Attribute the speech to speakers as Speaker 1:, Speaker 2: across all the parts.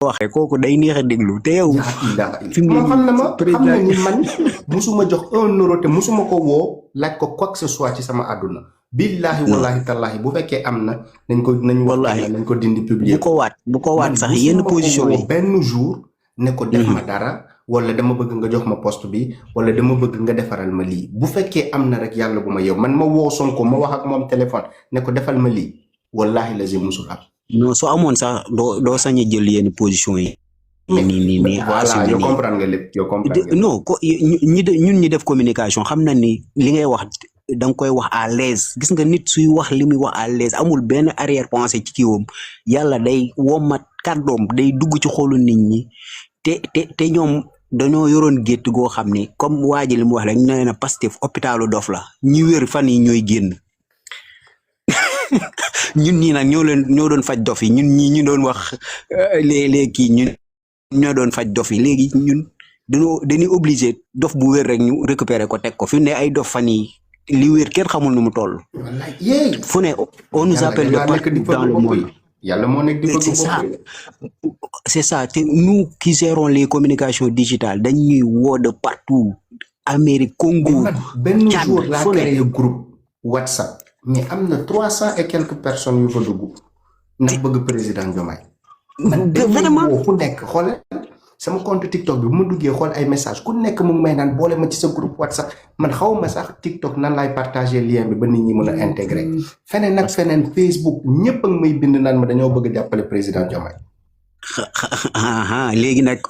Speaker 1: waxee kooku day neex a déglu te yow.
Speaker 2: fi mu xam na ma xam na ni man musuma jox 1 euro te musuma ko woo laaj ko quoi que ce soit ci sama àdduna. billahi wallahi tallahi bu fekkee am na nañ ko dindi publier.
Speaker 1: bu ko waat sax yenn position yi
Speaker 2: benn jour ne ko def ma dara wala dama bëgg nga jox ma poste bi wala dama bëgg nga defaral ma lii bu fekkee am na rek yàlla bu ma yow man ma woo Sonko ma wax ak moom téléphone ne ko defal ma lii wallahi lazim musul am.
Speaker 1: non soo amoon sax doo sañ a jël yenn position yi. nii
Speaker 2: voilà yow comprendre nga lépp yow comprendre nga.
Speaker 1: non ñun ñi def communication xam na ni li ngay wax da nga koy wax à l'aise gis nga nit suy wax li muy wax à l'aise amul benn arrière pensée ci kiiwam yàlla day womat kàddoom day dugg ci xolu nit ñi te ñoom dañoo yoroon gétt goo xam ni comme waa ji li mu wax rek nee na Pastef hôpitalu dof la ñi wér fan yi ñooy génn. ñun ñii nag ñoo doon faj dof yi ñun ñii ñu doon wax léeg-léeg kii ñun ñoo doon faj dof yi léegi ñun dañuy obligé dof bu wér rek ñu récupérer ko teg ko fi mu ne ay dof fan yi li wér kenn xamul nu mu toll. fu ne on nous appelle de partout dans le monde.
Speaker 2: yàlla moo nekk di
Speaker 1: c'est ça te nous qui gérons les communications digitales dañuy woo de partout Amérique Congo.
Speaker 2: benn jour laa créé groupe WhatsApp. mais am na 300 et quelques personnes yu fa dugg ndax bëgg président Diomaye.
Speaker 1: vraiment
Speaker 2: ku nekk xool sama compte TikTok bi bu ma duggee xool ay message ku nekk mu ngi may naan boole ma ci sa groupe WhatsApp man xaw ma sax TikTok nan laay partager lien bi ba nit ñi mën a intégrer feneen ak feneen Facebook ñëpp a ngi may bind naan ma dañoo bëgg a jàppale président Diomaye.
Speaker 1: léegi nag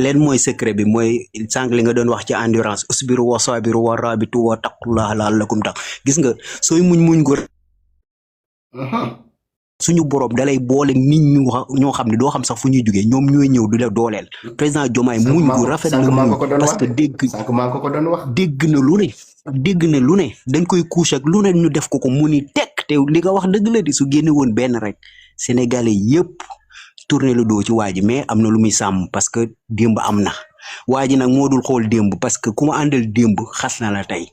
Speaker 1: leen mooy secret bi mooy sànq li nga doon wax ci endurance usbiru wa sabiru wa rabitu wa taqullah la'allakum tax gis nga sooy muñ ko suñu borom dalay boole nit ñoo xam ne doo xam sax fu ñuy jógee ñoom ñooy ñëw du la dooleel président Diomaye muñ gu rafet na muñ parce que dégg na lu ne dañ koy couche ak lu ne ñu def ko mu ni tekk te li nga wax dëgg la di su génne woon benn rek sénégalais yëpp tourner le dos ci waa ji mais am na lu muy sàmm parce que démb am na waa ji nag moo dul xool démb parce que ku ma àndal démb xas na la tey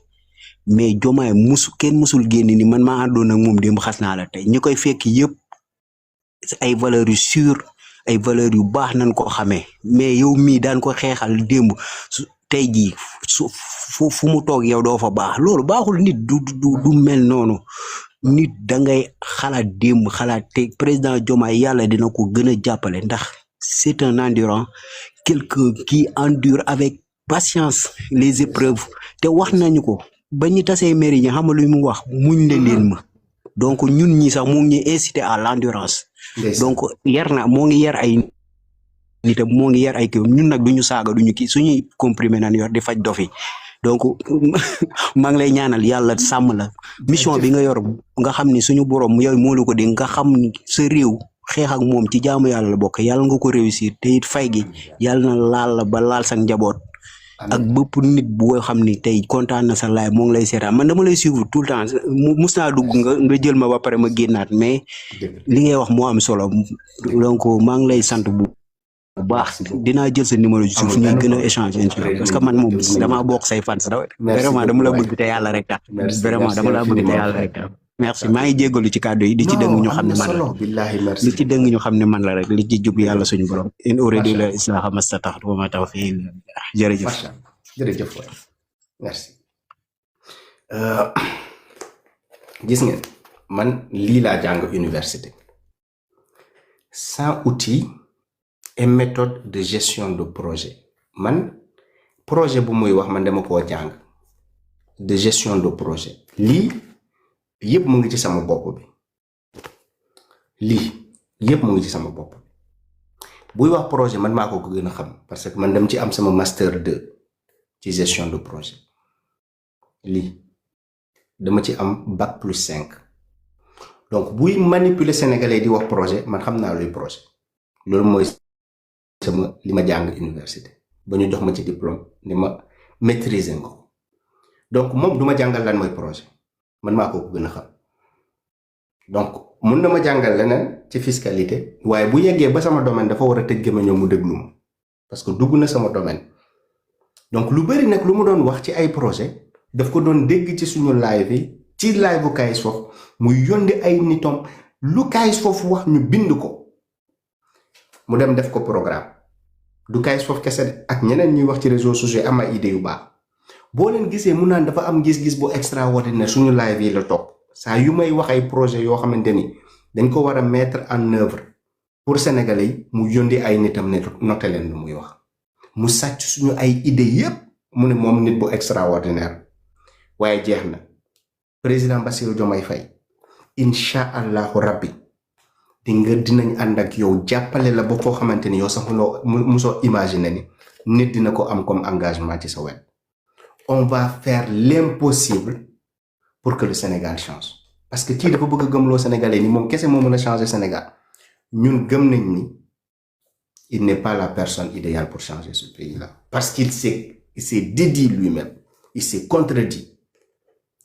Speaker 1: mais Diomaye kenn musul génn ni man maa àndoon ak moom démb xas naa la tey ñi koy fekk yëpp ay valeurs yu sûres ay valeurs yu baax nañ ko xamee mais yow mii daan ko xeexal démb tey jii fu mu toog yow doo fa baax loolu baaxul nit du mel noonu nit da ngay xalaat démb xalaat te président Diomaye yàlla dina ko gën a jàppale ndax c'est un endurant quelqu'un qui endure avec patience les épreuves te wax nañu ko ba ñu tasee mairie ñi xam lu mu wax muñ leen ma donc ñun ñi sax mu ngi inciter à l'endurance donc moo ngi yar ay nitam moo ngi yar ay kii ñun nag duñu saaga duñu kii suñuy comprimé nan yor di faj dofi donc maa ngi lay ñaanal yàlla sàmm la mission bi nga yor nga xam ni suñu borom yow moo la ko dégg nga xam ni sa réew xeex ak moom ci jaamu yàlla la bokk yàlla nga ko réussir te it fay gi yàlla na laal la ba laal sa njaboot ak bëpp nit boo xam ni tey kontaan na sa laay moo ngi lay seetaan man dama lay suivre tout le temps mus naa dugg nga jël ma ba pare ma génnaat mais li ngay wax moo am solo donc maa ngi lay sant bu baax dinaa jël sa numéro ji suuf ñuy gën a échanger parce que man moom damaa bokk say fans vraiment dama la bëgg te yàlla rek tax vraiment dama la bëgg te yàlla rek tax merci maa ngi jéggalu ci kàddu yi di ci dëng ñu xam ne man la li ci dëng ñu xam ne man la rek li ci jub yàlla suñu borom in uridu illa islaha mastata'tu wa ma tawfiqi
Speaker 2: jërëjëf waay merci gis ngeen man lii laa jàng université sans outil et méthode de gestion de projet man projet bu muy wax man dama koo jàng de gestion de projet lii yëpp mu ngi ci sama bopp bi lii yëpp mu ngi ci sama bopp bi buy wax projet man maa ko gën a xam parce que man dem ci am sama master 2 ci gestion de projet lii dama ci am bac plus 5 donc buy manipuler sénégalais di wax projet man xam naa luy projet loolu mooy sama li ma jàng université ba ñu jox ma ci diplôme ni ma maîtriser nga ko donc moom du ma jàngal lan mooy projet man maa ko gën a xam donc mun na ma jàngal leneen ci fiscalité waaye bu yeggee ba sama domaine dafa war a tëj gémmiñam mu déglu ma parce que dugg na sama domaine donc lu bari nag lu mu doon wax ci ay projet daf ko doon dégg ci suñu live yi ci live bu Kayz Fof mu yónni ay nitom lu Kayz Fof wax ñu bind ko mu dem def ko programme du kay foofu kese ak ñeneen ñuy wax ci réseaux sociaux am ay idée yu baax boo leen gisee mu naan dafa am gis-gis bu extraordinaire suñu live yi la topp saa yu may wax ay projet yoo xamante ni dañ ko war a mettre en œuvre pour sénégalais yi mu yóndi ay nitam ne noté leen lu muy wax mu sàcc suñu ay idée yépp mu ne moom nit bu extraordinaire waaye jeex na président Bassirou Diomaye Faye incha allahu rabbi dinañ ànd ak yow jàppale la ba foo xamante ni yow sax musoo imaginer ni nit dina ko am comme engagement ci sa wet on va faire l'impossible pour que le Sénégal change parce que kii dafa bëgg a gëmloo Sénégalais ni moom kese moo mën a changer Sénégal ñun gëm nañ ni il n'est pas la personne idéale pour changer ce pays-là parce qu'il s'est dédié lui-même il s'est contredit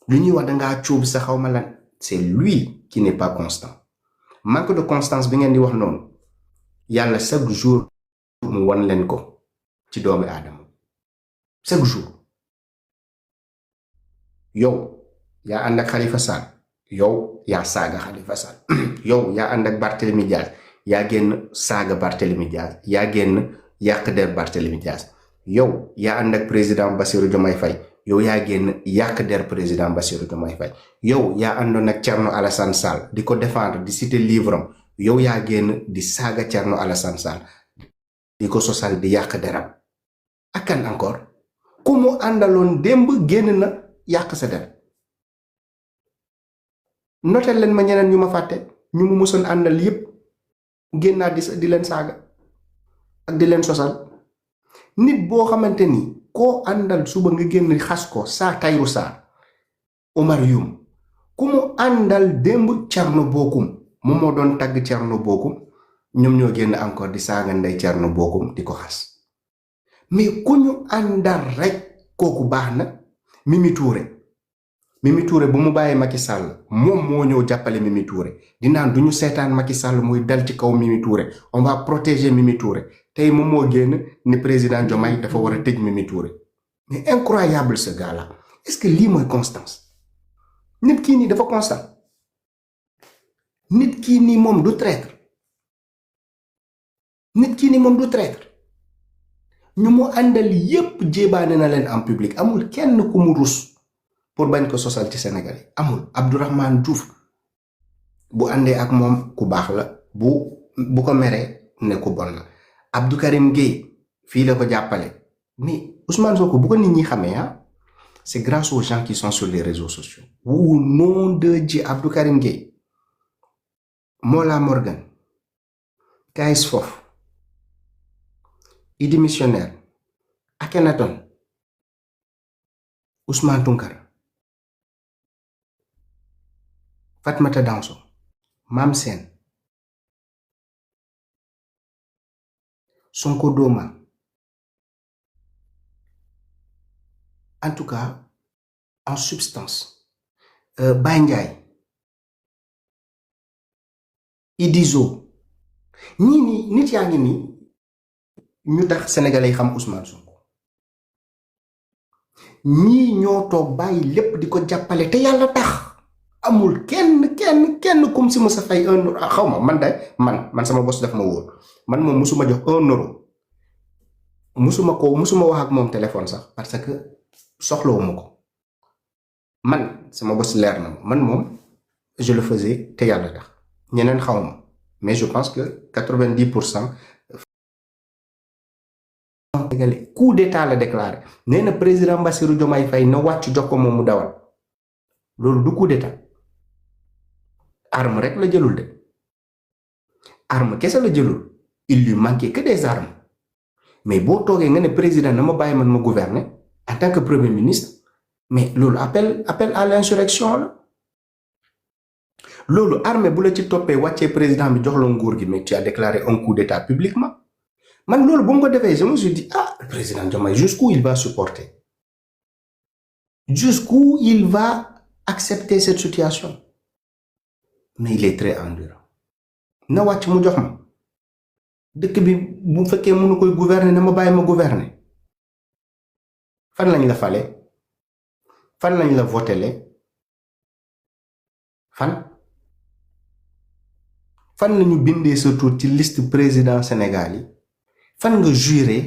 Speaker 2: lu ñuy wax dangaa cuub sa xawma lan c'est lui qui n'est pas constant manque de constance bi ngeen di wax noonu yàlla chaque jour mu wan leen ko ci doomi aadama chaque jour yow yaa ànd ak Khalifa Sall yow yaa saaga Khalifa Sall yow yaa ànd ak Barthélémy Diaz yaa génn saaga Barthélémy Diaz yaa génn yàq der Barthélémy Diaz yow yaa ànd ak président Bassirou Diomaye Faye yow yaa génn yàq der président Bassirou Diomaye Faye yow yaa àndoon ak Thierno Alassane Sall di ko défendre di citer livre am yow yaa génn di saaga Thierno Alassane Sall di ko sosal di yàq deram ak kan encore ku mu àndaloon démb génn na yàq sa der notel leen ma ñeneen ñu ma fàtte ñu mu musoon àndal yépp génnaat di leen saaga ak di leen sosal nit boo xamante ni koo àndal suba nga génn xas ko saa Tahirou Sarr Omar Youm ku mu àndal démb Thierno Bocoum moom moo doon tagg Thierno Bocoum ñoom ñoo génn encore di saaga ndey Thierno Bocoum di ko xas mais ku ñu àndal rek kooku baax na Mimi Touré bu mu bàyyee Macky Sall moom moo ñëw jàppale Mimi Touré di naan du ñu seetaan Macky Sall muy dal ci kaw Mimi Touré on va protéger Mimi Touré tey moom moo génn ni président Diomaye dafa war a tëj Mimi Touré mais incroyable ce gars-là est-ce que lii mooy constance nit kii nii dafa constant nit kii nii moom du traître ñu mu àndal yépp jébaane na leen en public amul kenn ku mu rus pour bañ ko sosal ci Sénégal amul Abdourahmane Diouf bu àndee ak moom ku baax la bu ko meree ne ku bon la Abdou Karim Gueye fii la ko jàppale mais Ousmane Sonko bu ko nit ñi xamee c'est grâce aux gens qui sont sur les réseaux sociaux au nom de Dieu Abdou Karim Gueye Mola Morgan Kayz Fof Idi Missionnaire Akhenaton Ousmane Tounkara Fatmata Danso Mam Sen Sonko Doma en tout cas en substance Baye Ndiaye Idizo ñii nii nit yaa ngi nii ñu tax sénégalais yi xam Ousmane Sonko ñii ñoo toog bàyyi lépp di ko jàppale te yàlla tax amul kenn kum si mësa fay €1 xaw ma man sama boss daf ma wóor man moom musuma jox €1 musuma wax ak moom téléphone sax parce que soxlawuma ko man sama boss leer na man moom je le faisais te yàlla tax ñeneen xaw ma mais je pense que 90% coup d'état la déclaré nee na président Bassirou Diomaye Faye na wàcc jox ko moom mu dawal loolu du coup d'état arme rek la jëlul de arme kese la jëlul il lui manquait que des armes mais boo toogee nga ne président na ma bàyyi man ma gouverner en tant que premier ministre mais loolu appel à l'insurrection la loolu armée bu la ci toppee wàccee président bi jox la nguur gi mais tu as déclaré un coup d'état publiquement man loolu bu mu ko defee je me suis dit le président Diomaye jusqu'où il va supporter jusqu'où il va accepter cette situation mais il est très endurant na wàcc mu jox ma dëkk bi bu fekkee mënu koy gouverner na ma bàyyi ma gouverner fan lañ la fale fan lañ la votele fan fan lañu bindee sa tur ci liste président Sénégal yi fan nga juré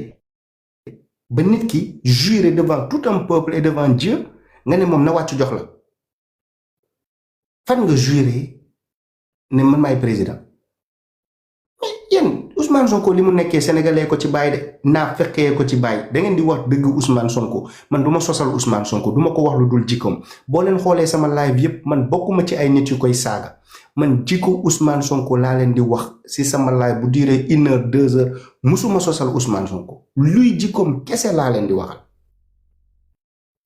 Speaker 2: ba nit ki juré devant tout un peuple et devant Dieu nga ne moom na wàcc jox la fan nga juré ne man maay président mais yéen Ousmane Sonko li mu nekkee sénégalais ko ci bàyyi de naa fekkee ko ci bàyyi da ngeen di wax dëgg Ousmane Sonko man du ma sosal Ousmane Sonko du ma ko wax lu dul jikkoom boo leen xoolee sama live yépp man bokkuma ci ay nit yu koy saaga man jikko Ousmane Sonko laa leen di wax si sama live bu duré 1 heure 2 heures musuma sosal Ousmane Sonko luy jikkoom kese laa leen di waxal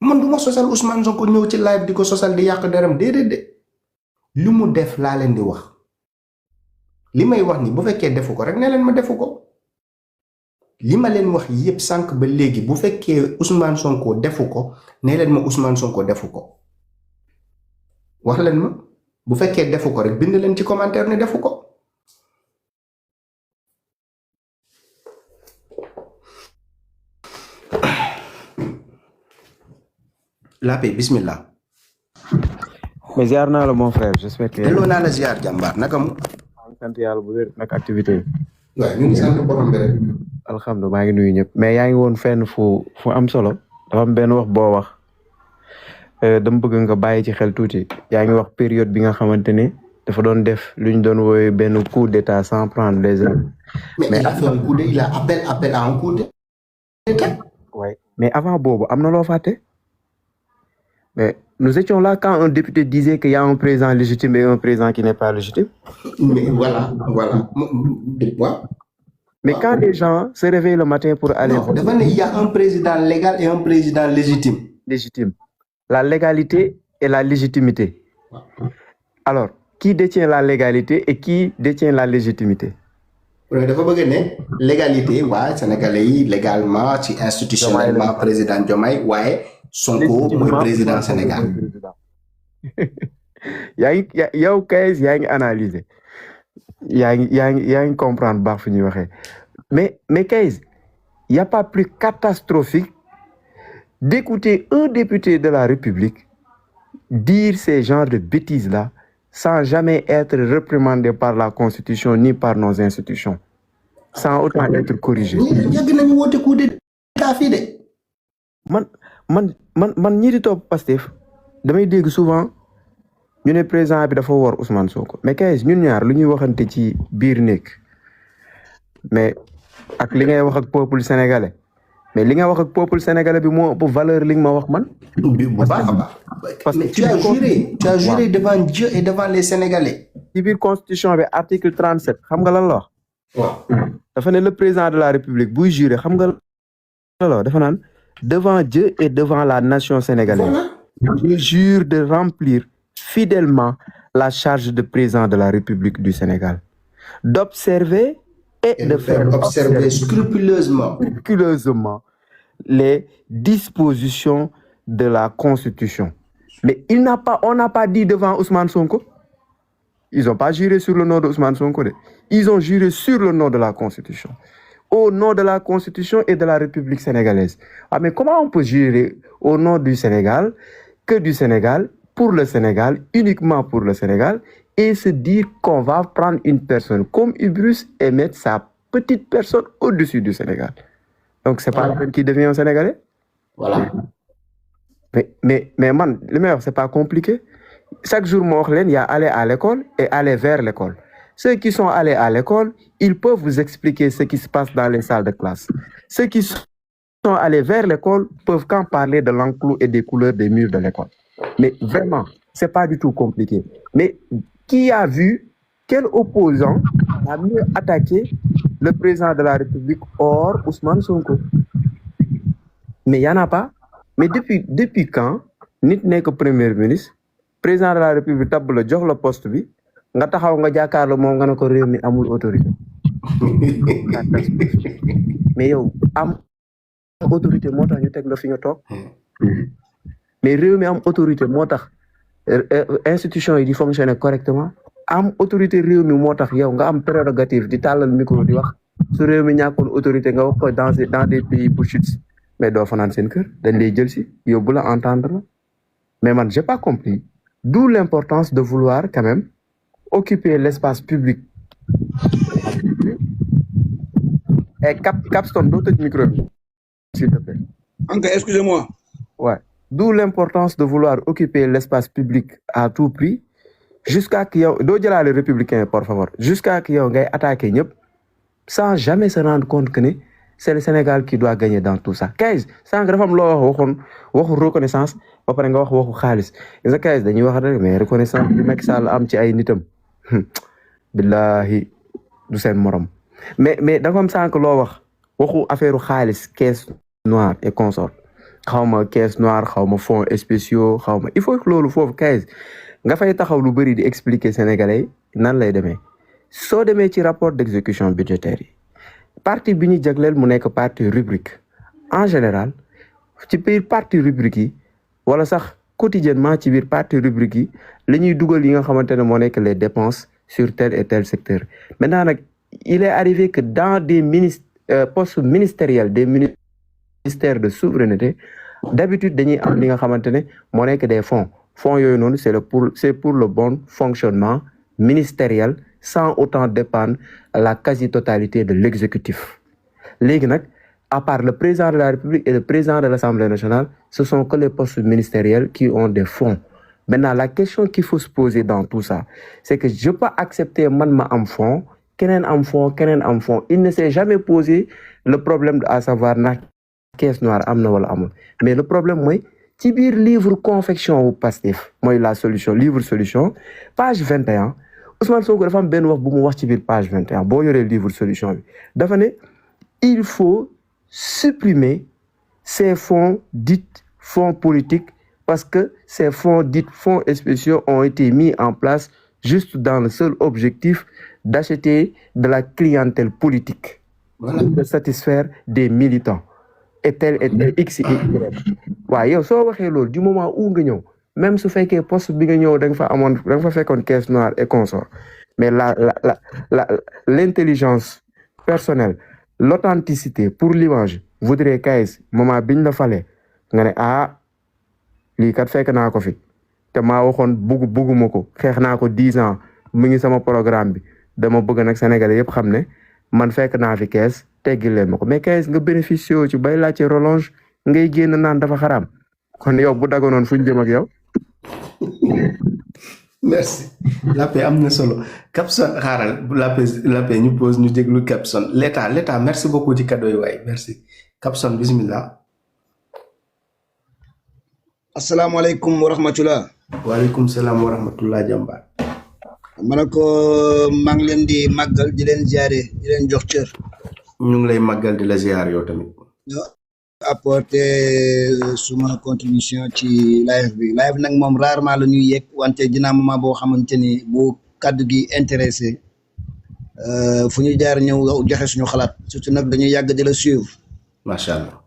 Speaker 2: man du ma sosal Ousmane Sonko ñëw ci live di ko sosal di yàq deram déedéet de li mu def laa leen di wax li may wax ni bu fekkee defu ko rek ne leen ma defu ko li ma leen wax yépp sànq ba léegi bu fekkee Ousmane Sonko defu ko ne leen ma Ousmane Sonko defu ko wax leen ma bu fekkee defu ko rek bind leen ci commentaire ne defu ko la paix bismillah
Speaker 3: mais ziar naa la mon frère j'espère que
Speaker 2: delloo naa la ziar jàmbaar naka mu
Speaker 3: sant yàlla bu wér nag activité yi
Speaker 2: waaw ñu ngi sant borom bi rek
Speaker 3: alhamdulilah maa ngi nuyu ñëpp mais yaa ngi woon fenn fu am solo dafa am benn wax boo wax dama bëgg nga bàyyi ci xel tuuti yaa ngi wax période bi nga xamante ne dafa doon def lu ñu doon woowee benn coup d'état sans prendre les armes
Speaker 2: mais il a fait un coup il a appel à un coup d'état
Speaker 3: ouais mais avant boobu am na loo fàtte mais nous étions là quand un député disait qu'il y a un président légitime et un président qui n'est pas légitime.
Speaker 2: Mais voilà.
Speaker 3: Mais quand les gens se réveillent le matin pour aller voter...
Speaker 2: Il y a un président légal et un président légitime.
Speaker 3: Légitime. La légalité et la légitimité. Alors, qui détient la légalité et qui détient la légitimité?
Speaker 2: dafa bëgg ne légalité waaye sénégalais yi légalement ci institutionnellement président Diomaye waaye Sonko mooy président Sénégal.
Speaker 3: yow kay yaa ngi analyser yaa ngi comprendre baax fu ñuy waxee mais kay y a pas plus catastrophique d'écouter un député de la République dire ces genres de bêtises là sans jamais être réprimandé par la Constitution ni par nos institutions, sans autant être corrigé. Man ñi di topp Pastef damay dégg souvent ñu ne président bi dafa war Ousmane Sonko mais kay ñun ñaar lu ñuy waxante ci biir nekk mais ak li ngay wax ak peuple sénégalais mais li nga wax ak peuple sénégalais bi moo ëpp valeur li nga ma wax man.
Speaker 2: Parce que tu as juré devant Dieu et devant les Sénégalais.
Speaker 3: ci biir constitution bi article 37 xam nga lan la wax.
Speaker 2: waaw
Speaker 3: dafa ne le président de la République buy juré xam nga lan la wax dafa naan devant Dieu et devant la nation sénégalaise. Je jure de remplir fidèlement la charge de président de la République du Sénégal, d'observer et de faire
Speaker 2: observer scrupuleusement
Speaker 3: les dispositions de la Constitution. Mais on n'a pas dit devant Ousmane Sonko. Ils n'ont pas juré sur le nom de Ousmane Sonko. Ils ont juré sur le nom de la Constitution. Au nom de la Constitution et de la République sénégalaise. Ah, mais comment on peut jurer au nom du Sénégal, que du Sénégal, pour le Sénégal, uniquement pour le Sénégal, et se dire qu'on va prendre une personne comme Ibrus et mettre sa petite personne au-dessus du Sénégal. Donc, c'est pas la peine qui devient un Sénégalais?
Speaker 2: Voilà.
Speaker 3: Mais man, le meilleur, c'est pas compliqué. Chaque jour, il y a aller à l'école et aller vers l'école. Ceux qui sont allés à l'école, ils peuvent vous expliquer ce qui se passe dans les salles de classe. Ceux qui sont allés vers l'école peuvent qu'en parler de l'enclos et des couleurs des murs de l'école. Mais vraiment, c'est pas du tout compliqué. Mais qui a vu quel opposant a mieux attaqué le président de la République hors Ousmane Sonko? Mais il n'y en a pas. Mais depuis quand nit n'est que premier ministre, président de la République tab le jox le poste bi nga taxaw nga jàkkaarloo moom nga ne ko réew mi amul autorité. Mais yow am autorité moo tax ñu teg la fi nga toog. Mais réew mi am autorité moo tax institution yi di fonctionner correctement. Am autorité réew mi moo tax yow nga am prérogative di tàllal micro di wax su réew mi ñàkkoon autorité nga wax ko dans des pays bullshit mais doo fanaan seen kër dañ lay jël si yóbbu la entendre la. Mais man, j'ai pas compris. D'où l'importance de vouloir quand même occuper l'espace public Et Capstone, d'autres micro, s'il te plaît.
Speaker 4: Anka, excusez-moi.
Speaker 3: Ouais. D'où l'importance de vouloir occuper l'espace public à tout prix, jusqu'à qu'il y ait les républicains, par favor, jusqu'à qu'il y ait attaqué sans jamais se rendre compte que c'est le Sénégal qui doit gagner dans tout ça. 15, sans grave reconnaissance, ba pare nga wax waxu xaalis. Nga 15 dañuy wax rek mais reconnaissance bi Macky Sall am ci ay nitam. Billahi du sen morom. Mais da nga am sank lo wax waxu affaireu xaalis, caisse noire et consort. Xawma caisse noire, xawma fonds spéciaux, xawma il faut que lolu fofu 15 nga fay taxaw lu bari di expliquer sénégalais nan lay démé. So démé ci rapport d'exécution budgétaire yi. Parti bi ñu jagleel mu nekk partie rubrique en général ci biir partie rubrique yi wala sax quotidiennement ci biir partie rubrique yi la ñuy dugal yi nga xamante ne moo nekk les dépenses sur tel et tel secteur. Maintenant nag il est arrivé que dans des postes ministériels des ministères de souveraineté d'habitude dañuy am li nga xamante ne moo nekk des fonds yooyu noonu c'est pour le bon fonctionnement ministériel sans autant dépendre la quasi-totalité de l'exécutif. Légui nak, à part le président de la République et le président de l'Assemblée nationale, ce sont que les postes ministériels qui ont des fonds. Maintenant, la question qu'il faut se poser dans tout ça, c'est que je peux pas accepter man ma am fonds, kenen am fonds. Il ne s'est jamais posé le problème à savoir na caisse noire amna wala amul. Mais le problème moi, ci bir livre confection ou Pastef, moi la solution, livre solution, page 21. Ousmane Sonko dafa am benn wax bu mu wax ci biir page 21 boo yoree livre solution bi dafa ne il faut supprimer ces fonds dits fonds politiques parce que ces fonds dits fonds spéciaux ont été mis en place juste dans le seul objectif d'acheter de la clientèle politique, de satisfaire des militants et tel X et Y. waaw yow soo waxee loolu du moment où nga ñëw même su fekkee poste bi nga ñëw da nga fa fekkoon caisse noire et consort mais l'intelligence personnelle l'authenticité pour l'image voudrait qu'aise moment biñ la fale nga ne lii kat fekk naa ko fi te maa waxoon bugguma ko xeex naa ko 10 ans mu ngi sama programme bi dama bëgg nag Sénégalais yëpp xam ne man fekk naa fi caisse teggil leen ma ko mais caisse nga bénéficié ci bay laajte relonge ngay génn naan dafa xaraam kon yow bu dagonoon fuñ jëm ak yow.
Speaker 2: Merci. La paix amna solo. Capson xaaral la paix ñu pose ñu déglu Capson. L'état merci beaucoup ci cadeau yi waay merci. Capson bismillah.
Speaker 4: Assalamu alaykum wa rahmatullah.
Speaker 2: Wa alaykum salam wa rahmatullah jàmbaar.
Speaker 4: Manako maa ngi leen di màggal di leen ziare di leen jox cër.
Speaker 2: Ñu ngi lay màggal di la ziar yow tamit.
Speaker 4: Apporter suma contribution ci live nag moom rarement la ñuy yegg wante dina moment boo xamante ni bu kaddu gi intéressé fu ñu jaar ñëw joxe suñu xalaat surtout nag dañuy yàgg di la suivre.
Speaker 2: Macha allah.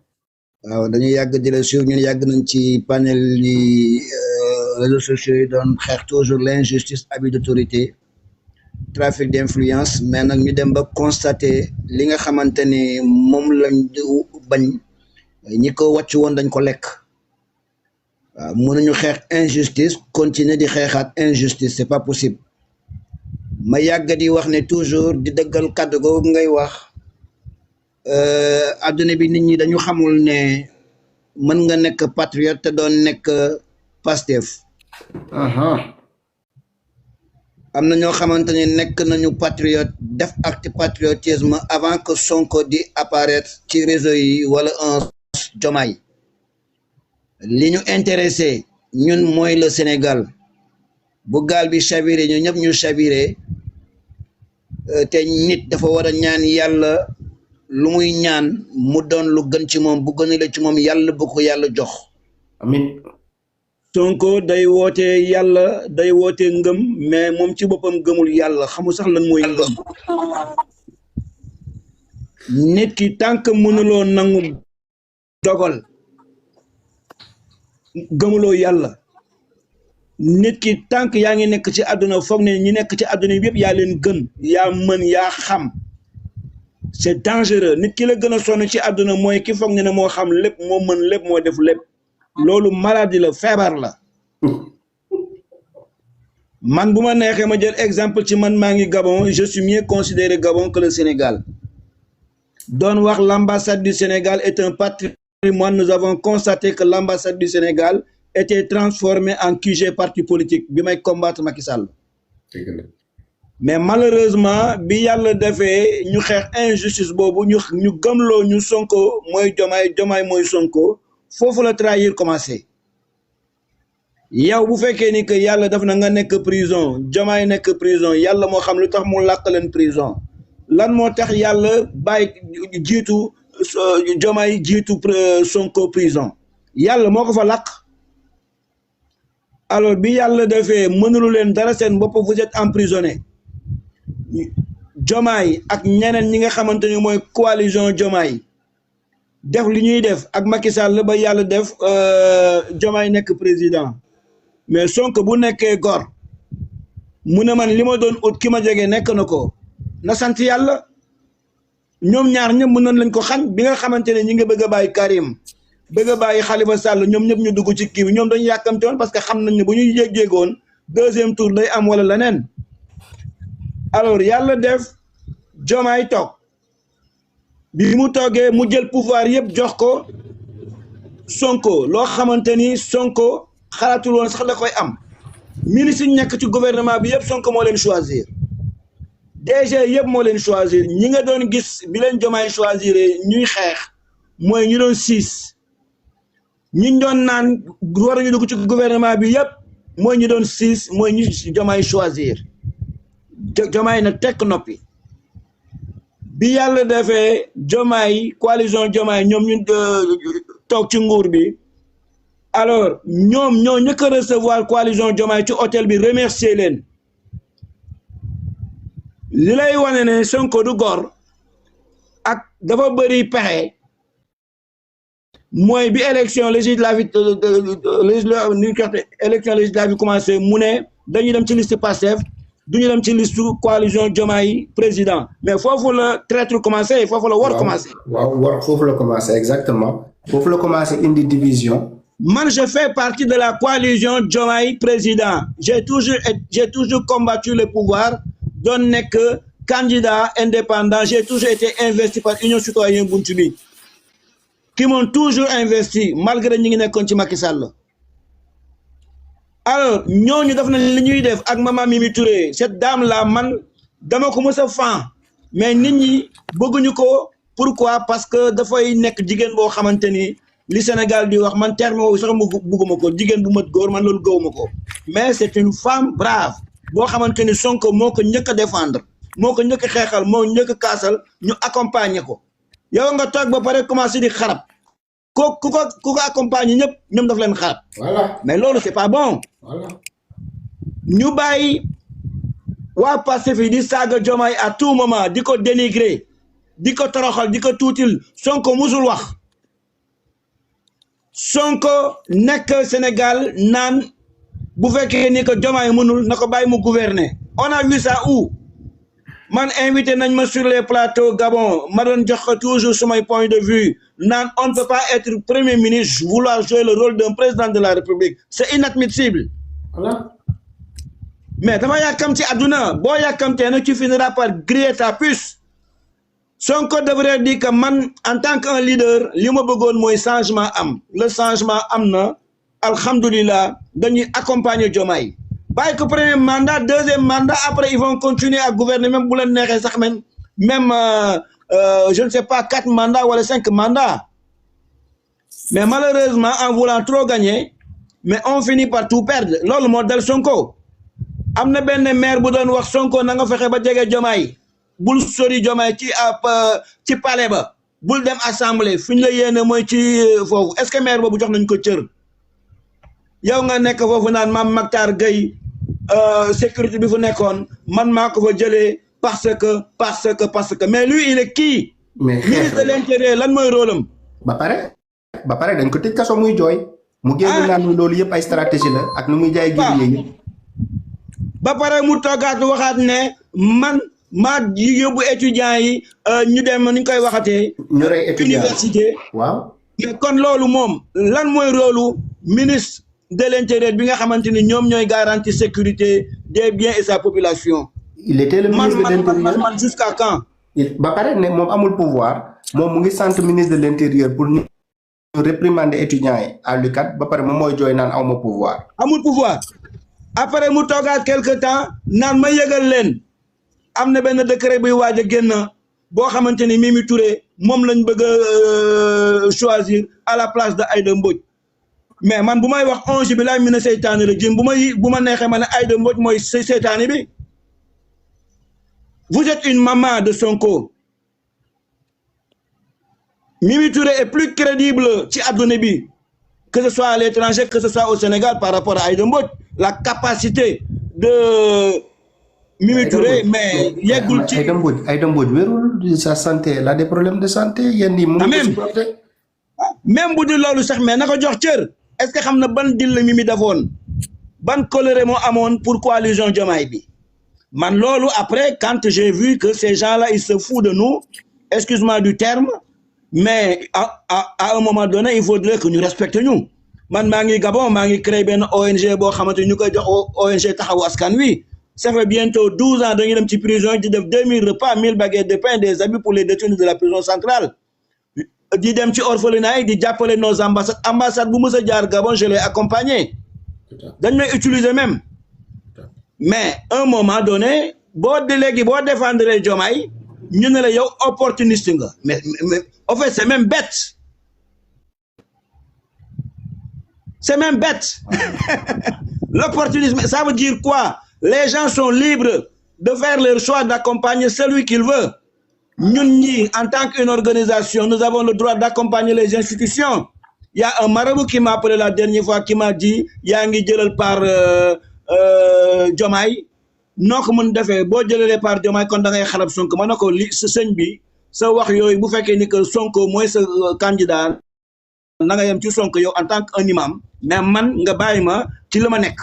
Speaker 4: waaw dañuy yàgg di la suivre ñun yàgg nañ ci panel yi réseaux sociaux yi doon xeex toujours l'injustice abus d'autorité trafic d'influence mais nag ñu dem ba constater li nga xamante ni moom lañ bañ. ñi ko wàcc woon dañ ko lekk waaw mënuñu xeex injustice continuer di xeexaat injustice c'est pas possible ma yàgg di wax ne toujours di dëggal kàddu googu ngay wax adduna bi nit ñi dañu xamul ne mën nga nekk patriote te doon nekk Pastef am na ñoo xamante ne nekk nañu patriote def acte patriotisme avant que Sonko di apparaître ci réseau yi wala Diomaye li ñu intéressé ñun mooy le Sénégal bu gaal bi chaviré ñu ñëpp ñu chaviré te nit dafa war a ñaan yàlla lu muy ñaan mu doon lu gën ci moom bu gënale ci moom yàlla bu ko yàlla jox
Speaker 2: amiin
Speaker 4: Sonko day woote yàlla day woote ngëm mais moom ci boppam gëmul yàlla xamul sax lan mooy ngëm nit ki tant que mënuloo nangu dogal gëmuloo yàlla nit ki tant que yaa ngi nekk ci àdduna foog ne ñi nekk ci àdduna bi yëpp yaa leen gën yaa mën yaa xam c'est dangereux nit ki la gën a sonn ci àdduna mooy ki foog ne moo xam lépp moo mën lépp moo def lépp loolu maladie la feebar la man bu ma neexee ma jël exemple ci man maa ngi Gabon je suis mieux considéré Gabon que le Sénégal doon wax l'ambassade du Sénégal est un patrimoine nous avons constaté que l'ambassade du Sénégal était transformée en QG parti politique bi may combattre Macky Sall mais malheureusement bi yàlla defee ñu xeex injustice boobu ñu gëmloo ñu Sonko mooy Diomaye mooy Sonko foofu la trahir commencé yow bu fekkee ni que yàlla daf na nga nekk prison Diomaye nekk prison yàlla moo xam lu tax mu làq leen prison lan moo tax yàlla bàyyi jiitu Diomaye jiitu Sonko prison yàlla moo ko fa làq alors bi yàlla defee mënulu leen dara seen bopp vous êtes emprisonné Diomaye ak ñeneen ñi nga xamante ni mooy coalition Diomaye def li ñuy def ak Macky Sall ba yàlla def Diomaye nekk président mais Sonko bu nekkee gor mu ne man li ma doon ut ki ma jege nekk na ko na sant yàlla ñoom ñaar ñëpp mën nañ lañ ko xañ bi nga xamante ne ñi nga bëgg a bàyyi Karim bëgg a bàyyi Khalifa Sall ñoom ñëpp ñu dugg ci kii bi ñoom dañu yàkkamte woon parce que xam nañ ne bu ñu jégoon deuxième tour day am wala leneen alors yàlla def Diomaye toog bi mu toogee mu jël pouvoir yëpp jox ko Sonko loo xamante ni Sonko xalaatul woon sax la koy am ministre yi nekk ci gouvernement bi yëpp Sonko moo leen choisir DG yëpp moo leen choisir ñi nga doon gis bi leen Diomaye choisir ñuy xeex mooy ñu doon 6 ñi doon naan war ñu dugg ci gouvernement bi yëpp mooy ñu doon 6 mooy ñu Diomaye choisir Diomaye nag tekk noppi bi yàlla defee Diomaye coalition Diomaye ñoom ñu toog ci nguur bi alors ñoom ñoo ñëkk a recevoir coalition Diomaye ci hôtel bi remercier leen li lay wane ne Sonko du gor ak dafa bëri pexe mooy bi élection législative bi commencé mu ne dañuy dem ci liste Pastef duñu dem ci liste coalition Diomaye président mais foofu la traître commencé foofu la war commencé
Speaker 2: war foofu la commencé exactement foofu la commencé indi division
Speaker 4: man je fais partie de la coalition Diomaye président j'ai toujours combattu le pouvoir doon nekk candidat indépendant j'ai toujours été investi par Union Citoyenne Buntu bi qui m'ont toujours investi malgré ñi ngi nekkoon ci Macky Sall alors ñooñu def na li ñuy def ak Maman Mimi Touré cette dame là man dama ko mës a fan mais nit ñi bëgguñu ko pourquoi parce que dafay nekk jigéen boo xamante ni li Sénégal di wax man terme woowu sax mu bëgguma ko jigéen bu mat góor man loolu gëwuma ko mais c'est une femme brave boo xamante ni Sonko moo ko njëkk a défendre moo ko njëkk a xeexal moo njëkk a kaasal ñu accompagner ko yow nga toog ba pare commencé di xarab ku ko accompagner ñëpp ñoom daf leen xarab
Speaker 2: voilà
Speaker 4: mais loolu c'est pas bon
Speaker 2: voilà
Speaker 4: ñu bàyyi waa Pastef yi di saaga Diomaye à tout moment di ko dénigrer di ko toroxal di ko tuutil Sonko musul wax Sonko nekk Sénégal naan bu fekkee ni que Diomaye mënul na ko bàyyi mu gouverner on a vu ça où man invité nañ ma sur les plateaux Gabon ma doon jox ko toujours sumay point de vue naan on ne peut pas être premier ministre vouloir jouer le rôle d'un président de la République c'est inadmissible
Speaker 2: voilà
Speaker 4: mais dama yàkkamti àdduna boo yàkkamtee nag tu finiras par griller ta puce Sonko devrait dire que man en tant qu'un leader li ma bëggoon mooy changement am le changement am na alhamdulillah dañuy accompagner Diomaye bàyyi ko premier mandat deuxième mandat après ils vont continuer à gouverner même bu leen neexee sax même je ne sais pas 4 mandats wala 5 mandats mais malheureusement en voulant trop gagner mais on finit par tout perdre loolu moo dal Sonko am na benn maire bu doon wax Sonko na nga fexe ba jege Diomaye bul sori Diomaye ci palais ba bul dem assemblée fi ñu la yéene mooy ci foofu est-ce que maire boobu jox nañ ko cër yow nga nekk foofu naan Mame Mactar Gueye sécurité bi fu nekkoon man maa ko fa jëlee parce que mais lui il est qui ministre de l'intérieur lan mooy rôle am
Speaker 2: ba pare dañ ko tëj kaso muy jooy mu génn naan loolu yëpp ay stratégie la ak nu muy jaay guerrier yi
Speaker 4: ba pare mu toogaat waxaat ne man maa yóbbu étudiants yi ñu dem ni ñu koy waxatee université
Speaker 2: waaw
Speaker 4: mais kon loolu moom lan mooy rôle ministre de l'Intérieur bi nga xamanteni ñom ñoy garantir sécurité des biens et sa population.
Speaker 2: Il était le ministre de l'Intérieur.
Speaker 4: Man jusqu'à quand?
Speaker 2: Ba pare ne mom amul pouvoir mom mu ngi sant ministre de l'Intérieur pour ñu réprimander étudiants yi à l'UCAD ba pare mom moy joy naan awma pouvoir.
Speaker 4: Amul pouvoir. Après mu togaat quelque temps naan ma yëgal leen amna ben décret buy waaj a génn boo xamante ni Mimi Touré moom lañ bëgg choisir à la place de Aïda Mbodj mais man bu may wax onge bi laay mën a seytaane rajim bu ma neexee ma ne Aïda Mbodj mooy seytaane bi. Vous êtes une maman de Sonko. Mimi Touré est plus crédible ci àdduna bi que ce soit à l'étranger que ce soit au Sénégal par rapport à Aïda Mbodj. La capacité de Mimi Touré mais yeggul ci
Speaker 2: Aïda Mbodj wérul sa santé elle a des problèmes de santé yenn yi mu
Speaker 4: même bu dul loolu sax mais nako jox cër est-ce que xam na ban dil la Mimi defoon ban colère moo amoon pour coalition Diomaye bi man loolu après quand j'ai vu que ces gens-là ils se foutent de nous excuse-moi du terme mais à un moment donné il faudrait que nous respections ñu man maa ngi Gabon maa ngi créé benn ONG boo xamante ni ñu koy jox ONG taxawu askan wi ça fait bientôt 12 ans dañuy dem ci prison di def 2000 repas 1000 baguettes de pain des habits pour les détenus de la prison centrale di dem ci orphelinat yi di jàppale nos ambassades bu mës a jaar Gabon je l'ai accompagné dañ may utiliser même mais un moment donné boo léegi boo défendre Diomaye ñu ne la yow opportuniste nga mais en fait c'est même bête. C'est même bête. L'opportunisme, ça veut dire quoi? Les gens sont libres de faire leur choix d'accompagner celui qu'ils veulent. Nous, en tant qu'une organisation, nous avons le droit d'accompagner les institutions. Il y a un marabout qui m'a appelé la dernière fois qui m'a dit il y a un guidel par Diomaye. Non, comme on fait, si on par Diomaye, quand on a un Sonko, on a ce seigne bi, ça wax yoy bu fekkee ni que Sonko mooy sa candidat na nga yem ci Sonko yow en tant qu'un imam mais man nga bayima ci lima nek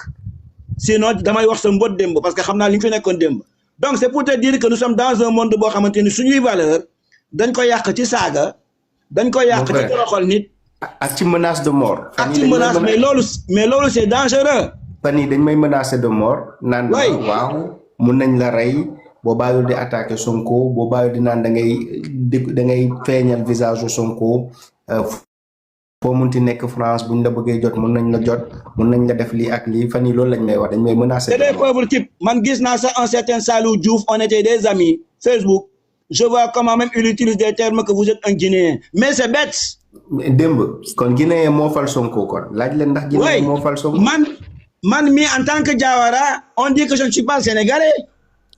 Speaker 4: sinon damay wax sa mbot demb parce que xamna li fi nekkon demb donc c'est pour te dire que nous sommes dans un monde bo xamanteni suñuy valeur dañ ko yak ci saga dañ ko yak ci toroxal nit
Speaker 2: ak ci menace de mort
Speaker 4: ak ci menace mais lolu c'est dangereux
Speaker 2: fani dañ may menacer de mort nan waaw mën nañ la ray bo bayul di attaquer Sonko bo bayul di nan da ngay feñal visage Sonko foo munti nekk France buñ la bëggee jot mën nañ la jot mën nañ la def lii ak lii fan yii loolu lañ may wax dañ may menacer.
Speaker 4: C'est des pauvres types man gis naa ça un certain Salou Diouf on était des amis Facebook je vois comment même il utilise des termes que vous êtes un Guinéen mais c'est bête.
Speaker 2: démb kon Guinéen moo fal Sonko kon laaj leen ndax Guinéen moo fal Sonko.
Speaker 4: man mi en tant que Diawara on dit que je ne suis pas sénégalais.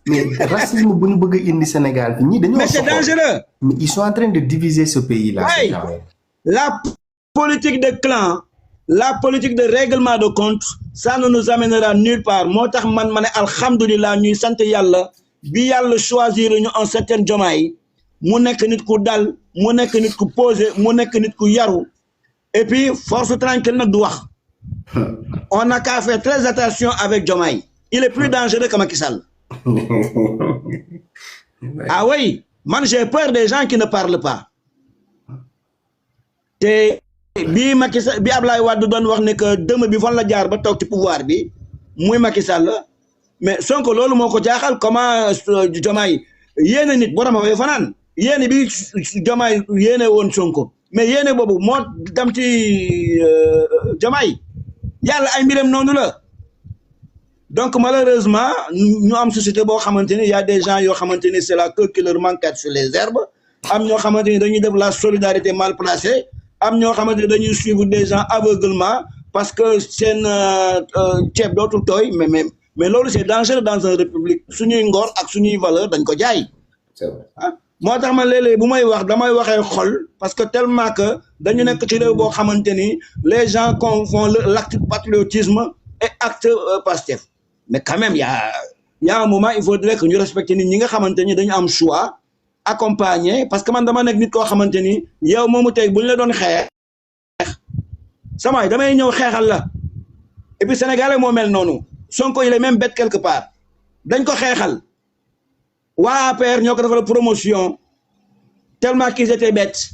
Speaker 2: mais racisme bu ñu bëgg a indi Sénégal ñi dañoo.
Speaker 4: mais c'est dangereux.
Speaker 2: mais ils sont en train de diviser ce pays là.
Speaker 4: La politique de clan, la politique de règlement de compte, ça ne nous amènera nulle part. Motax man mané alhamdoulillah ñuy sante yalla bi yalla choisir ñu un certain Diomaye mu nek nit ku dal mu nek nit ku posé mu nek nit ku yaru et puis force tranquille nak du wax. On n'a qu'à faire très attention avec Diomaye. Il est plus dangereux que Macky Sall. Ah oui, man j'ai peur des gens qui ne parlent pas. Bi Macky Sall bi Ablaye Wade doon wax ne que dëmm bi fan la jaar ba toog ci pouvoir bi muy Macky Sall mais Sonko loolu moo ko jaaxal comment Diomaye yéene nit borom a fay fanaan yéene bi Diomaye yéene woon Sonko mais yéene boobu moo dem ci Diomaye yàlla ay mbiram noonu la donc malheureusement ñu am société boo xamante ni y a des gens yoo xamante ni c'est la queue qui leur manque sur les herbes am ñoo xamante ni dañuy def la solidarité mal placée am ñoo xamante ne dañuy suivre des gens aveuglement parce que seen ceeb dootul tooy mais loolu c'est dangereux dans une république suñuy ngor ak suñuy valeur dañ ko jaay.
Speaker 2: c'est vrai
Speaker 4: moo tax ma léeg-léeg bu may wax damay waxee xol parce que tellement que dañu nekk ci réew boo xamante ni les gens confondent l'acte patriotisme et acte Pastef mais quand même y a un moment il faudrait que ñu respecter nit ñi nga xamante ni dañu am choix. Accompagné parce que man dama nek nit ko xamanteni yow momu tay buñ la doon xex samay damay ñew xexal la et puis sénégalais mo mel nonu Sonko il est même bête quelque part dañ ko xexal wa APR ñoko defal promotion tellement qu'ils étaient bêtes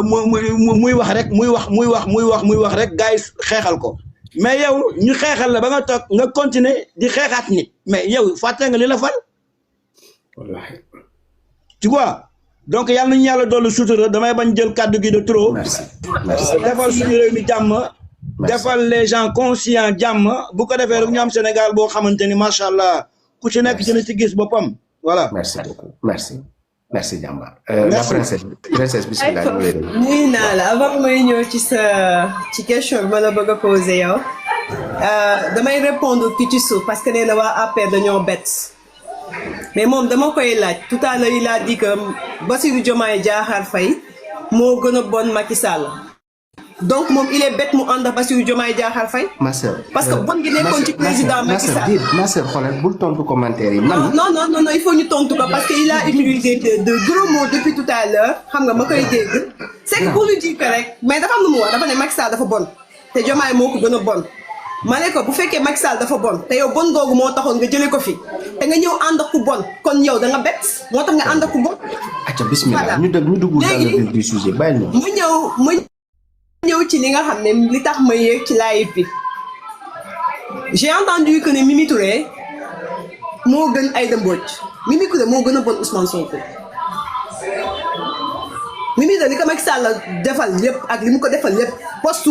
Speaker 4: muy wax rek muy wax rek gaay xexal ko mais yow ñu xeexal la ba nga toog nga continuer di xeexaat nit mais yow fàtte nga li la fal
Speaker 2: wallahi
Speaker 4: tu vois donc yàlla nañu yàlla dollu sutura damay bañ jël kàddu gi de trop
Speaker 2: merci
Speaker 4: defal suñu réew mi jàmm defal les gens conscients jàmm bu ko defee rek ñu am Sénégal boo xamante ni macha allah ku ci nekk dina ci gis boppam voilà
Speaker 2: merci beaucoup merci Jambar la princesse bismillah
Speaker 5: nuyu naa la avant may ñëw ci question bi ma la bëgg a poser yow damay répondre ki ci suuf parce que nee na waa APR dañoo bett mais moom dama koy laaj tout à l'heure il a dit que Bassirou Diomaye Diakhar Faye moo gën a bon Macky Sall donc moom il est bête mu ànd ak Bassirou Diomaye Diakhar Faye
Speaker 2: ma sœur
Speaker 5: parce que bon gi nekkoon ci président Macky Sall
Speaker 2: ma sœur xoolal bul tontu commentaire yi
Speaker 5: non il faut ñu tontu ko parce que il a utilisé de gros mots depuis tout à l'heure xam nga ma koy dégg c'est que pour lui dire que rek mais dafa am lu mu wax dafa ne Macky Sall dafa bon te Diomaye moo ko gën a bon ma ne ko bu fekkee Macky Sall dafa bon te yow bon googu moo taxoon nga jëlee ko fi te nga ñëw ànd ak ku bon kon yow da nga bett moo tax nga ànd ak ku bon
Speaker 2: acca bismillah ñu dugg dans le vif du sujet bàyyi ñu
Speaker 5: mu ñëw ci li nga xam ne li tax ma yéeg ci live bi j'ai entendu que ne Mimi Touré moo gën Aïda Mbodj Mimi Touré moo gën a bon Ousmane Sonko Mimi Touré li ko Macky Sall defal lépp ak li mu ko defal lépp poste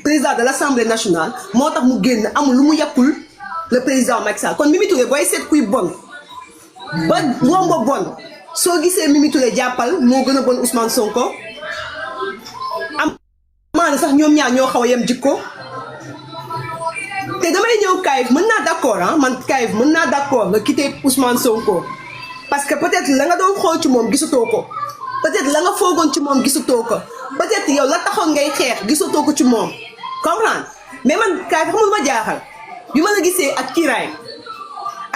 Speaker 5: président de l'Assemblée nationale moo tax mu génn amul lu mu yàqul le président Macky Sall kon Mimi Touré booy seet kuy bon ba rombo bon soo gisee Mimi Touré jàppal moo gën a bon Ousmane Sonko maanaam sax ñoom ñaar ñoo xaw a yem jikko te damay ñëw Kayif mën naa d'accord man Kayif mën naa d'accord nga quitter Ousmane Sonko parce que peut-être la nga doon xool ci moom gisatoo ko peut-être la nga foogoon ci moom gisatoo ko peut-être yow la taxoon ngay xeex gisatoo ko ci moom comprendre mais man Kayif xamul ma jaaxal bi ma la gisee ak kiiraay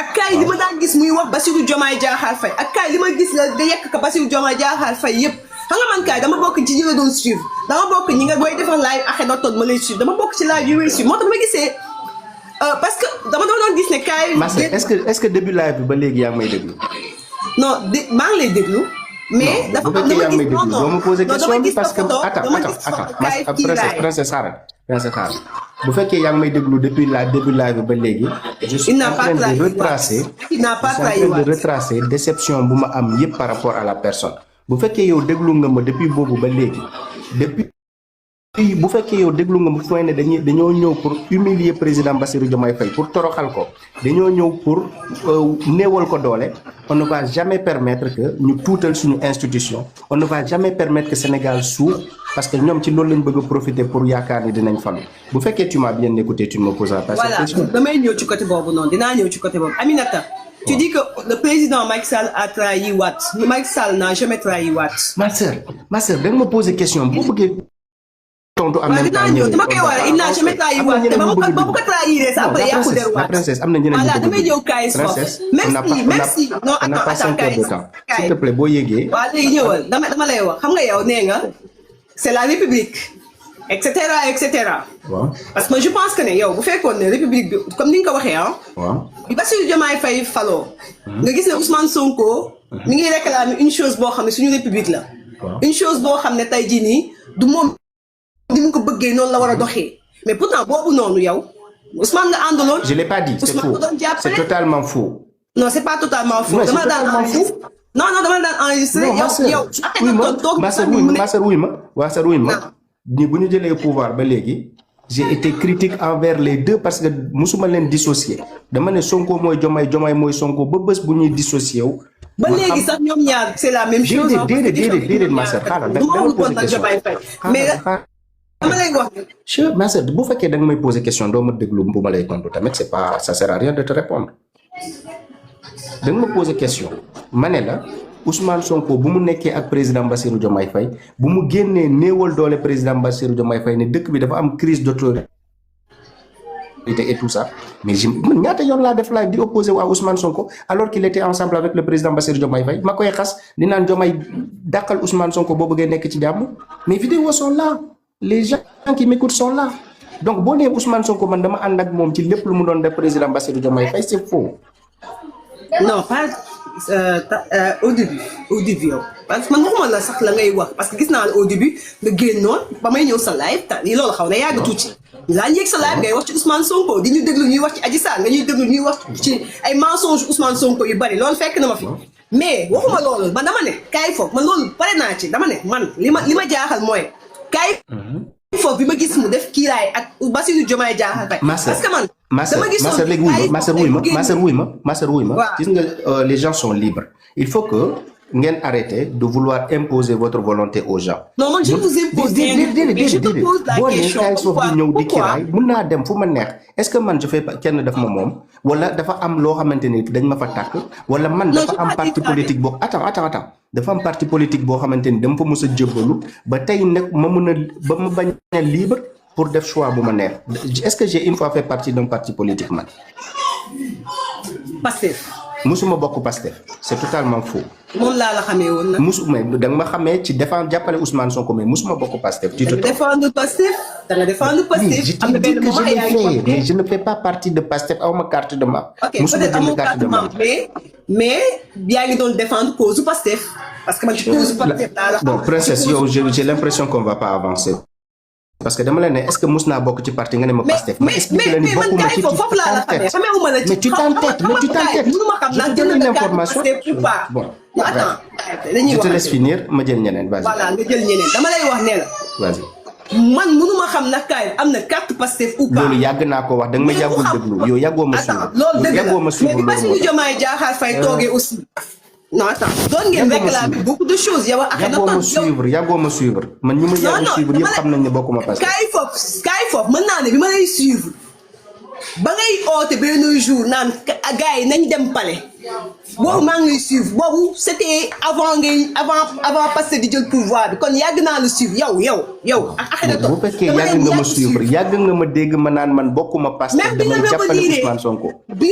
Speaker 5: ak kaay li ma daan gis muy wax Bassirou Diomaye Diakhar Faye ak kaay li ma gis la nga yekk ka Bassirou Diomaye Diakhar Faye yëpp xam nga man kaay dama bokk ci ñi la doon suivre dama bokk ñi nga booy defar live Akhenaton ma lay suivre dama bokk ci live yu may suivre moo tax ma gisee parce que dama doon gis ne kaay.
Speaker 2: est-ce que début live bi ba léegi yaa ngi may déglu.
Speaker 5: non maa ngi lay déglu. mais dafa am dama gis non
Speaker 2: doo ma poser question bi parce que
Speaker 5: dama gis
Speaker 2: princesse xaaral bu fekkee yaa ngi may déglu depuis début live bi ba léegi. je suis en train de retracer déception bu ma am yëpp par rapport à la personne. bu fekkee yow déglu nga ma depuis boobu ba léegi bu fekkee yow déglu nga ma fooy ne dañoo ñëw pour humilier président Bassirou Diomaye Faye pour toroxal ko dañoo ñëw pour néewal ko doole on ne va jamais permettre que ñu tuutal suñu institution on ne va jamais permettre que Sénégal suux parce que ñoom ci loolu lañ bëgg a profiter pour yaakaar ni dinañ falu bu fekkee tu m'as bien écouté tu me poses la question.
Speaker 5: Voilà damay ñëw ci côté boobu noonu dinaa ñëw ci côté boobu Aminata. Tu dis que le président Macky Sall a trahi Wade. Macky Sall n'a jamais trahi Wade.
Speaker 2: Ma sœur, da nga ma poser question bu bëggee tontu am nañu
Speaker 5: dama koy wax il n'a jamais trahi Wade. Ba mu ko trahir ça après yàqu der Wade.
Speaker 2: La princesse am na ñeneen
Speaker 5: voilà damay ñëw kaay foofu. Merci. Non attends kaay.
Speaker 2: S'il te plaît boo yéegee.
Speaker 5: waaw léegi ñëwal dama lay wax xam nga yow nee nga c'est la République. etc.
Speaker 2: waaw
Speaker 5: parce que je pense que ne yow bu fekkoon ne république bi comme ni nga ko waxee
Speaker 2: waaw
Speaker 5: bi Bassirou Diomaye Faye faloo. nga gis ne Ousmane Sonko. mi ngi réclamer une chose boo xam ne suñu république la. une chose boo xam ne tey jii nii du moom ni mu ko bëggee noonu la war a doxee mais pourtant boobu noonu yow Ousmane nga àndaloon.
Speaker 2: je l'ai pas dit c'est faux c'est totalement faux.
Speaker 5: non c'est pas totalement faux. dama la daan enregistré non dama la daan enregistré. yow
Speaker 2: wuy ma ni bu ñu jëlee pouvoir ba léegi j'ai été critique envers les deux parce que musuma leen dissocier dama ne Sonko mooy Diomaye mooy Sonko ba bés bu ñuy dissocier wu.
Speaker 5: ba léegi sax ñoom ñaar c'est la même chose.
Speaker 2: déedéet ma sœur xaaral da nga poser question
Speaker 5: mais dama lay wax.
Speaker 2: ma sœur bu fekkee da nga may poser question doo ma déglu bu ma lay tontu tamit c'est pas ça sert à rien de te répondre da nga ma poser question ma ne la. Ousmane Sonko bu mu nekkee ak président Bassirou Diomaye Faye bu mu génnee néewal doole président Bassirou Diomaye Faye ne dëkk bi dafa am crise d'autorité et tout ça mais man ñaata yoon laa def live di opposé waa Ousmane Sonko alors qu'il était ensemble avec le président Bassirou Diomaye Faye ma koy xas di naan Diomaye dàqal Ousmane Sonko boo bëggee nekk ci jàmm mais vidéos sont là les gens qui m'écoutent sont là donc boo nee Ousmane Sonko man dama ànd ak moom ci lépp lu mu doon def président Bassirou Diomaye Faye c'est faux.
Speaker 5: non pas au début yow parce que man waxuma la sax la ngay wax parce que gis naa au début nga génnoon ba may ñëw sa live loolu xaw na yàgg tuuti laa yéeg sa live ngay wax ci Ousmane Sonko di ñu déglu ñuy wax ci Adji Sarr nga ñuy déglu ñuy wax ci ay mensonges Ousmane Sonko yu bari loolu fekk na ma fi mais waxuma loolu man dama ne kaay foog man loolu pare naa ci dama ne man li ma jaaxal mooy kaay foofu bi ma gis mu def kiiraay ak Bassirou Diomaye Diakhar Faye parce que man dama gisoon
Speaker 2: léegi wuy ma gis nga les gens sont libres il faut que ngeen arrêter de vouloir imposer votre volonté aux gens.
Speaker 5: Non, moi je vous impose mais je te pose la question
Speaker 2: pourquoi mun naa dem fu ma neex est-ce que man je fais kenn daf ma moom wala dafa am loo xamante ni dañ ma fa tàkk wala man dafa am parti politique boo attends dafa am parti politique boo xamante ni dama fa mës a jébbalu ba tey nag ma mën a ba ma bañ a libre pour def choix bu ma neex est-ce que j'ai une fois fait partie d'un parti politique man.
Speaker 5: Pastef.
Speaker 2: musuma bokk Pastef c'est totalement faux.
Speaker 5: moom laa la xamee woon nag.
Speaker 2: musuma da nga ma xamee ci défendre jàppale Ousmane Sonko mais musuma bokk Pastef.
Speaker 5: da nga défendre Pastef da nga défendre Pastef. am na benn moment
Speaker 2: mais je ne fais pas partie de Pastef aw ma carte de membre.
Speaker 5: ok peut-être amoo carte de membre mais yaa ngi doon défendre cause Pastef parce que man ci cause Pastef laa la.
Speaker 2: bon princesse yow j'ai l'impression qu'on va pas avancer. parce que dama la ne est-ce que mus naa bokk ci parti nga ne ma Pastef.
Speaker 5: mais man kay foofu laa la xamee xamewuma la ci.
Speaker 2: mais tu t'entêtes
Speaker 5: mënuma xam ndax jënd na carte Pastef ou pas.
Speaker 2: bon
Speaker 5: attends
Speaker 2: je te laisse finir ma jël ñeneen vas-y.
Speaker 5: voilà nga jël ñeneen dama lay wax ne la.
Speaker 2: vas-y.
Speaker 5: man mënuma xam nag kaay am na carte Pastef ou pas.
Speaker 2: loolu yàgg naa ko wax da nga ma yàggul déglu yow yàggoo ma suivre.
Speaker 5: loolu dëgg la mais bi Bassirou Diomaye Diakhar Faye toogee aussi. non attends doon ngeen réclamer beaucoup de choses yow ak
Speaker 2: yàggoo ma suivre man ñu ma yàgg suivre yëpp xam nañ ne bokkuma Pastef.
Speaker 5: kaay foofu mën naa ne bi ma lay suivre ba ngay oote benn jour naan gars yi nañ dem palais boobu maa ngi lay suivre boobu c'était avant Pastef di jël pouvoir bi kon yàgg naa la suivre yow ak Akhenaton.
Speaker 2: bu fekkee yàgg nga ma suivre yàgg nga ma dégg ma naan man bokkuma Pastef damay jàppale Ousmane Sonko.
Speaker 5: bi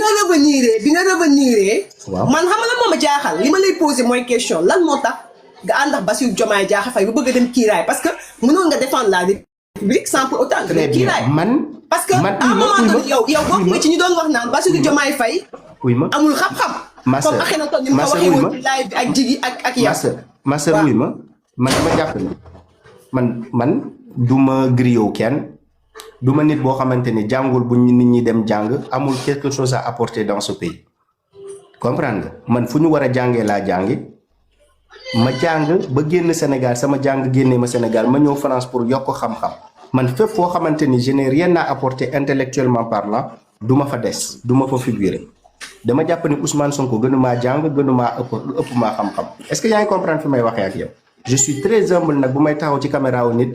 Speaker 5: nga revenir waaw man xam nga lan moo ma jaaxal li ma lay poser mooy question lan moo tax nga ànd ak Bassirou Diomaye Diakhar Faye bu bëgg a dem kiiraay parce que mënoon nga défendre la République sans pour autant nga dem kiiraay. parce que à un moment donné yow bokk nga ci ñu doon wax naan Bassirou Diomaye Faye amul xam-xam. comme Akhenaton ni mu ko waxee woon ci live bi ak jigi ak yow.
Speaker 2: ma sœur wuy ma man dama jàpp ne man du ma griot kenn du ma nit boo xamante ni jàngul bu nit ñi dem jàng amul quelque chose à apporter dans ce pays. comprendre nga man fu ñu war a jàngee laa jàngi ma jàng ba génn Sénégal sama jàng génnee ma Sénégal ma ñëw France pour yokk xam-xam man fépp foo xamante ni je n'ai rien à apporter intellectuellement parlant du ma fa des du ma fa figurer dama jàpp ni Ousmane Sonko gënumaa jàng gënumaa ëpp maa xam-xam est-ce que yaa ngi comprendre fi may waxee ak yow. je suis très humble nag bu may taxaw ci caméra wu nit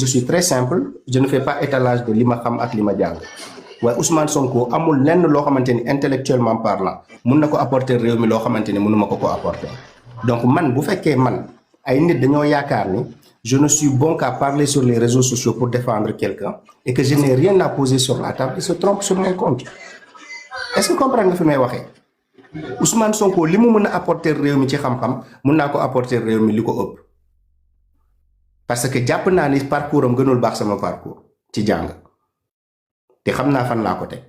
Speaker 2: je suis très simple je ne fais pas étalage de li ma xam ak li ma jàng. waaye Ousmane Sonko amul lenn loo xamante ni intellectuellement parlant mun na ko apporter réew mi loo xamante ni mënuma ko apporter donc man bu fekkee man ay nit dañoo yaakaar ni je ne suis bon qu'à parler sur les réseaux sociaux pour défendre quelqu'un et que je n'ai rien à poser sur la table ils se trompent sur mon compte est-ce que comprendre nga fi may waxee Ousmane Sonko li mu mën a apporter réew mi ci xam-xam mun naa ko apporter réew mi li ko ëpp parce que jàpp naa ni parcours am gënul baax sama parcours ci jàng. te xam naa fan laa ko teg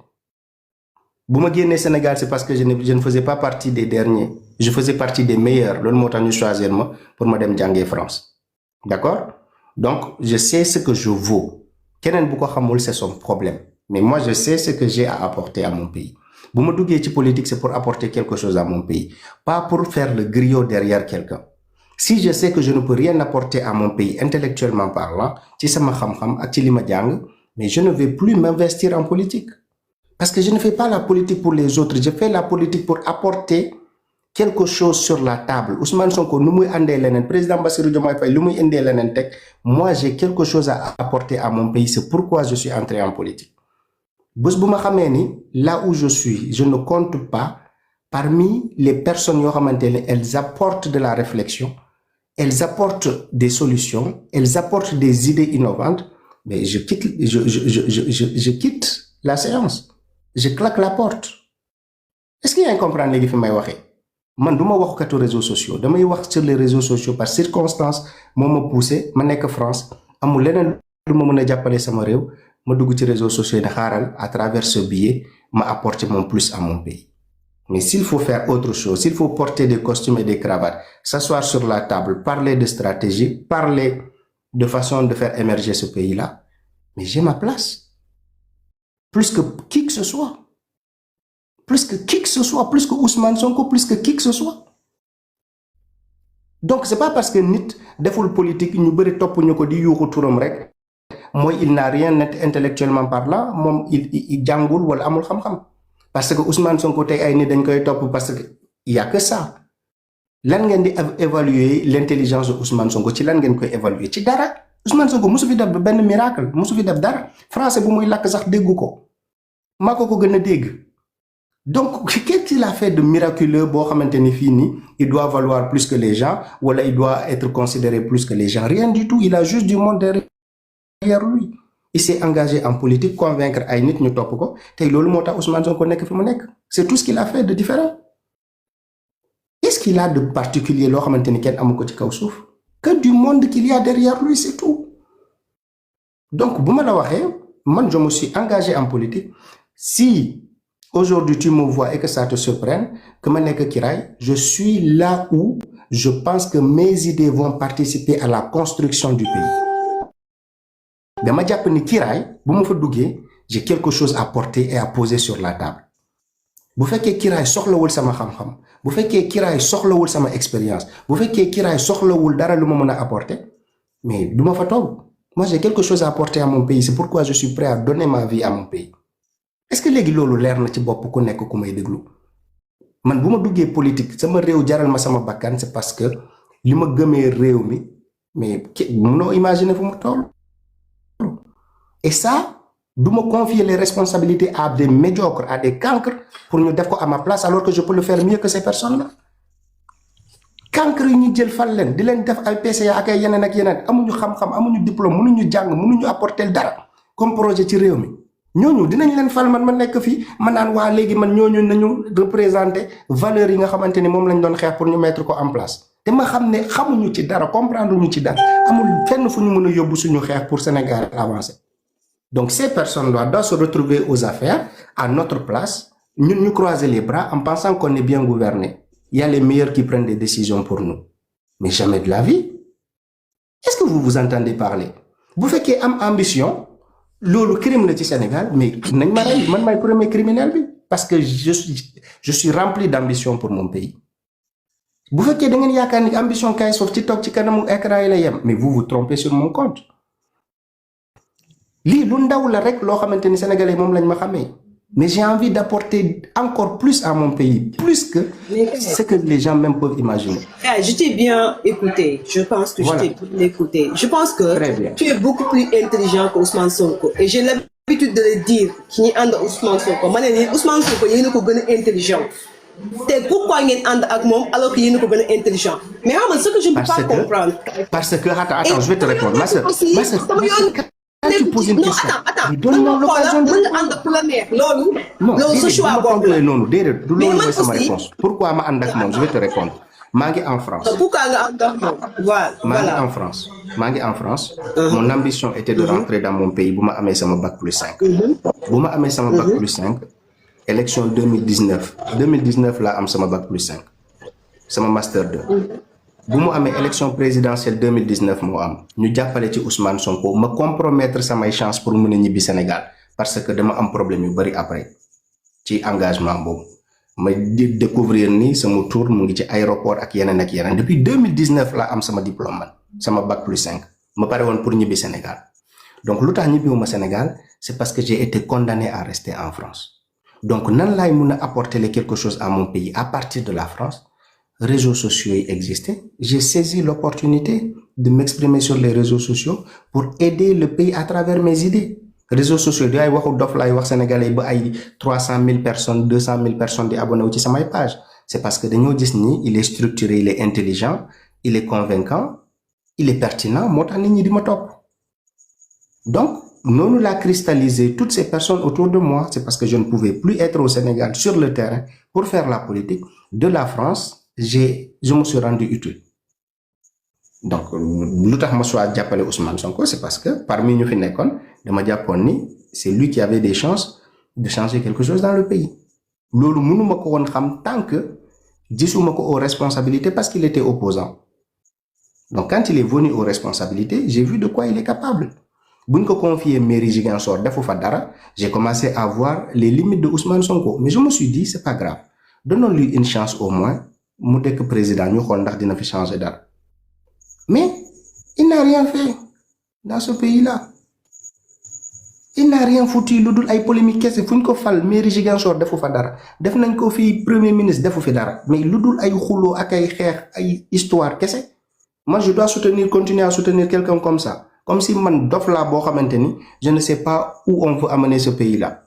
Speaker 2: bu ma génnee Sénégal c'est parce que je ne faisais pas partie des derniers je faisais partie des meilleurs loolu moo tax ñu choisir ma pour ma dem jàngee France d'accord donc je sais ce que je vaux keneen bu ko xamul c'est son problème mais moi je sais ce que j'ai à apporter à mon pays bu ma duggee ci politique c'est pour apporter quelque chose à mon pays pas pour faire le griot derrière quelqu'un si je sais que je ne peux rien apporter à mon pays intellectuellement parlant ci sama xam-xam ak ci li ma jàng mais je ne vais plus m'investir en politique. Parce que je ne fais pas la politique pour les autres. Je fais la politique pour apporter quelque chose sur la table. Ousmane Sonko, nous muy andé lenen. Président Bassirou Diomaye Faye, nous muy andé lenen tek. Moi, j'ai quelque chose à apporter à mon pays. C'est pourquoi je suis entré en politique. Bus bu ma xamé ni là où je suis, je ne compte pas parmi les personnes yo xamantene elles apportent de la réflexion, elles apportent des solutions, elles apportent des idées innovantes. Mais je quitte la séance. Je claque la porte. Est-ce qu'il y a un comprendre les may waxé? Man duma wax katu réseaux sociaux. Damay wax sur les réseaux sociaux par circonstance moma poussé ma nek France amul leneen lu ma mëna jappalé sama réew ma dugg ci réseaux sociaux de xaaral à travers ce billet ma apporter mon plus à mon pays. Mais s'il faut faire autre chose, s'il faut porter des costumes et des cravates, s'asseoir sur la table, parler de stratégie, parler de façon de faire émerger ce pays-là, mais j'ai ma place. Plus que qui que ce soit. Plus que qui que ce soit, plus que Ousmane Sonko, plus que qui que ce soit. Donc c'est pas parce que nit deful politique ñu bari top ñuko di yuxu turam rek moy il n'a rien intellectuellement parlant mom il jangul wala amul xam-xam parce que Ousmane Sonko tay ay nit dañ koy top parce que il y a que ça. Lan ngeen di évaluer l'intelligence de Ousmane Sonko ci lan ngeen koy évaluer ci dara. Ousmane Sonko musu fi def ben miracle, musu fi def dara. Français bu muy lak sax déggu ko. Mako ko gëna dégg. Donc, qu'est-ce qu'il a fait de miraculeux il doit valoir plus que les gens, ou il doit être considéré plus que les gens? Rien du tout, il a juste du monde derrière lui. Il s'est engagé en politique, convaincre Aïnit, nous topoko, Ousmane Sonko nek fi mu nek. C'est tout ce qu'il a fait de différent. Qu'est-ce qu'il a de particulier que du monde qu'il y a derrière lui, c'est tout. Donc, je me suis engagé en politique. Si aujourd'hui, tu me vois et que ça te surprenne, je suis là où je pense que mes idées vont participer à la construction du pays. J'ai quelque chose à porter et à poser sur la table. Bu fekkee Kiraay soxlawul sama xam-xam, bu fekkee Kiraay soxlawul sama expérience, bu fekkee Kiraay soxlawul dara lu ma mën a apporter, mais du ma fa toog. Moi, j'ai quelque chose à apporter à mon pays. C'est pourquoi je suis prêt à donner ma vie à mon pays. Est-ce que léegi loolu leer na ci bopp ku nekk ku may déglu man bu ma duggee politique sama réew jaral ma sama bakkan c'est parce que li ma gëmee réew mi mais mënoo imaginer fu ma toll. Et ça du ma confier les responsabilités à des médiocres, à des cancres pour ñu def ko à ma place alors que je peux le faire mieux que ces personnes-là. Cancre yi ñu jël fal leen di leen def ay PCA ak ay yeneen amuñu xam-xam amuñu diplôme mënuñu jàng mënuñu apporter dara comme projet ci réew mi. ñooñu dinañ leen fal man ma nekk fii man naan waa léegi man ñooñu nañu représenter valeurs yi nga xamante ni moom lañ doon xeex pour ñu mettre ko en place te ma xam ne xamuñu ci dara comprendre ñu ci dara amul fenn fu ñu mën a yóbbu suñu xeex pour Sénégal avancer. Donc ces personnes-là doivent se retrouver aux affaires à notre place ñun ñu croiser les bras en pensant qu'on est bien gouverné. Il y a les meilleurs qui prennent des décisions pour nous mais jamais de la vie. Est-ce que vous vous entendez parler? Vous faites qu'il y a ambition. Le crime le Sénégal, mais man may premier criminel bi parce que je suis rempli d'ambition pour mon pays. Bu fekkee da ngeen yaakaar ni ambition kay sauf ci tok ci kanamu écran yi la yem mais vous vous trompez sur mon compte. Li lu ndaw la rek lo xamanteni sénégalais mom lañ ma xamé mais j'ai envie d'apporter encore plus à mon pays, plus que ce que les gens même peuvent imaginer.
Speaker 5: Je t'ai bien écouté. Je pense que voilà. Je t'ai bien écouté. Je pense que tu es beaucoup plus intelligent que Ousmane Sonko. Et j'ai l'habitude de le dire. Qui est en Ousmane Sonko. Ousmane Sonko, il est intelligent. C'est pourquoi il est en Agmom alors qu'il est intelligent. Mais ce que je ne peux pas comprendre.
Speaker 2: Parce que, attends, je vais te répondre. Ma soeur, quand tu poses une question,
Speaker 5: donne-moi l'occasion de... Non,
Speaker 2: pourquoi ma andak mom? Je vais te répondre. Mangi en France.
Speaker 5: Pourquoi voilà.
Speaker 2: Mangi en France. Mon ambition était de rentrer dans mon pays. Bouma amé sama bac plus 5. Bouma amé sama bac plus 5. Élection 2019. 2019 là am sama bac plus 5. Sama master 2. Bouma amé élection présidentielle 2019 mo am. Ñu jappalé ci Ousmane Sonko me compromettre sama chance pour mëna ñibi Sénégal parce que dama am problème yu bari après ci engagement bobu. Ma découvrir ni sama tour mu ngi ci aéroport ak yenen depuis 2019 la am sama diplôme man sama bac plus 5 ma paré won pour ñibi Sénégal. Donc lutax ñibiwuma Sénégal c'est parce que j'ai été condamné à rester en France. Donc nan lay mëna apporter quelque chose à mon pays à partir de la France? Réseaux sociaux existaient. J'ai saisi l'opportunité de m'exprimer sur les réseaux sociaux pour aider le pays à travers mes idées. Réseaux sociaux, il y a des Sénégalais, 300 000 personnes, 200 000 personnes qui abonnés sur ma page. C'est parce que Daniel Disney, il est structuré, il est intelligent, il est convaincant, il est pertinent. Donc, nous l'a cristallisé toutes ces personnes autour de moi. C'est parce que je ne pouvais plus être au Sénégal sur le terrain pour faire la politique de la France. Je me suis rendu utile. Donc, l'outar me soit appelé Ousmane Sonko, c'est parce que parmi nous, c'est lui qui avait des chances de changer quelque chose dans le pays. loolu mënuma ko woon xam tant que gisuma ko aux responsabilités parce qu'il était opposant. Donc quand il est venu aux responsabilités, j'ai vu de quoi il est capable. Buñ ko confier mairie Ziguinchor defu fa dara, j'ai commencé à voir les limites de Ousmane Sonko. Mais je me suis dit, c'est pas grave. Donnons-lui une chance au moins. Mu dekk président ñu xol ndax dina fi changer dara. Mais il n'a rien fait dans ce pays-là. Il n'a rien foutu lu dul ay polémique kese fuñ ko fal mairie Ziguinchor defu fa dara. Def nañ ko fi premier ministre defu fi dara. Mais lu dul ay xulo ak ay xeex ay histoire kese. Moi je dois continuer à soutenir quelqu'un comme ça. Comme si man dof la bo xamanteni je ne sais pas où on veut amener ce pays-là.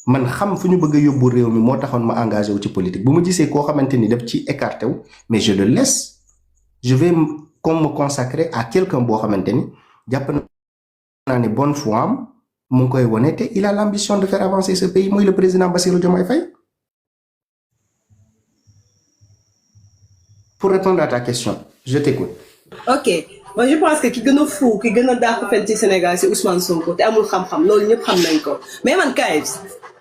Speaker 2: Man xam fuñu bëgg yobbu réew mi mo taxone ma engagé wu ci politique. Bu ma gisé ko xamanteni daf ci écarté wu, mais je le laisse. Je vais comme me consacrer à quelqu'un bo xamanteni japp na né bonne foi am mu koy woné té il a l'ambition de faire avancer ce pays, moy le président Bassirou Diomaye Faye. Pour répondre à ta question, je t'écoute.
Speaker 5: Ok. Moi, je pense que qui gën a fou qui gën a dàq fen ci Sénégal c'est Ousmane Sonko te amul xam-xam loolu ñëpp xam nañ ko mais man Kayz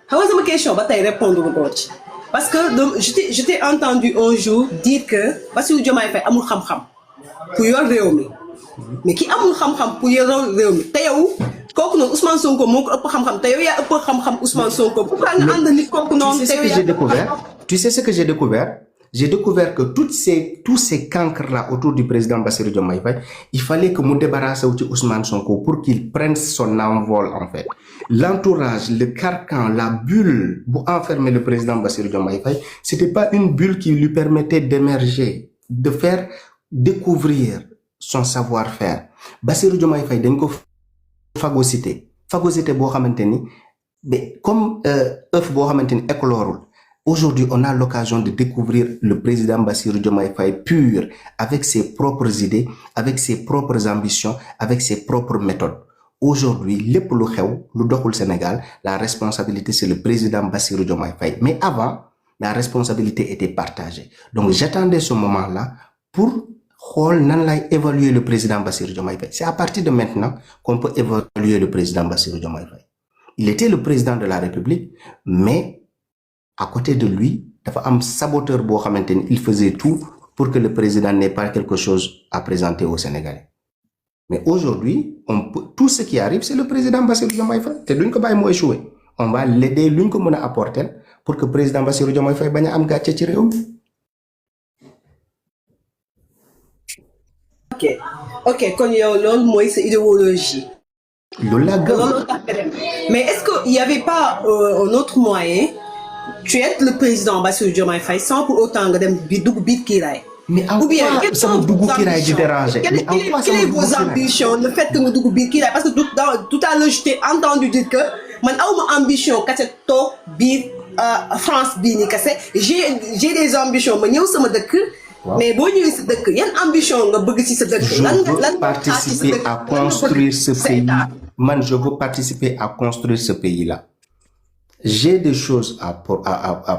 Speaker 5: xam nga sama question ba tey répondre ko ci parce que je t'ai entendu un jour dire que Bassirou Diomaye Faye amul xam-xam pour yor réew mi mais ki amul xam-xam pour yor réew mi te yow kooku noonu Ousmane Sonko moo ko ëpp xam-xam te yow yaa ëpp xam-xam Ousmane Sonko pourquoi nga ànd nit kooku noonu te yow yaa
Speaker 2: Tu sais ce que j'ai découvert? J'ai découvert que tous ces cancres-là autour du président Bassirou Diomaye Faye, il fallait que nous débarrassions de Ousmane Sonko pour qu'il prenne son envol, en fait. L'entourage, le carcan, la bulle pour enfermer le président Bassirou Diomaye Faye, c'était pas une bulle qui lui permettait d'émerger, de faire découvrir son savoir-faire. Bassirou Diomaye Faye, d'un coup, phagocyté bo xamanteni, mais comme œuf bo xamanteni éclorul. Aujourd'hui, on a l'occasion de découvrir le président Bassirou Diomaye Faye pur, avec ses propres idées, avec ses propres ambitions, avec ses propres méthodes. Aujourd'hui, lépp lu xew lu doxul Sénégal, la responsabilité c'est le président Bassirou Diomaye Faye. Mais avant, la responsabilité était partagée. Donc j'attendais ce moment-là pour xool nan lay évaluer le président Bassirou Diomaye Faye. C'est à partir de maintenant qu'on peut évaluer le président Bassirou Diomaye Faye. Il était le président de la République, mais à côté de lui, il y a un saboteur il faisait tout pour que le président n'ait pas quelque chose à présenter aux Sénégalais. Mais aujourd'hui, tout ce qui arrive, c'est le président Bassirou Diomaye Faye. C'est lui qui va échouer. On va l'aider, lui qui va apporter pour que le président Bassirou Diomaye Faye bañ am gatché ci réew mi.
Speaker 5: Ok, kon yow lool moy sa idéologie. Mais est-ce qu'il n'y avait pas un autre moyen? Tu es le président Bassirou Diomaye Faye sans pour autant que tu dugg biir kiiraay.
Speaker 2: Mais en quoi ça me dugg kiiraay di déranger?
Speaker 5: Quelles sont vos ambitions? Le fait que nous dugg biir kiiraay parce que tout à l'heure je t'ai entendu dire que man awma ambition kase toog biir France bii nii kase j'ai des ambitions ma ñëw sama dëkk. Mais boo ñëwee sa dëkk yan ambition nga bëgg ci sa dëkk?
Speaker 2: Je veux participer à construire ce pays. Man, je veux participer à construire ce pays-là. J'ai des choses à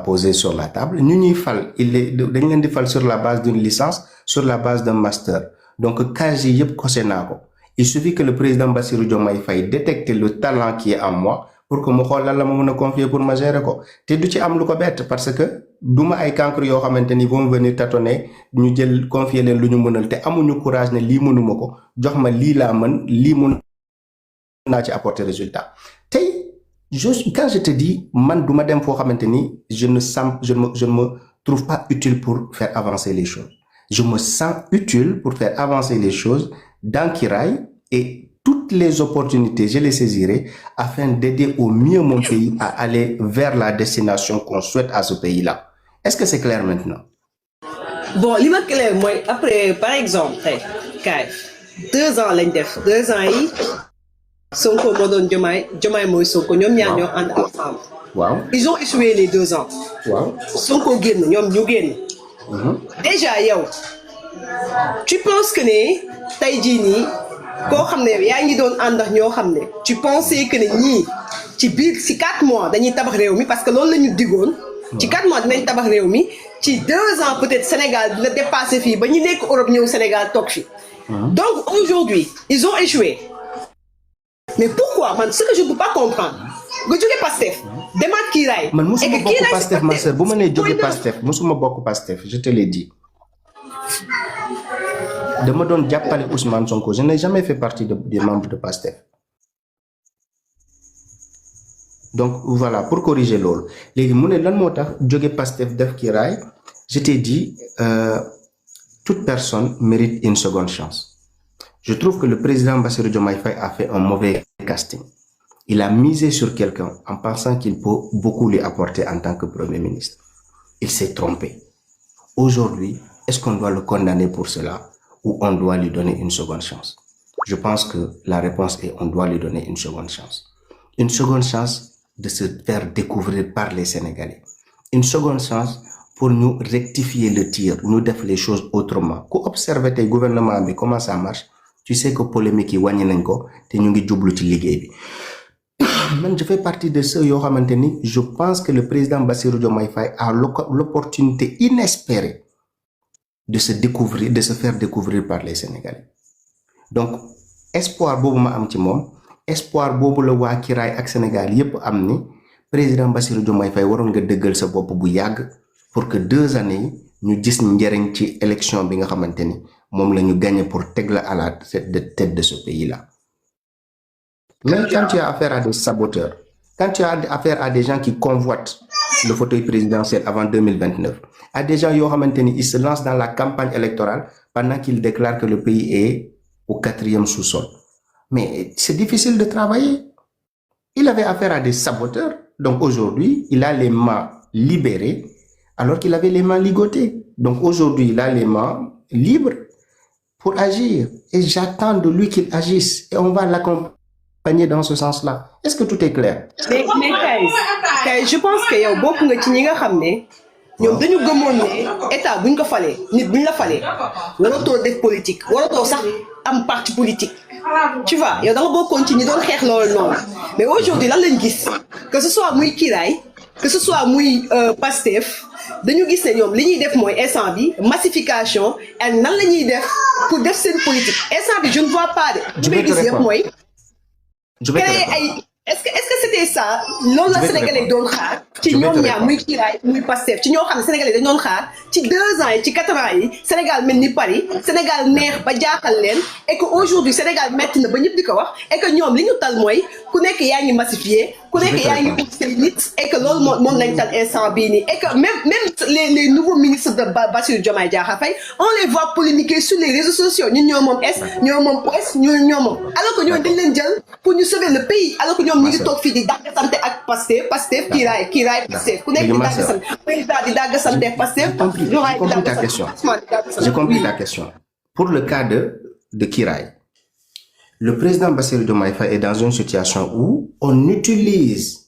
Speaker 2: poser sur la table. Nous fal, dañ leen di fal sur la base d'une licence, sur la base d'un master. Donc, kaji yep kosenako. Il suffit que le président Bassirou Diomaye Faye détecte le talent qui est en moi pour que mo xol lan la ma mëna confier pour ma gérer ko. Té du ci am lu ko bête parce que duma ay cancre yo xamanteni vont venir tâtonner ñu jël confier leen lu ñu mënal té amuñu courage né li mënuma ko jox ma li la mën li mën na ci apporter résultat. Tay quand je te dis, man douma dem fo xamanteni je ne me trouve pas utile pour faire avancer les choses. Je me sens utile pour faire avancer les choses dans Kiraay et toutes les opportunités, je les saisirai afin d'aider au mieux mon pays à aller vers la destination qu'on souhaite à ce pays-là. Est-ce que c'est clair maintenant?
Speaker 5: Bon, li ma clair moi après par exemple, Kay, 2 ans lañ def, 2 ans yi Sonko moo doon Diomaye mooy Sonko ñoom ñaar ñoo ànd ensemble.
Speaker 2: Wow.
Speaker 5: Ils ont échoué les 2 ans.
Speaker 2: Wow.
Speaker 5: Sonko génn ñoom ñu génn. Déjà yow tu penses que ne tey jii nii koo xam ne yaa ngi doon ànd ak ñoo xam ne tu pensais que ne ñii ci biir ci 4 mois dañuy tabax réew mi parce que loolu la ñu digoon. Ci 4 mois dinañ tabax réew mi ci 2 ans peut-être Sénégal dina dépasser fii ba ñu nekk Europe ñëw Sénégal toog fi. Donc aujourd'hui ils ont échoué. Mais pourquoi, man, ce que je ne peux pas comprendre, nga jógee Pastef demaat kiiraay.
Speaker 2: man musuma bokk Pastef ma sœur bu ma nee jóge Pastef musuma bokk Pastef je te l'ai dit dama doon jàppale Ousmane Sonko je n'ai jamais fait partie des membres de Pastef donc voilà pour corriger loolu léegi mu ne lan moo tax jóge Pastef def kiiraay je t'ai dit toute personne mérite une seconde chance je trouve que le président Bassirou Diomaye Faye a fait un mauvais casting. Il a misé sur quelqu'un en pensant qu'il peut beaucoup lui apporter en tant que Premier ministre. Il s'est trompé. Aujourd'hui, est-ce qu'on doit le condamner pour cela ou on doit lui donner une seconde chance? Je pense que la réponse est on doit lui donner une seconde chance. Une seconde chance de se faire découvrir par les Sénégalais. Une seconde chance pour nous rectifier le tir, nous faire les choses autrement. Quand observer le gouvernement, comment ça marche, tu sais que polémique est wàññi nañ ko te ñu ngi jublu ci liggéey bi. Man, je fais partie de ceux yoo xamante ni je pense que le président Bassirou Diomaye Faye a l'opportunité inespérée de se découvrir, de se faire découvrir par les Sénégalais. Donc espoir boobu ma am ci moom espoir boobu la waa Kiraay ak Sénégal yépp am ni président Bassirou Diomaye Faye waroon nga dëggal sa bopp bu yàgg pour que 2 années ñu gis njëriñ ci élection bi nga xamante ni moom la ñu gagné pour teg la à la tête de ce pays-là. Même quand tu as affaire à des saboteurs, quand tu as affaire à des gens qui convoitent le fauteuil présidentiel avant 2029, à des gens ils se lancent dans la campagne électorale pendant qu'ils déclarent que le pays est au 4e sous-sol. Mais c'est difficile de travailler. Il avait affaire à des saboteurs. Donc aujourd'hui, il a les mains libérées alors qu'il avait les mains ligotées. Donc aujourd'hui, il a les mains libres pour agir. Et j'attends de lui qu'il agisse. Et on va l'accompagner dans ce sens-là. Est-ce que tout est clair?
Speaker 5: Mais Kay, je pense que yow bokk nga ci ñi nga xam ne ñoom dañu gëmoon ne état buñ ko falee nit buñ la falee waratoo def politique waratoo sax am parti politique tu vois yow da nga bokkoon ci ñi doon xeex loolu noonu mais aujourd'hui lan lañ gis que ce soit muy Kiraay que ce soit muy Pastef dañu gis ne ñoom li ñuy def mooy instant bi massification ak nan la ñuy def pour def seen politique instant bi je ne vois pas de li may gis yëpp mooy créer ay est-ce que c'était ça loolu la Sénégalais doon xaar ci ñoom ñaar muy Kiraay muy Pastef ci ñoo xam ne Sénégalais dañ doon xaar ci 2 ans yi ci 4 ans yi Sénégal mel ni Paris Sénégal neex ba jaaxal leen et que aujourd'hui Sénégal metti na ba ñëpp di ko wax et que ñoom li ñu tal mooy ku nekk yaa ngi massifié ku nekk yaa ngi ut say nit et que loolu moom lañ tal instant bii nii et que même les nouveaux ministres de Bassirou Diomaye Diakhar Faye on les voit polémiquer sur les réseaux sociaux ñun ñoo moom est ñoo moom ouest ñoo moom alors que ñoo dañ leen jël pour ñu sauver le pays alors que ñoom ñu ngi toog fii di dagg sante ak Pastef Kiraay Pastef ku nekk di dagg sante président di dagg sante Pastef
Speaker 2: j'ai compris ta question. Pour le cas de Kiraay, le président Bassirou Diomaye Faye est dans une situation où on utilise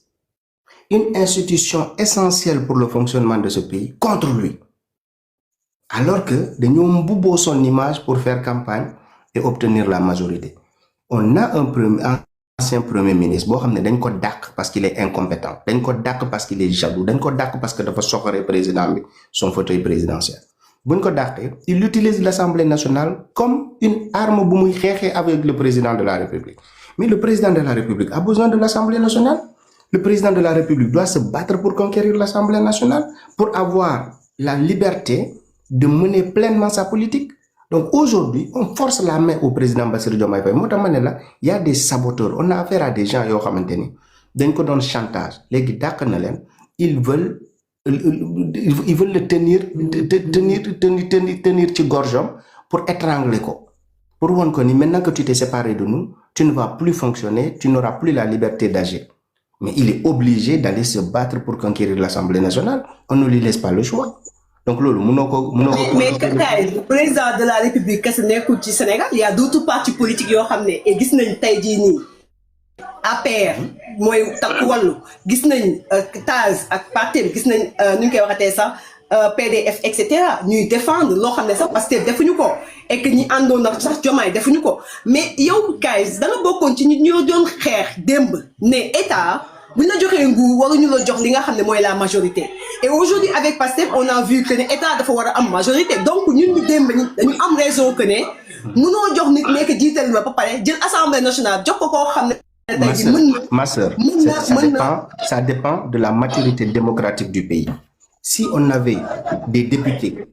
Speaker 2: une institution essentielle pour le fonctionnement de ce pays contre lui. Alors que nous avons son image pour faire campagne et obtenir la majorité. On a un ancien premier ministre boo xam ne dañ ko dàq parce qu'il est incompétent dañ ko dàq parce qu'il est jaloux dañ ko dàq parce que dafa soxoree président bi son fauteuil présidentiel buñ ko dàqee il utilise l'Assemblée nationale comme une arme bu muy xeexee avec le président de la République mais le président de la République a besoin de l'Assemblée nationale le président de la République doit se battre pour conquérir l'Assemblée nationale pour avoir la liberté de mener pleinement sa politique. Donc aujourd'hui, on force la main au président Bassirou Diomaye Faye. Il y a des saboteurs. On a affaire à des gens qui ont un chantage. Ils veulent le tenir ci gorgeom pour étrangler ko. Pour voir que maintenant que tu t'es séparé de nous, tu ne vas plus fonctionner, tu n'auras plus la liberté d'agir. Mais il est obligé d'aller se battre pour conquérir l'Assemblée nationale. On ne lui laisse pas le choix. Donc
Speaker 5: mais le président de la République kese nekkul ci Sénégal il y a d'autres partis politiques yoo xam ne et gis nañ tey jii nii APR mooy Takku Wallu gis nañ TAS ak parti gis nañ nu ñu koy waxatee sax PDF et cetera ñuy défendre loo xam ne sax parce que defuñu ko et que ñi àndoon ak sax Diomaye defuñu ko mais yow kay da nga bokkoon ci ñi ñoo doon xeex démb ne état. bu ñu la joxee nguur waruñu la jox li nga xam ne mooy la majorité et aujourd'hui avec Pastef on a vu que ne état dafa war a am majorité donc ñun ñu démb dañu am raison que ne mënoo jox nit nekk jiital ma ba pare jël assemblée nationale jox ko koo xam ne
Speaker 2: Ma sœur, ça dépend de la maturité démocratique du pays. Si on avait des députés,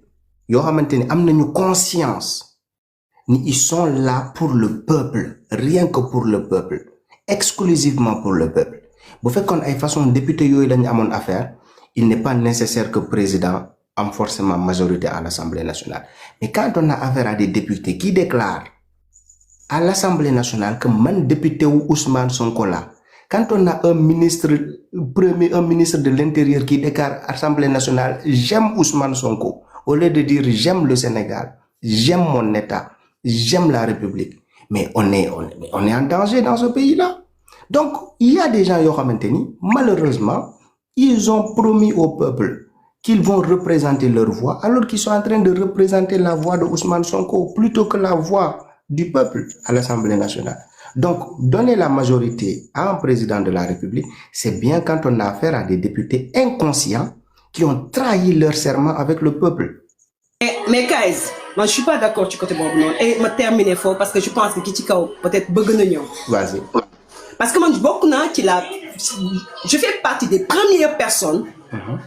Speaker 2: yoo xamante ni am nañu conscience ni ils sont là pour le peuple, rien que pour le peuple, exclusivement pour le peuple. Bu fekkoon ay façon député yooyu lañu amoon affaire, il n'est pas nécessaire que président ait forcément majorité à l'Assemblée nationale. Mais quand on a affaire à des députés qui déclarent à l'Assemblée nationale que man député ou Ousmane Sonko là, quand on a un ministre de l'Intérieur qui déclare à l'Assemblée nationale j'aime Ousmane Sonko, au lieu de dire j'aime le Sénégal, j'aime mon État, j'aime la République, mais on est en danger dans ce pays-là. Donc, il y a des gens qui ont maintenu, malheureusement, ils ont promis au peuple qu'ils vont représenter leur voix, alors qu'ils sont en train de représenter la voix de Ousmane Sonko plutôt que la voix du peuple à l'Assemblée nationale. Donc, donner la majorité à un président de la République, c'est bien quand on a affaire à des députés inconscients qui ont trahi leur serment avec le peuple.
Speaker 5: Mais guys, moi je suis pas d'accord du côté Bob non. Et me terminer fort parce que je pense que Kitikao peut-être bëgg na ñëw.
Speaker 2: Vas-y.
Speaker 5: Parce que moi je fais partie des premières personnes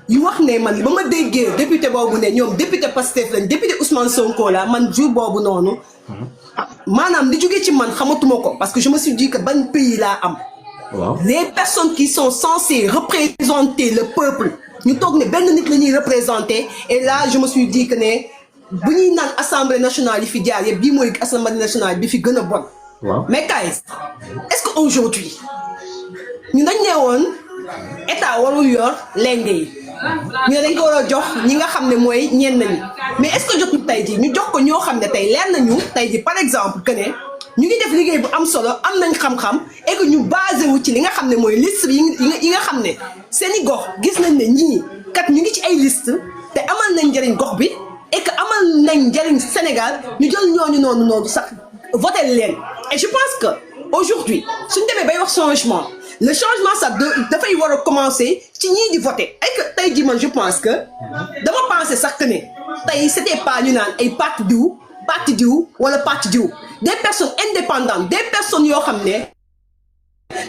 Speaker 5: yu wax ne man ba ma déggee député boobu ne ñoom député Pastef lañ député Ousmane Sonko la man jour boobu noonu maanaam di jógee ci man xamatuma ko parce que je me suis dit que ban pays laa am.
Speaker 2: Wow.
Speaker 5: Les personnes qui sont censées représenter le peuple ñu toog ne benn nit la ñuy représenter et là je me suis dit que ne bu ñuy naan assemblée nationale yi fi jaar yëpp bii mooy assemblée nationale bi fi gën a bon.
Speaker 2: Wow.
Speaker 5: Mais guys, est-ce qu'aujourd'hui ñu dañ ne woon état warul yor lenge yi ñu dañ ko war a jox ñi nga xam ne mooy ñenn ñi mais est-ce que jotul tey jii ñu jox ko ñoo xam ne tey leer nañu tey jii par exemple que ne ñu ngi def liggéey bu am solo am nañ xam-xam et que ñu basé wu ci li nga xam ne mooy liste yi nga xam ne seeni gox gis nañ ne ñii kat ñu ngi ci ay liste te amal nañ njëriñ gox bi et que amal nañ njëriñ Sénégal ñu jël ñooñu noonu sax voter leen. Et je pense que aujourd'hui suñu demee bay wax changement le changement ça dafay war a commencer ci ñii di voter et que tey jii man je pense que dama penser sax que ne tey c'était pas ñu naan ay parti diw wala parti diw des personnes indépendantes des personnes yoo xam ne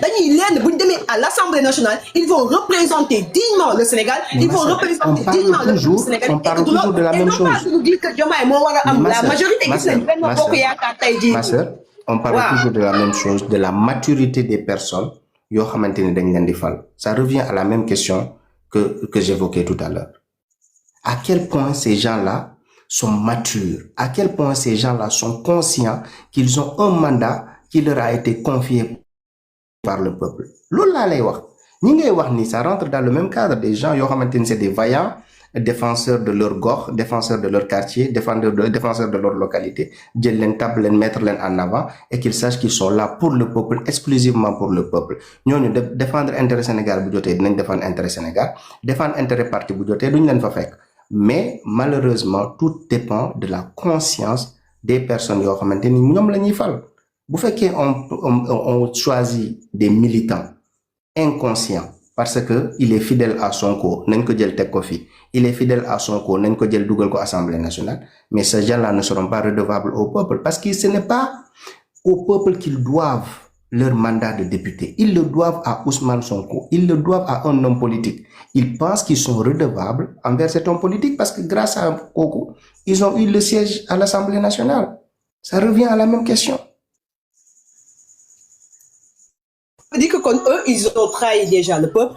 Speaker 5: dañuy leen bu ñu demee à l'Assemblée nationale ils vont représenter dignement le Sénégal. Ils vont représenter dignement le Sénégal.
Speaker 2: On parle toujours de la même chose.
Speaker 5: Et non pas nous dire que Diomaye moo war a am la majorité gis nañ benn bokk yaakaar tey jii.
Speaker 2: Ma sœur, on parle toujours de la même chose, de la maturité des personnes yoo xamante ni dañ leen di fal. Ça revient à la même question que j'évoquais tout à l'heure. À quel point ces gens-là sont matures? À quel point ces gens-là sont conscients qu'ils ont un mandat qui leur a été confié par le peuple? Loolu laa lay wax. Ñi ngay wax ni ça rentre dans le même cadre des gens yoo xamante ni c'est des vaillants défenseurs de leur gox, défenseurs de leur quartier, défenseurs de leur localité, jël leen tab leen mettre leen en avant et qu'ils sachent qu'ils sont là pour le peuple, exclusivement pour le peuple. ñooñu défendre intérêt Sénégal bu jotee dinañ défendre intérêt Sénégal, défendre intérêt parti bu jotee duñ leen fa fekk. Mais malheureusement tout dépend de la conscience des personnes yoo xamante ni ñoom la ñuy fal. Bu fekkee on choisit des militants inconscients parce que il est fidèle à Sonko nañ ko jël teg ko fi, il est fidèle à Sonko nañ ko jël dugal ko Assemblée nationale, mais ces gens-là ne seront pas redevables au peuple parce que ce n'est pas au peuple qu'ils doivent leur mandat de député, ils le doivent à Ousmane Sonko, ils le doivent à un homme politique. Ils pensent qu'ils sont redevables envers cet homme politique parce que grâce à Koko, ils ont eu le siège à l'Assemblée nationale. Ça revient à la même question.
Speaker 5: Dit que comme eux ils ont trahi déjà le peuple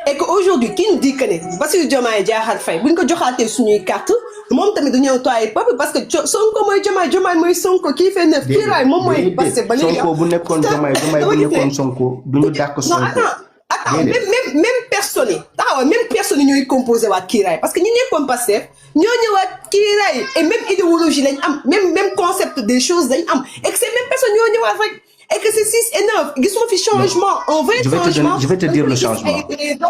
Speaker 5: et qu'aujourd'hui qui nous dit que ne Bassirou Diomaye Diakhar Faye bu ñu ko joxaatee suñuy carte moom tamit dañoo trahi peuple parce que Sonko mooy Diomaye mooy Sonko kii fait neuf kii raay moom mooy passé ba léegi
Speaker 2: Sonko bu nekkoon Diomaye bu nekkoon Sonko duñu dàq Sonko.
Speaker 5: Non attends même personne même personne ñooy composé waat kii raay parce que ñi nekkoon Pastef ñoo ñëwaat kii raay et même idéologie lañ am même concept des choses lañ am et que ces mêmes personnes ñoo ñëwaat rek. Et que c'est 6 et 9. Ils sont fait changement. En vrai,
Speaker 2: je vais te dire le changement.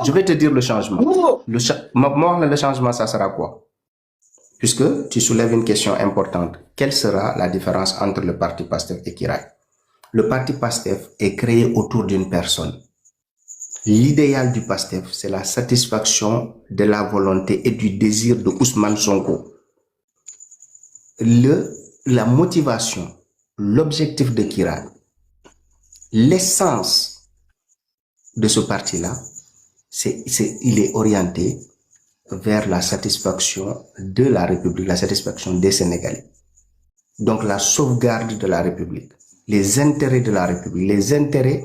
Speaker 2: Je vais te dire le changement. Le changement, ça sera quoi? Puisque tu soulèves une question importante. Quelle sera la différence entre le parti PASTEF et Kiraay? Le parti PASTEF est créé autour d'une personne. L'idéal du PASTEF, c'est la satisfaction de la volonté et du désir de Ousmane Sonko. La motivation, l'objectif de Kiraay, l'essence de ce parti-là, il est orienté vers la satisfaction de la République, la satisfaction des Sénégalais. Donc la sauvegarde de la République, les intérêts de la République, les intérêts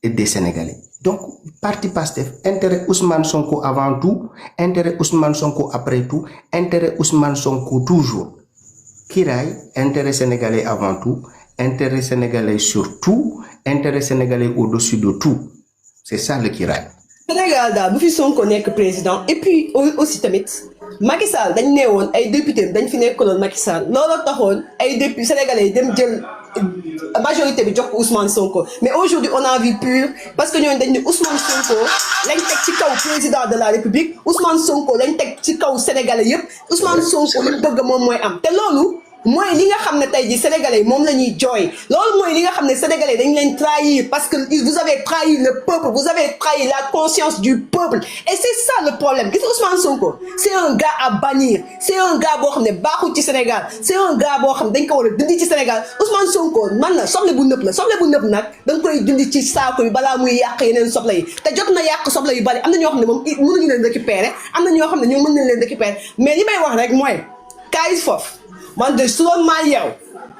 Speaker 2: des Sénégalais. Donc, parti PASTEF, intérêt Ousmane Sonko avant tout, intérêt Ousmane Sonko après tout, intérêt Ousmane Sonko toujours. Kiraay, intérêt sénégalais avant tout, intérêt sénégalais sur tout, intérêt sénégalais au-dessus de tout. C'est ça le Kiraay.
Speaker 5: Sénégal daal bu fi Sonko nekk président et puis aussi tamit Macky Sall dañ ne woon ay député dañ fi nekkaloon Macky Sall loolu taxoon ay député sénégalais dem jël majorité bi jox ko Ousmane Sonko mais aujourd'hui on a vu pur parce que ñooñu dañ ne Ousmane Sonko lañ teg ci kaw président de la République Ousmane Sonko lañ teg ci kaw sénégalais yëpp Ousmane Sonko li bëgg moom mooy am te loolu mooy li nga xam ne tey jii sénégalais moom la ñuy jooy loolu mooy li nga xam ne sénégalais dañ leen trahir parce que vous avez trahi le peuple vous avez trahi la conscience du peuple et c'est ça le problème gis nga Ousmane Sonko c'est un gars à bannir c'est un gars boo xam ne baaxul ci Sénégal c'est un gars boo xam ne dañ ko war a dindi ci Sénégal Ousmane Sonko man na soble bu nëb la soble bu nëb nag da nga koy dindi ci saako yi balaa muy yàq yeneen soble yi te jot na yàq soble yu bari am na ñoo xam ne moom mënuñu leen récupérer am na ñoo xam ne ñoom mën nañ leen récupérer mais li may wax rek mooy kaay foofu man de su doon maa yow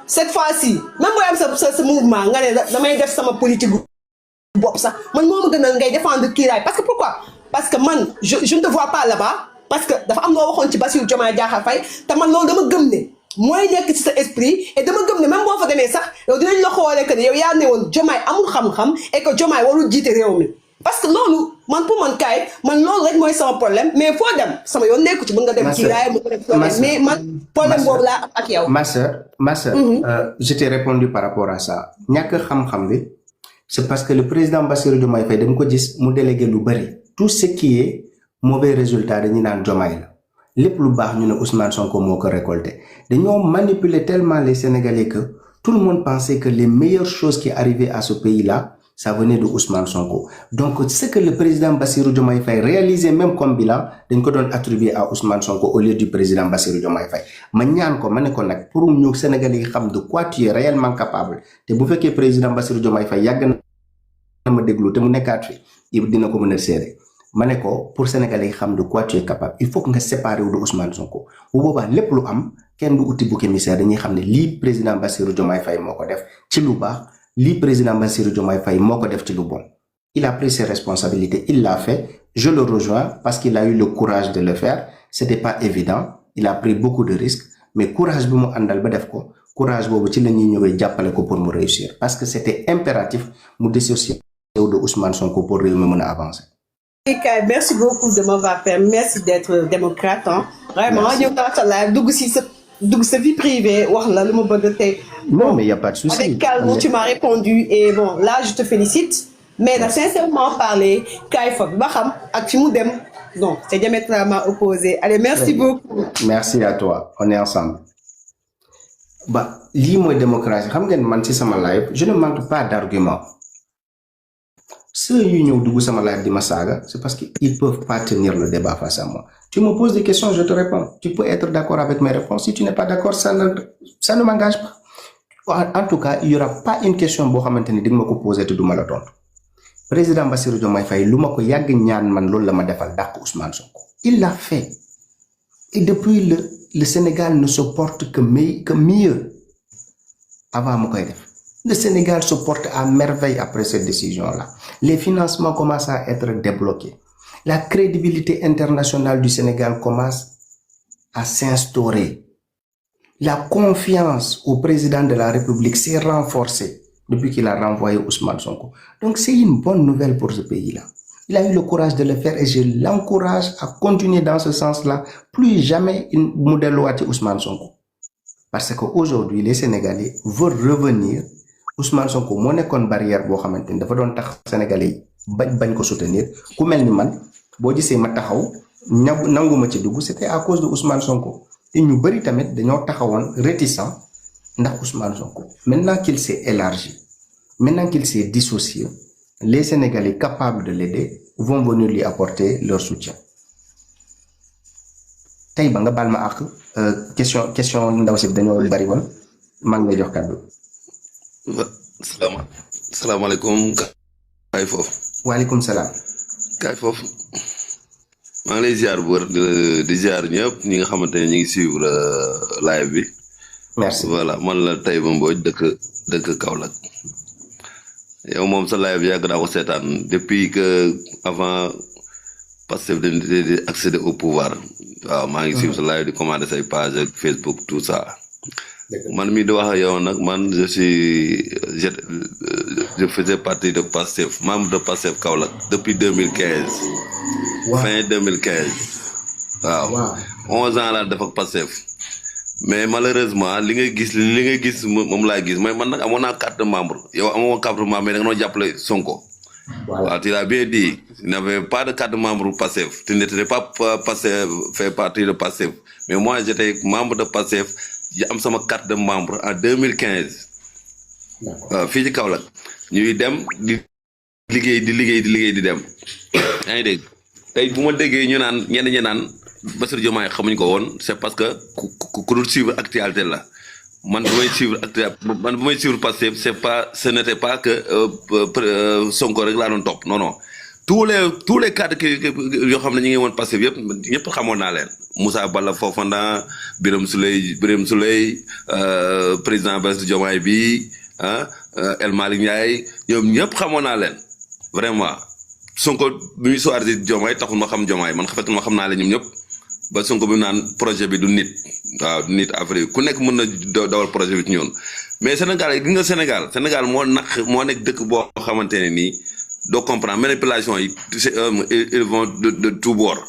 Speaker 5: cette fois-ci même booy am sa mouvement nga ne damay def sama politique bopp sax man moo ma gënal ngay défendre Kiraay parce que pourquoi parce que man je ne te vois pas là-bas parce que dafa am loo waxoon ci Bassirou Diomaye Diakhar Faye te man loolu dama gëm ne mooy nekk ci sa esprit et dama gëm ne même boo fa demee sax yow dinañ la xoolee que ne yow yaa ne woon Diomaye amul xam-xam et que Diomaye warul jiite réew mi parce que loolu man pour man kaay man loolu rek mooy sama problème mais foo dem sama yoon nekku ci mën nga dem Kiraay mën nga dem foo mais man problème boobu laa am ak yow.
Speaker 2: ma sœur je t'ai répondu par rapport à ça ñàkk xam-xam bi c'est parce que le président Bassirou Diomaye Faye dañ ko gis mu délégué lu bari tout ce qui est mauvais résultat dañuy naan Diomaye la lépp lu baax ñu ne Ousmane Sonko moo ko récolté dañoo manipuler tellement les Sénégalais que tout le monde pensait que les meilleures choses qui arrivaient à ce pays-là ça venait de Ousmane Sonko. Donc, ce que le président Bassirou Diomaye Faye réalisait même comme bilan, dañ ko doon attribuer à Ousmane Sonko au lieu du président Bassirou Diomaye Faye. Ma ñaan ko mané ko nak pour ñu Sénégalais yi xam de quoi tu es réellement capable. Té bu féké président Bassirou Diomaye Faye yag na ma déglu té mu nekkat fi, dina ko mëna sédé. Mané ko pour Sénégalais yi xam de quoi tu es capable. Il faut que nga séparer wu de Ousmane Sonko. Bu boba lépp lu am kenn du outil bouc émissaire dañuy xam né li président Bassirou Diomaye Faye moko def ci lu baax. Le président Bassirou Diomaye Faye moko def ci lu bon. Il a pris ses responsabilités, il l'a fait. Je le rejoins parce qu'il a eu le courage de le faire. C'était pas évident. Il a pris beaucoup de risques, mais courage bi mu andal ba def ko. Courage bobu ci lañuy ñëwé jappalé ko pour mu réussir parce que c'était impératif mu dissocier de Ousmane Sonko pour réussir mëna avancer.
Speaker 5: Merci beaucoup de m'avoir permis. Merci d'être démocrate hein. Vraiment, ñu ta live dugg ci sa vie privée wax la lu ma bëgg té
Speaker 2: non, mais il n'y a pas de souci.
Speaker 5: Avec calme, tu m'as répondu et bon, là, je te félicite. Mais là, sincèrement parler, non, c'est diamétralement opposé. Allez, merci beaucoup.
Speaker 2: Merci à toi. On est ensemble. Bah, l'immo démocratie, je ne manque pas d'arguments. Ceux qui ont dit sama live di masaga, c'est parce qu'ils ne peuvent pas tenir le débat face à moi. Tu me poses des questions, je te réponds. Tu peux être d'accord avec mes réponses. Si tu n'es pas d'accord, ça ne m'engage pas. En tout cas, il n'y aura pas une question bo xamanteni dig mako poser te duma la tontu. Président Bassirou Diomaye Faye luma ko yag ñaan man loolu la ma defal dak Ousmane Sonko. Il l'a fait. Et depuis le Sénégal ne se porte que mieux avant mu koy def. Le Sénégal se porte à merveille après cette décision-là. Les financements commencent à être débloqués. La crédibilité internationale du Sénégal commence à s'instaurer. La confiance au président de la République s'est renforcée depuis qu'il a renvoyé Ousmane Sonko. Donc c'est une bonne nouvelle pour ce pays-là. Il a eu le courage de le faire et je l'encourage à continuer dans ce sens-là. Plus jamais une modèle Ousmane Sonko. Parce qu'aujourd'hui, les Sénégalais veulent revenir. Ousmane Sonko moo nekkoon barrière boo xamante ni dafa doon tax Sénégalais yi bañ ko soutenir ku mel ni man boo gisee ma taxaw nanguma ci dugg c'était à cause de Ousmane Sonko. Et ñu bari tamit dañoo taxawoon réticent ndax Ousmane Sonko. Maintenant qu'il s'est élargi, maintenant qu'il s'est dissocié, les Sénégalais capables de l'aider vont venir lui apporter leur soutien. Tay ba nga bal ma ak question ndaw si dañoo bari won maa ngi lay jox kàddu.
Speaker 6: Salaamaaleykum. salaamaaleykum kaay foofu.
Speaker 2: waaleykum salaam.
Speaker 6: kaay foofu maa ngi lay ziar bu wër di ziar ñëpp ñi nga xamante ne ñu ngi suivre live bi.
Speaker 2: merci
Speaker 6: voilà man la Taïba Mbodj dëkk Kaolack. yow moom sa live yàgg naa ko seetaan depuis que avant Pastef di accéder au pouvoir waaw maa ngi suivre sa live di commander say page ak Facebook tout ça. man mii di wax ak yow nag man je faisais partie de Pastef membre de Pastef Kaolack depuis 2015. fin 2015. waaw 11 ans laa def ak Pastef. mais malheureusement li ngay gis moom laa gis mais man nag amoon naa carte de membre yow amoo carte de membre mais da nga noo jàppale Sonko. waaw tu l'as bien dit il n'avait pas de carte de membre Pastef tu n'étais pas Pastef fait partie de Pastef mais moi j'étais membre de Pastef yi am sama carte de membre en 2015. fii ci Kaolack ñuy dem di liggéey di dem yaa ngi dégg tey bu ma déggee ñu naan ñenn ñi naan Bassirou Diomaye xamuñ ko woon c'est parce que ku dul suivre actualité la man bu may suivre Pastef ce n'était pas que Sonko rek laa doon topp non tous les cadres yoo xam ne ñu ngi woon Pastef yëpp ñëpp xamoon naa leen Moussa Balla Fofana Birame Souleye président Bassirou Diomaye bi El Malick Ndiaye ñoom ñëpp xamoon naa leen vraiment Sonko bi muy soir di Diomaye taxul ma xam Diomaye man fekk ma xam naa leen ñoom ñëpp ba Sonko bi naan projet bi du nit waaw du nit affaire ku nekk mën na dawal projet bi ci ñoon mais Sénégal yi gis nga Sénégal moo nekk dëkk boo xamante ne nii doo comprendre manipulation yi ils vont de tout bord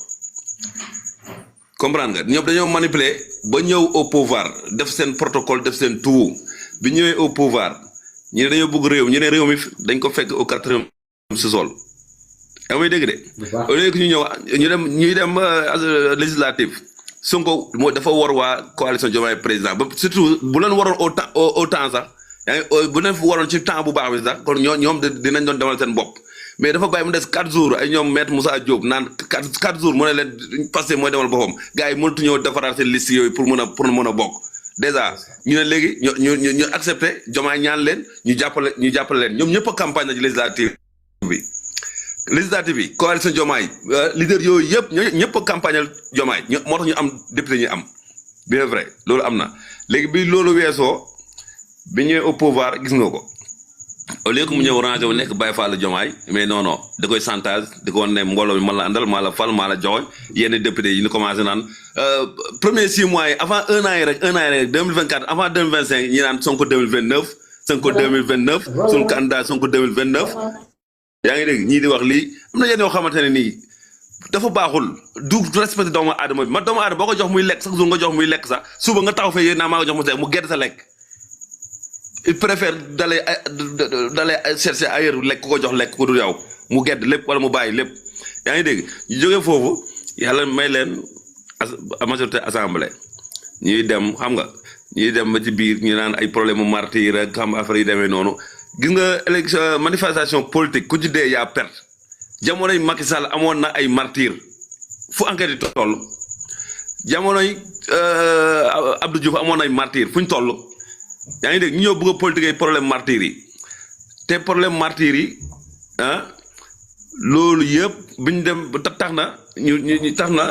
Speaker 6: comprendre nga ñoom dañoo manipuler ba ñëw au pouvoir def seen protocole def seen tout bi ñëwee au pouvoir ñu ne dañoo bëgg réew ñu ne réew mi dañ ko fekk au 4e sous-sol yaa may dégg de au lieu que ñuy dem législative Sonko moo dafa war waa coalition Diomaye président ba surtout bu leen waroon au temps sax yaa ngi bu leen waroon ci temps bu baax bi sax kon ñoom dinañ doon demal seen bopp mais dafa bàyyi mu des 4 jours ay ñoom maître Moussa Diop naan 4 jours mu ne leen passé mooy demal boppam gars yi mënatu ñëw defaraat seen liste yooyu pour mën a bokk déjà ñu ne léegi ñu accepté Diomaye ñaan leen ñu jàppale leen ñoom ñëpp a campagne na ci législative bi coalition Diomaye leader yooyu yëpp ñëpp a campagne Diomaye moo tax ñu am député ñu am bien vrai loolu am na léegi bi loolu weesoo bi ñëwee au pouvoir gis nga ko au lieu que mu ñëw rangé wu nekk Baye Fall Diomaye mais non da koy chantage di ko wan ne mbooloo mi man la àndal maa la fal maa la joxoñ yenn député yi ñu commencé naan premier 6 mois yi avant un an yi rek 2024 avant 2025 ñi naan Sonko 2029 suñu candidat Sonko 2029 yaa ngi dégg ñii di wax lii am na yenn yoo xamante ne nii dafa baaxul du respecté doomu aadama bi doomu aadama boo ko jox muy lekk sax jour nga jox muy lekk sax suba nga taxaw fee yéen naa maa ko jox mu gedd sa lekk il préfère d'aller chercher ailleurs lekk ku ko jox lekk ku dul yow mu gedd lépp wala mu bàyyi lépp yaa ngi dégg ñu jógee foofu yàlla may leen majorité assemblée ñuy dem xam nga ñuy dem ba ci biir ñu naan ay problème mu martyr ak xam affaire yi demee noonu gis nga élection manifestation politique ku ci dee yaa perte jamonoy Macky Sall amoon na ay martyr fu enquête yi toll jamonoy Abdou Diouf amoon na ay martyr fu ñu toll yaa ngi dégg ñu ñëw bëgg a politique problème martyr yi te problème martyr yi loolu yëpp bi ñu dem tax na ñu tax na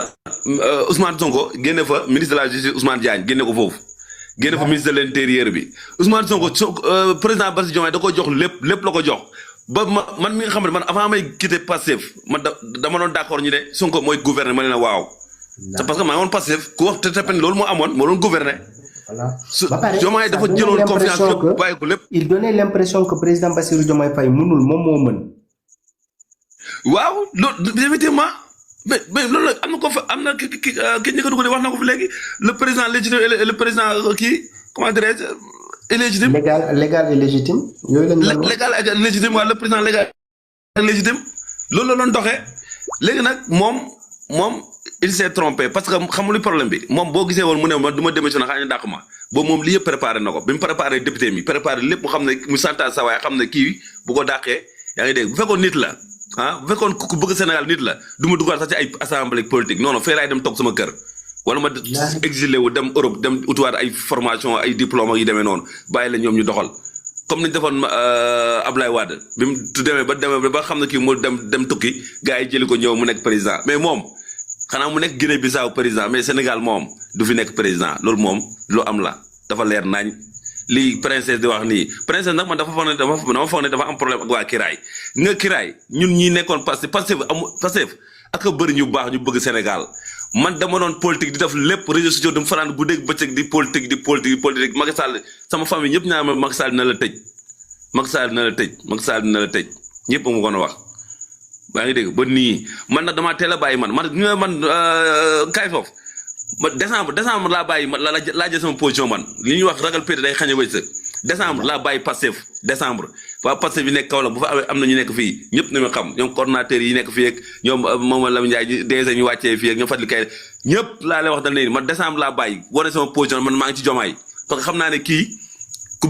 Speaker 6: Ousmane Sonko génne fa ministre de la justice Ousmane Diagne génne ko foofu. génne fa ministre de l'intérieur bi Ousmane Sonko président Bassirou Diomaye da ko jox lépp la ko jox ba man mi nga xam ne man avant may quitter Pastef man dama doon d'accord ñu ne Sonko mooy gouverner ma ne la waaw. c'est parce que maa ngi woon Pastef ku wax te loolu moo amoon moo doon gouverner.
Speaker 2: voilà
Speaker 6: Diomaye dafa jëloon confiance lépp bàyyi ko lépp.
Speaker 2: il donnait l'impression que président Bassirou Diomaye Faye mënul moom moo mën.
Speaker 6: waaw loolu effectivement mais loolu la am na ko fa am na ki ñu ko dugg wax na ko fi léegi le président légitime le président kii comment dirais-je illégitime.
Speaker 2: légal et légitime. yooyu lañ
Speaker 6: légal et légitime waaw le président légal et légitime loolu la doon doxee léegi nag moom il s'est trompé parce que xamul li problème bi moom boo gisee woon mu ne ma du ma démissionné xanaa ñu dàq ma boobu moom lii yëpp préparé na ko bi mu préparé député mi préparé lépp mu xam ne mu santaat sa waay xam ne kii bu ko dàqee yaa ngi dégg bu fekkoon nit la bu fekkoon ku bëgg Sénégal nit la du ma dugal sax ci ay assemblée politique non fee laay dem toog sama kër wala ma exilé wu dem Europe dem utuwaat ay formation ay diplôme yi demee noonu bàyyi la ñoom ñu doxal comme ni defoon Ablaye Wade bi mu demee ba xam ne kii mu dem tukki gars yi jëli ko ñëw mu nekk président mais moom xanaa mu nekk Guinée Bissau président mais Sénégal moom du fi nekk président loolu moom lu am la dafa leer nañ lii princesse di wax nii princesse nag man dama foog ne dafa am problème ak waa Kiraay nga Kiraay ñun ñi nekkoon Pastef ak a bëri ñu baax ñu bëgg Sénégal man dama doon politique di def lépp réseaux sociaux dama fanaan bu dégg bëccëg di politique Macky Sall sama famille ñëpp ñaa ma Macky Sall dina la tëj ñëpp mu ko wax baa ngi dégg ba nii man nag damaa teel a bàyyi man kaay foofu ma décembre laa bàyyi laa jël sama position man li ñuy wax ragal pété day xañ a wërsëg décembre laa bàyyi Pastef décembre waa Pastef yi nekk Kaolack bu fa am na ñu nekk fii ñëpp nañu xam ñoom coordonnateurs yi nekk fii ak ñoom Mamadou Lamine Ndiaye DG ñu wàccee fii ak ñoom Fadli Kay ñëpp laa lay wax dañ leen man décembre laa bàyyi wane sama position man maa ngi ci Diomaye parce que xam naa ne kii ku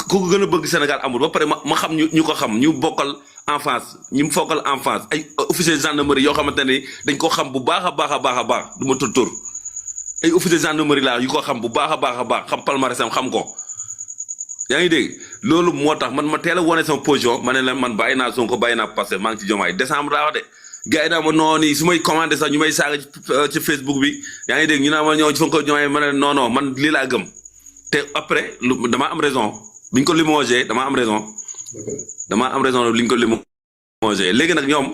Speaker 6: ko gën a bëgg Sénégal amul ba pare ma xam ñu ko xam ñu bokkal enfance ñu mu fokkal enfance ay officier gendarmerie yoo xamante ne dañ ko xam bu baax a baax du ma tur ay officier gendarmerie laa yu ko xam bu baax a baax xam palmarèsam xam ko yaa ngi dégg loolu moo tax man ma teel a wane sama position ma ne la man bàyyi naa Sonko bàyyi naa Pastef maa ngi ci Diomaye décembre daa wax de gars yi naa ma noonu su may commandé sax ñu may saaga ci Facebook bi yaa ngi dégg ñu naa ma ñëw Sonko Diomaye ma ne non man lii laa gëm te après damaa am raison biñ ko limogé damaa am raison liñ ko limogé léegi nag ñoom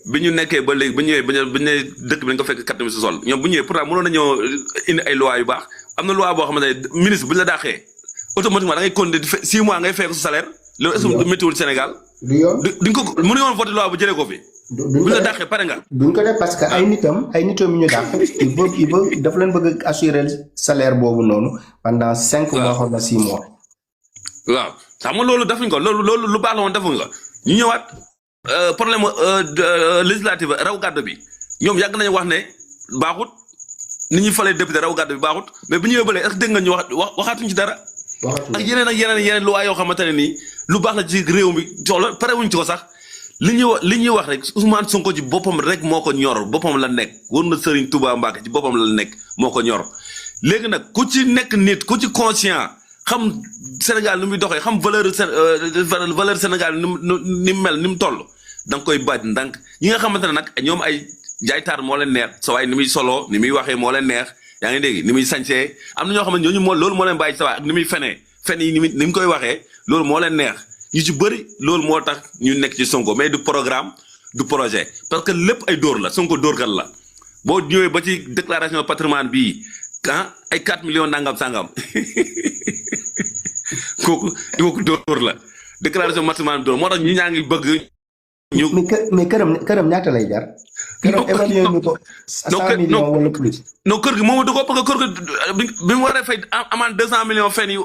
Speaker 6: bi ñu nekkee ba léegi ba ñëwee ba ñu ne dëkk bi dañ ko fekk kattan si sol ñoom bu ñëwee pourtant mënoon nañoo indi ay loi yu baax am na loi boo xamante ne ministre bu ñu la daaxee automatiquement da ngay continuer 6 mois ngay fekk sa salaire loolu est-ce que météo Sénégal. duñ ko mënuñu woon voté loi bu jëlee ko fi. bu ñu la daaxee pare nga.
Speaker 2: duñ ko def parce que ay nitam yu ñu daax il faut dafa leen bëgg a assurer salaire boobu noonu pendant 5 mois xaw na 6 mois.
Speaker 6: waaw xam nga loolu defuñ ko loolu lu baax la woon defuñ ko ñu ñëwaat problème législative raw gàddu bi ñoom yàgg nañu wax ne baaxut ni ñuy falee député raw gàddu bi baaxut mais bu ñëwee ba léegi est-ce que dégg nga ñu waxaatuñ ci dara. ak yeneen lu yoo xamante ne nii lu baax la ci réew mi soxla pare wuñ ci ko sax li ñuy wax rek Ousmane Sonko ci boppam rek moo ko ñor boppam la nekk war na Serigne Touba Mbacke ci boppam la nekk moo ko ñor léegi nag ku ci nekk nit ku ci conscient xam Sénégal ni muy doxee xam valeur Sénégal ni mu mel ni mu toll da nga koy baaj ndànk ñi nga xamante ne nag ñoom ay jaaytaar moo leen neex sa waay ni muy soloo ni muy waxee moo leen neex yaa ngi dégg ni muy sañsee am na ñoo xam ne ñooñu loolu moo leen bàyyi sa waay ak ni muy fen yi ni mu koy waxee loolu moo leen neex ñu ci bëri loolu moo tax ñu nekk ci Sonko mais du programme du projet parce que lépp ay dóor la Sonko dóorkat la boo ñëwee ba ci déclaration patrimoine bii ay 4 millions nangam sangam kooku dóor la déclaration patrimoine dóor moo tax ñi ñaa ngi bëgg ñu.
Speaker 2: mais këram ñaata lay jar. këram évalué ñu ko 100 millions wala plus.
Speaker 6: non kër gi moom du ko parce que kër gi bi mu waree fay amaan 200 millions fen yi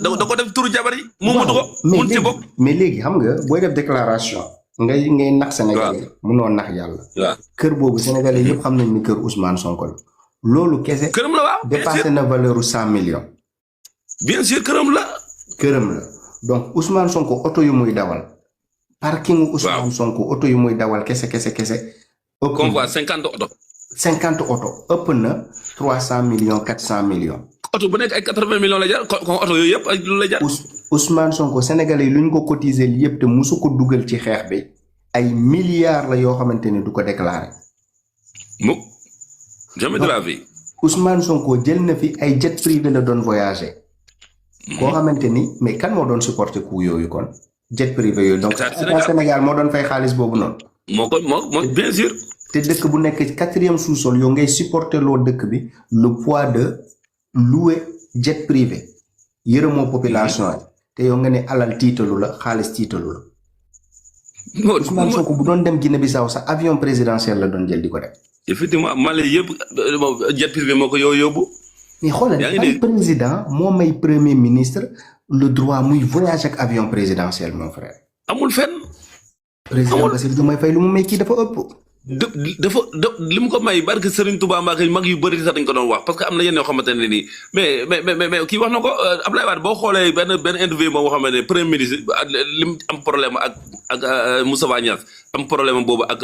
Speaker 6: da ko def turu jabar yi. moom du ko mun ci bokk.
Speaker 2: mais léegi xam nga booy def déclaration. ngay nax Sénégalais. munoo nax yàlla.
Speaker 6: waaw
Speaker 2: kër boobu Sénégalais yëpp xam nañ ni kër Ousmane Sonko la. loolu kese.
Speaker 6: këram la waaw
Speaker 2: dépassé na valeur 100 millions.
Speaker 6: bien sûr këram la.
Speaker 2: donc Ousmane Sonko oto yu muy dawal. parking Ousmane Sonko oto yu muy dawal kese.
Speaker 6: convoi 50 oto.
Speaker 2: 50 oto ëpp na 300 millions 400 millions.
Speaker 6: oto bu nekk ay 80 millions la jar kon oto yooyu yëpp ay lu la jar.
Speaker 2: Ousmane Sonko Sénégalais yi lu ñu ko cotiser yëpp te musu ko dugal ci xeex bi ay milliards la yoo xamante ni du ko déclaré.
Speaker 6: jamais de la vie.
Speaker 2: Ousmane Sonko jël na fi ay jet privé la doon voyager. koo xamante ni mais kan moo doon supporter coup yooyu kon. jet privé yooyu donc Sénégal moo doon fay xaalis boobu noonu.
Speaker 6: moo bien sûr.
Speaker 2: te dëkk bu nekk 4e sous-sol yow ngay supporter loo dëkk bi le poids de louer jet privé yërëmoo population yi te yow nga ne alal tiitalu la xaalis tiitalu la. Ousmane Sonko bu doon dem Guinée-Bissau sax avion présidentiel la doon jël di ko def.
Speaker 6: effectivement Mali yëpp jet privé moo ko yóbbu.
Speaker 2: mais xoolal ay président moo may premier ministre le droit muy voyage ak avion présidentiel mon frère.
Speaker 6: amul fenn.
Speaker 2: président Bassirou Diomaye Faye lu mu may kii dafa ëpp.
Speaker 6: li mu ko may barke Serigne Touba Mbacke mag yu bëri sax dañ ko doon wax parce que am na yenn yoo xamante ne nii mais kii wax na ko Abdoulaye Wade boo xoolee benn interview boo xamante ne premier ministre li mu am problème ak Moustapha Niasse am problème boobu ak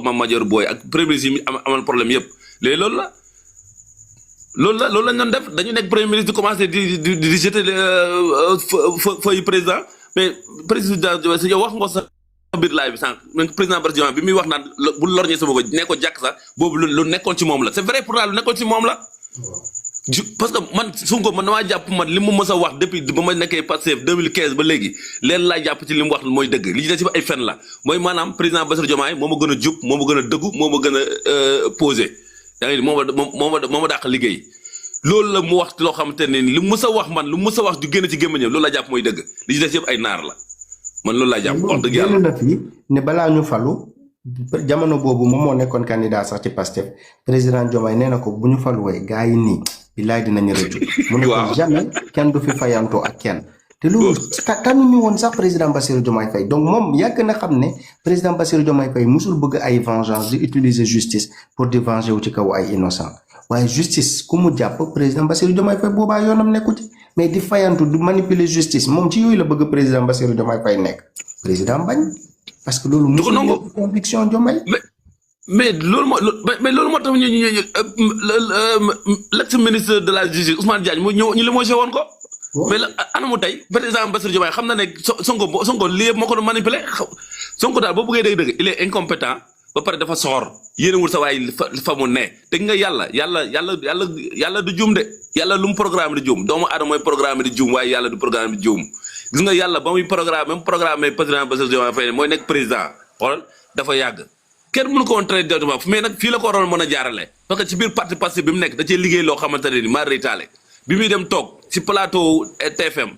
Speaker 6: Mame Madior Boye ak premier ministre yi amal problème yëpp léegi loolu la loolu lañ doon def dañu nekk premier ministre di commencé di jeter feuille président mais président yow wax nga sa biir laay bi sànq président Bassirou bi muy wax naan bu lorñee sa bopp ne ko jàkk sax boobu lu nekkoon ci moom la c'est vrai pourtant lu nekkoon ci moom la parce que man Sonko man damaa jàpp man li mu mës a wax depuis ba ma nekkee Pastef 2015 ba léegi leen laa jàpp ci li mu wax mooy dëgg li ci des ci ay fen la mooy maanaam président Bassirou Diomaye moo ma gën a jub moo ma gën a dëggu moo ma gën a posé yaa ngi moo ma dàq liggéey loolu la mu wax loo xamante ne li mu mës a wax man lu mu mës a wax du génn ci gémmiñam loolu laa jàpp mooy dëgg li ci des yëpp ay naar la man loolu laa jàpp wax dëgg yàlla
Speaker 2: na fi ne balaa ñu falu jamono boobu moom moo nekkoon candidat sax ci Pastef président Diomaye nee na ko bu ñu faluwee gars yi nii bilaay dinañu rëccu mu ne ko jamais kenn du fi fayantoo ak kenn te loolu tanuñu woon sax président Bassirou Diomaye Faye donc moom yàgg na xam ne président Bassirou Diomaye Faye musul bëgg ay vengeance di utiliser justice pour di venger wu ci kaw ay innocent waaye justice ku mu jàpp président Bassirou Diomaye Faye boobaa yoonam nekku ci mais di fayantu du manipuler justice moom ci yooyu la bëgg président Bassirou Diomaye Faye nekk président bañ parce que loolu musul nekk conviction Diomaye
Speaker 6: mais loolu moo tax ñu l'ex ministre de la justice Ousmane Diagne mu ñëw ñu limogé woon ko mais la anamu tey président Bassirou Diomaye xam na ne Sonko lii yëpp moo ko doon manipulé Sonko daal boo bëggee dëgg-dëgg il est incompétent ba pare dafa soxor yéenewul sa waay fa mu ne dégg nga yàlla du juum de yàlla lu mu programme di juum doomu aadama mooy programme di juum waaye yàlla du programme di juum gis nga yàlla ba muy programme président Bassirou Diomaye Faye mooy nekk président xoolal dafa yàgg kenn mënu ko woon traité directement mais nag fii la ko waroon mën a jaarale parce que ci biir parti Pastef bi mu nekk da cee liggéey loo xamante ne ni maa reytaale bi muy dem toog ci plateau TFM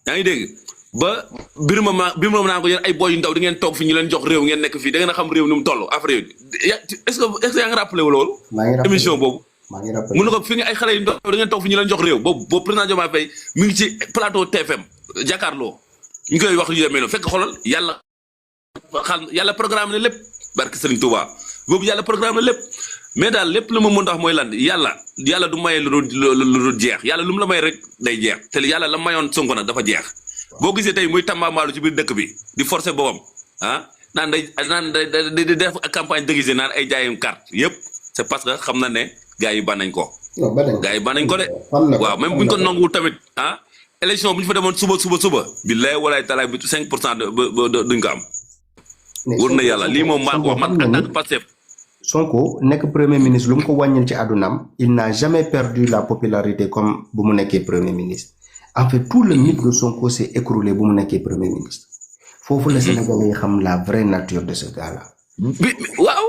Speaker 6: yaa ngi dégg ba birima naa ko yéen ay boy yu ndaw di ngeen toog fi ñu leen jox réew ngeen nekk fii da ngeen a xam réew ni mu toll affaire yi est-ce que yaa ngi rappelé wu loolu émission boobu mu ne ko fi nga ay xale yu ndaw da ngeen toog fi ñu leen jox réew boobu président Diomaye Faye mi ngi ci plateau TFM jàkkaarloo ñu koy wax yu demee noonu fekk xoolal yàlla programme ne lépp barke Serigne Touba boobu yàlla programme ne lépp mais daal lépp lu ma mën a wax mooy lan yàlla du maye lu dul jeex yàlla lu mu la may rek day jeex te yàlla la mayoon Sonko nag dafa jeex boo gisee tey muy tambambaalu ci biir dëkk bi di forcer boppam naan day def campagne déguisée naan ay jaayum carte yëpp c'est parce que xam na ne gars yi ban nañ ko. gars yi ban nañ ko de. waaw même buñ ko nanguwul tamit élection bu ñu fa demoon suba. billahi walaay talaay bi 5% duñ ko am. wóor na yàlla lii moom maa ko wax man en tant que Pastef.
Speaker 2: Sonko nekk premier ministre lu mu ko wàññil ci àddunaam il n'a jamais perdu la popularité comme bu mu nekkee premier ministre. En fait, tout le mythe de Sonko s'est écroulé pour mon premier ministre. Faut que les Sénégalais xam la vraie nature de ce gars-là.
Speaker 6: Wow.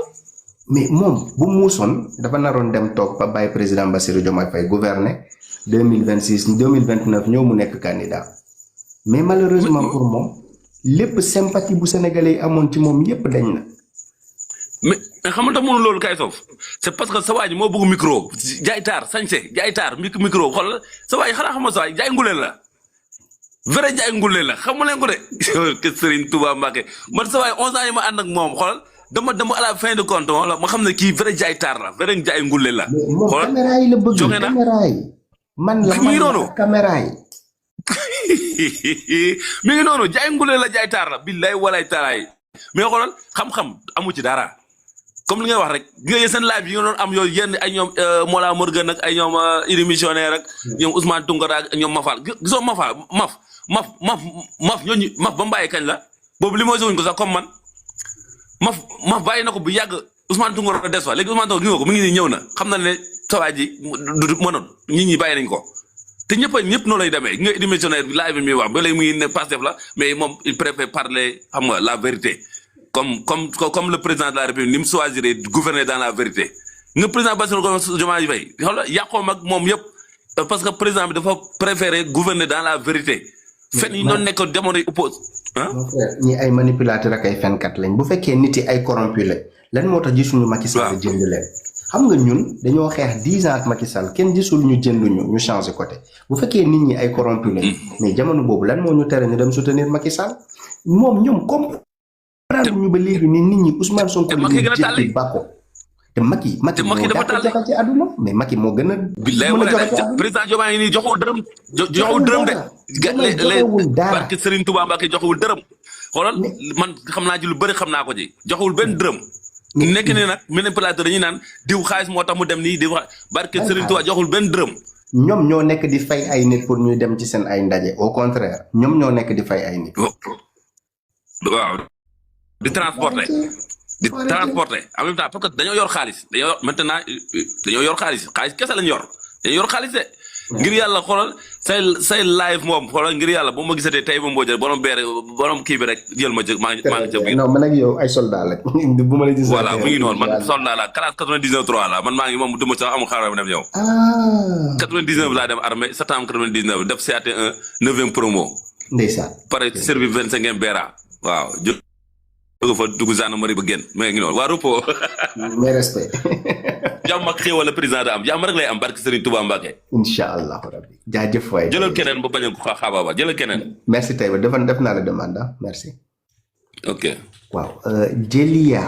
Speaker 2: Mais moom bu muusoon dafa naroon dem toog ba bàyyi président Bassirou Diomaye Faye gouverner 2026 2029 ñëw mu nekk candidat. Mais malheureusement pour moom lépp sympathie bu Sénégalais yi amoon ci moom yépp dañ na.
Speaker 6: mais xam nga tax mënu loolu kay soof c'est parce que sa waay ji moo bëgg micro jaay taar sañse jaay taar micro xool sa waay xanaa xam nga sa waay jaay ngule la vrai jaay ngule la xamu leen ko de ke Serigne Touba Mbacké man sa waay 11 ans yi ma ànd ak moom xool dama à la fin de compte ma xam ne kii vrai jaay taar la vrai jaay ngule la.
Speaker 2: xool caméra yi la bëgg caméra yi man la
Speaker 6: mi ngi noonu
Speaker 2: caméra yi.
Speaker 6: mi ngi noonu jaay ngule la jaay taar la billaay walaay taalaay mais xoolal xam-xam amu ci dara. comme li nga wax rek nga seen live yi nga doon am yooyu yenn ay ñoom Mola Morgan ak ay ñoom Idi Missionnaire ak ñoom Ousmane Tounkara ak ñoom Mafal gisoo maf ñooñu maf ba mu bàyyi kañ la boobu li mooy wuñ ko sax comme man maf bàyyi na ko bu yàgg Ousmane Tounkara des fa léegi Ousmane Tounkara gis nga ko mi ngi nii ñëw na xam na ne sawaay ji du mënoon nit ñi bàyyi nañ ko te ñëpp noonu lay demee nga Idi Missionnaire bi live bi muy wax ba léegi mu ngi ne Pastef la mais moom il préfère parler xam nga la vérité comme le président de la République ni mu choisirait gouverner dans la vérité nga président Bassirou Diomaye Faye xoolal yàqoo mag moom yëpp parce que président bi dafa préférer gouverner dans la vérité. fen yi noonu nekk jamono yi oppose
Speaker 2: ñi ay manipulateur ak ay fenkat lañ bu fekkee nit yi ay corrompu la lan moo tax gisuñu Macky Sall jënd leen xam nga ñun dañoo xeex 10 ans ak Macky Sall kenn gisul ñu jënduñu ñu changé côté bu fekkee nit ñi ay corrompu lañ mais jamono boobu lan moo ñu tere ñu dem soutenir Macky Sall moom ñoom comme ñu ba léegi ni nit ñi Ousmane Sonko li ñu jël bako te Macky dafa tàlli joxe ci àdduna mais Macky moo gën a
Speaker 6: billahi wala président Diomaye nii joxul dërëm de barke Serigne Touba Mbacké joxewul dërëm xoolal man xam naa ci lu bëri xam naa ko ci joxewul benn dërëm nekk ne nag manipulateur dañuy naan diw xaalis moo tax mu dem nii diw barke Serigne Touba joxul benn dërëm.
Speaker 2: ñoom ñoo nekk di fay ay nit pour ñuy dem ci seen ay ndaje au contraire ñoom ñoo nekk di fay ay nit.
Speaker 6: waaw di transporter en même temps parce que dañoo yor xaalis maintenant dañoo yor xaalis kese lañ yor dañoo yor xaalis de. ngir yàlla xoolal say live moom xoolal ngir yàlla bu ma gisatee tey ba Mbodj borom kii bi rek jël ma maa ngi ca biir.
Speaker 2: non man ak yow ay soldat la bu ma la gis.
Speaker 6: voilà mu ngi noonu man soldat la classe 99 la man maa ngi moom du ma sax amul xaaral ma dem yow. 99 laa dem armée septembre 99 def CAT1 9e promo.
Speaker 2: ndeysaan.
Speaker 6: pare service 25e BRA waaw jóge fa dugg gendarmerie ba génn mais ngi noonu waa repos.
Speaker 2: mes respect.
Speaker 6: jàmm ak xéewal la président da am jàmm rek lay am barke Serigne Touba Mbacké.
Speaker 2: incha allah rabbi jaajëf waay.
Speaker 6: jëlal keneen ba bañ a ko xaabaaba jëlal keneen.
Speaker 2: merci Taïba def naa la demande merci.
Speaker 6: ok.
Speaker 2: waaw Jelia.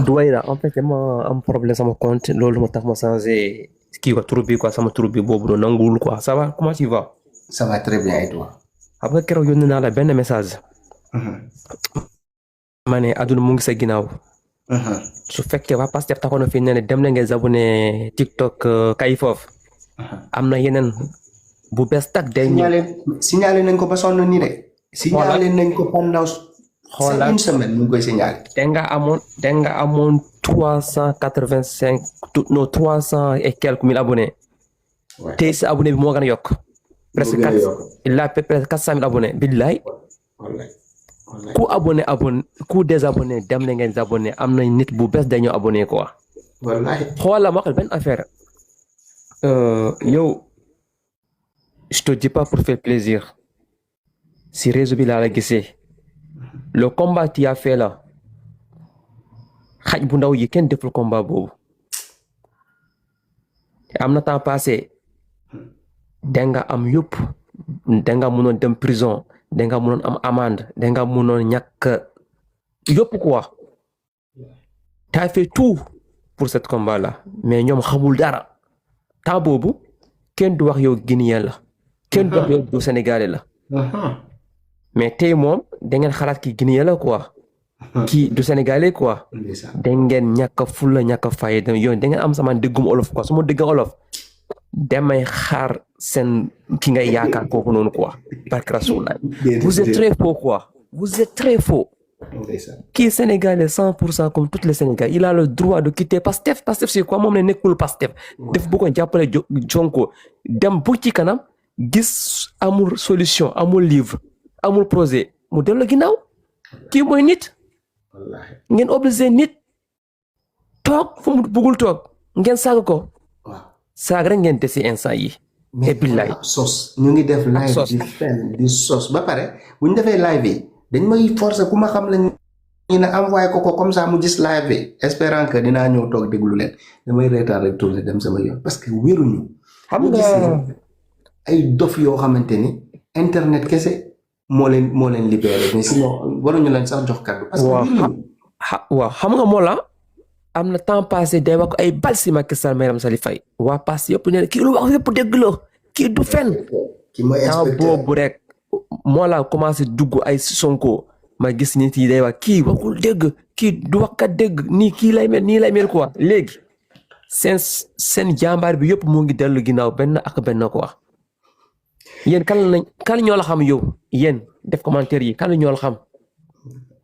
Speaker 7: Douaira en fait dama am problème sama compte loolu moo tax ma changé kii quoi tur bi quoi sama tur bi boobu noonu nanguwul quoi ça va comment tu vas.
Speaker 2: ça va très bien et toi.
Speaker 7: xam nga keroog yónnee naa la benn message. ma ne àdduna mu ngi sa ginnaaw. su fekkee waa Pastef taxoon na fi ne dem na ngeen abonné TikTok kay foofu. am na yeneen bu bees tak day ñëw.
Speaker 2: signalé nañ ko ba sonn nii de. signalé nañ ko pendant.
Speaker 7: xoolal
Speaker 2: une semaine mu ngi koy signalé.
Speaker 7: da nga amoon 385 non 300 et quelques mille abonnés. tey sa abonné bi moo gën a yokk. presque 400 000 abonnés billaay. ku abonné ku désabonné dem na ngeen abonné am na nit bu bees dañoo abonné quoi.
Speaker 2: wallahi
Speaker 7: xoolal ma wax benn affaire. yow je te dis pas pour faire plaisir si réseau bi laa la gisee le combat tu as fait là xaj bu ndaw yi kenn deful combat boobu am na temps passé danga am yëpp danga mënoon dem prison danga mënoon am amende danga mënoon ñàkk yëpp quoi t'as fait tout pour cette combat là mais ñoom xamul dara temps boobu kenn du wax yow Guinéen la kenn du wax yow du Sénégalais la mais tey moom da ngeen xalaat ki Guinéen la quoi kii du Sénégalais quoi da ngeen ñàkk fulla ñàkk fayda yow da ngeen am sama déggum olof quoi su ma dégg olof damay xaar seen ki ngay yaakaar kooku noonu quoi barke Rasulullah vous êtes très faux quoi vous êtes très faux kii Sénégalais 100% comme tous les Sénégalais il a le droit de quitter Pastef c'est quoi moom ne nekkul Pastef def bu ko jàppale Sonko dem bu ci kanam gis amul solution amul livre amul projet mu dellu ginnaaw kii mooy nit ngeen obligé nit toog fu mu bëggul toog ngeen saaga ko saaga rek ngeen desi instant yi
Speaker 2: mais billaay sos ñu ngi def live di fen di sos ba pare bu ñu defee live yi dañ may forcer ku ma xam lañ ñu ne envoyé ko comme ça mu gis live bi espérant que dinaa ñëw toog déglu leen damay reetaan rek tourner dem sama yoon parce que wéruñu
Speaker 7: xam nga
Speaker 2: ay dof yoo xamante ni internet kese moo leen libéré mais sinon waruñu leen sax jox kàddu parce que
Speaker 7: waaw xam nga moo la am na temps passé day wax ay bal si Macky Sall Marième Sall Faye waa pass yëpp ne kii lu wax yëpp dégg la kii du fen temps boobu rek moo la commencé dugg ay Sonko ma gis nit yi day wax kii waxul dégg kii du wax kat dégg nii kii lay mel nii lay mel quoi léegi seen jàmbaar bi yëpp mu ngi dellu ginnaaw benn ak benn quoi yéen kan ñoo la xam yow yéen def commentaire yi kan ñoo la xam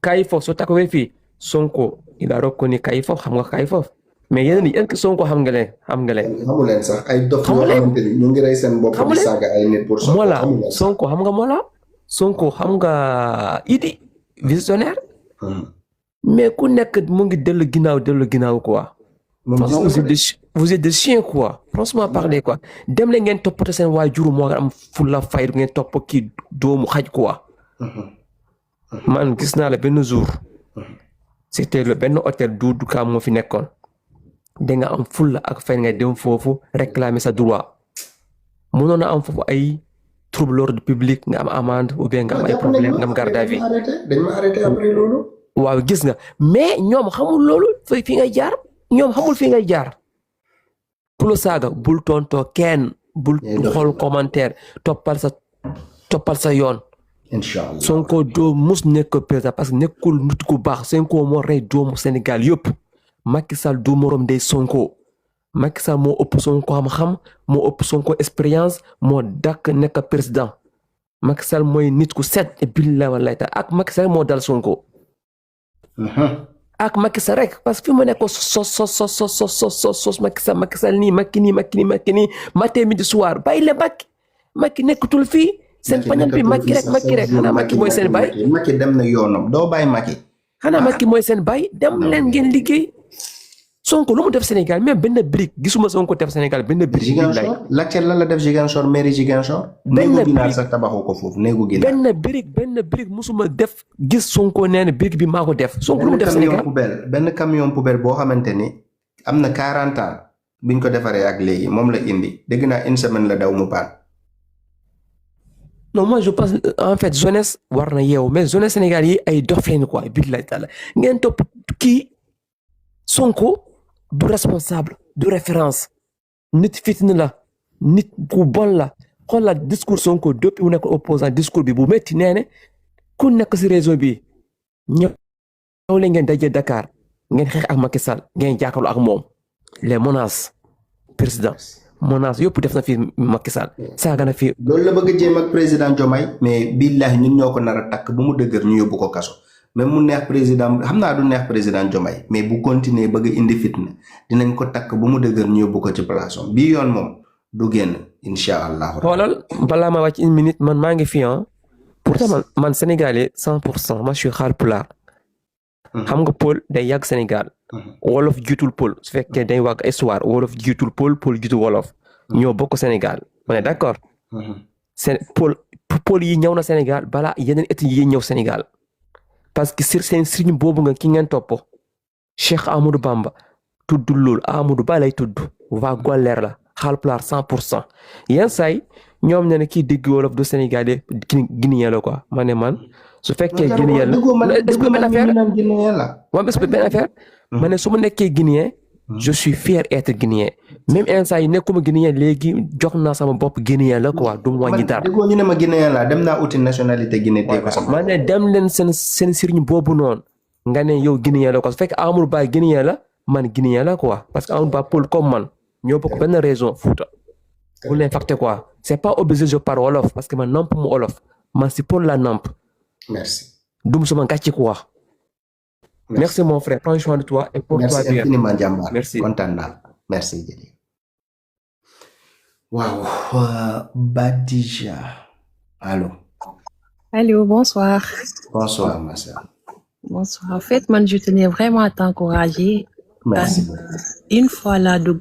Speaker 7: kay foofu soo takkawee fii Sonko il a reconnu kay foofu xam nga kay foofu mais yéen est-ce que Sonko xam nga leen xamu
Speaker 2: leen sax ay dof yoo xamante ni ñu ngi rey seen bopp di saaga ay nit pour
Speaker 7: Sonko xam nga Mola Sonko xam nga Idi visionnaire mais ku nekk mu ngi dellu ginnaaw quoi vous êtes des chiens quoi franchement parler quoi dem leen ngeen toppatoo seen waajur moo am fulla fayda ngeen topp kii doomu xaj quoi man gis naa la benn jour c'était le benn hôtel Doudou Ka moo fi nekkoon da nga am fulla ak fay nga dem foofu réclamer sa droit mënoon na am foofu ay trouble l'ordre public nga am amende ou bien nga am ay problème nga am garde à vue
Speaker 2: dañ ma arrêté après loolu
Speaker 7: waaw gis nga mais ñoom xamul loolu fi ngay jaar ñoom xamul fi ngay jaar pour saaga bul tontoo kenn bul xool commentaire toppal sa yoon
Speaker 2: inshallah
Speaker 7: Sonko doo mus nekk président parce que nekkul nit ku baax Sonko moo rey doomu Sénégal yëpp Macky Sall du morom day Sonko Macky Sall moo ëpp Sonko xam-xam moo ëpp Sonko expérience moo dàkk nekk président Macky Sall mooy nit ku set billahi wallahi ta ak Macky Sall moo dal Sonko ak Macky Sall rek parce que fi mu nekk sos Macky Sall nii matin midi soir bàyyi la Macky nekkatul fii seen pañal bi Macky rek xanaa Macky mooy seen baay
Speaker 2: Macky dem na yoonam doo bàyyi Macky
Speaker 7: xanaa Macky mooy seen baay dem leen ngeen liggéey Sonko lu mu def Sénégal même benn brique gisuma Sonko def Sénégal benn brique.
Speaker 2: Ziguinchor laajteel la def Ziguinchor mairie Ziguinchor. néegu ginaar sax tabaxoo ko foofu néegu ginaar.
Speaker 7: benn brique musuma def gis Sonko nee na brique bi maa ko def. Sonko lu mu def Sénégal
Speaker 2: benn camion poubelle boo xamante ni am na 40 ans biñ ko defaree ak léegi moom la indi dégg naa une semaine la daw mu paan.
Speaker 7: non moi je pense en fait jeunesse war na yeewu mais jeunesse Sénégal yi ay dof leen quoi billahi taala ngeen topp kii Sonko. du responsable du référence nit fitna la nit ku bon la xoolal discours Sonko depuis mu nekk opposant discours bi bu métti nee ne ku nekk si réseau bi ñëw la ngeen daje Dakar ngeen xeex ak Macky Sall ngeen jàkkaarloo ak moom les menaces président menaces yëpp def na fi Macky Sall saaga na fi.
Speaker 2: loolu la bëgg a jéem ak président Diomaye mais billahi ñun ñoo ko nar a takk bu mu dëgër ñu yóbbu ko kaso. même mu neex président xam naa du neex président Diomaye mais bu continuer bëgg indi fitna dinañ ko takk bu mu dëgër ñu yóbbu ko ci place am bii yoon moom du génn incha allah.
Speaker 7: xoolal balaa ma wàcc une minute man maa ngi fi pourtant man sénégalais 100% ma je suis Haalpulaar. xam nga Pël day yàgg Sénégal. wolof jiitul Pël su fekkee day wàgg histoire wolof jiitul Pël jiitul wolof. ñoo bokk Sénégal on est d'accord. Pël yi ñëw na Sénégal balaa yeneen ethnie yi ñëw Sénégal. parce que seen sëriñ boobu nga ki ngeen topp Cheikh Amadou Bamba tuddul loolu Amadou Ba lay tudd waa Golleer la Haalpulaar 100% yenn saay ñoom ne kii dégg wolof du Sénégalais Guinéen la quoi ma ne man su fekkee Guinéen la est-ce que benn affaire ma ne su ma nekkee Guinéen je suis fier être Guinéen même instant yi nekkuma Guinéen léegi jox naa sama bopp Guinéen la quoi du mu wàññi dara.
Speaker 2: déggoo ñu ne ma Guinéen la dem naa uti nationalité Guinée tey ko sama.
Speaker 7: ma ne dem leen seen sëriñ boobu noonu nga ne yow Guinéen la quoi su fekkee Amadou Ba Guinéen la man Guinéen la quoi parce que Amadou Ba Pël comme man ñoo bokk benn raison Fouta. bu leen fàtte quoi c'est pas obligé je parle wolof parce que man namp mu wolof man si Pël la namp.
Speaker 2: merci.
Speaker 7: dum sama gàcce quoi. Merci mon frère, prends soin de toi et pour toi bien.
Speaker 2: Merci infiniment Jambar.
Speaker 7: Merci.
Speaker 2: Content naa. Merci Jeli. Waaw Badija. Allô.
Speaker 8: Allô, bonsoir.
Speaker 2: Bonsoir ma sœur.
Speaker 8: Bonsoir. En fait, man, je tenais vraiment à t'encourager.
Speaker 2: Merci.
Speaker 8: Une fois là de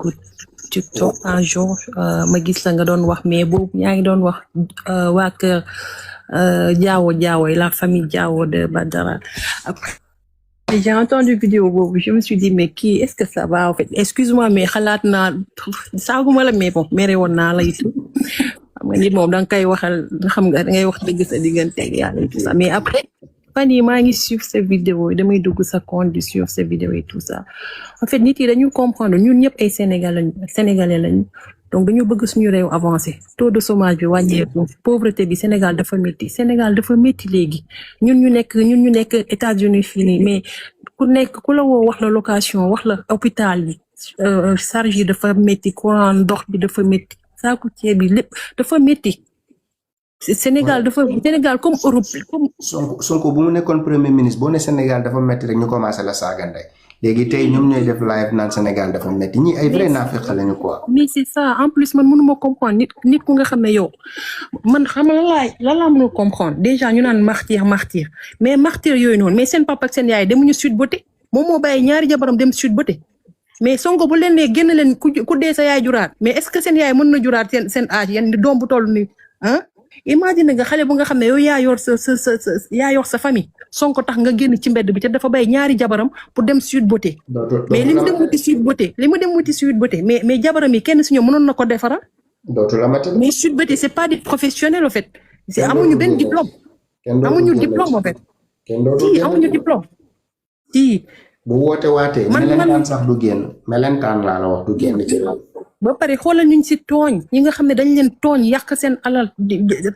Speaker 8: TikTok un jour ma gis la nga doon wax mais boobu yaa ngi doon wax waa kër Diawo la famille Diawo de Badara. Après j'ai entendu vidéo boobu je me suis dit mais kii est-ce que ça va en fait excuse-moi mais xalaat naa saaguma la mais bon mere woon naa la itu xam nga nit moom da nga koy waxal xam nga da ngay wax dëgg sa digganteeg yàlla et tout ça mais après fan yii maa ngi suivre ces vidéos yi damay dugg sa compte di suivre ces vidéos et tout ça en fait nit yi dañu comprendre ñun ñëpp ay sénégalais lañu donc dañu bëgg suñu réew avancer taux de chômage bi wàññeeku pauvreté bi Sénégal dafa métti léegi ñun ñu nekk États-Unis fii nii mais ku la woo wax la location wax la hôpital bi charge yi dafa métti courant ndox bi dafa métti saaku ceeb bi lépp dafa métti Sénégal comme Europe comme
Speaker 2: Sonko bu mu nekkoon premier ministre boo ne Sénégal dafa métti rek ñu commencé la saaga ndey léegi tey ñoom ñooy def live naan Sénégal dafa métti ñi ay vrai naafeq lañu quoi.
Speaker 8: mais c'est ça en plus man mënuma comprendre nit ku nga xam ne yow man xam nga lan laa mënul comprendre déjà ñu naan martyr mais martyr yooyu noonu mais seen papa ak seen yaay demuñu Sweet Beauté moom moo bàyyi ñaari jabaram dem Sweet Beauté mais Sonko bu leen nee génn leen ku dee sa yaay juraat mais est-ce que seen yaay mën na juraat seen âge yan doom bu toll ni imagine nga xale bu nga xam ne yow yaa yor sa famille Sonko tax nga génn ci mbedd bi te dafa bay ñaari jabaram pour dem Sweet Beauté mais li mu dem wuti Sweet Beauté mais jabaram yi kenn si ñoom mënoon na ko defaral mais Sweet Beauté c'est pas des professionnels en fait c'est amuñu benn diplôme en fait amuñu diplôme ci
Speaker 2: bu waatee melentaan sax du génn melentaan laa la wax du génn ci la
Speaker 8: ba pare xoolal ñu si tooñ ñi nga xam ne dañ leen tooñ yàq seen alal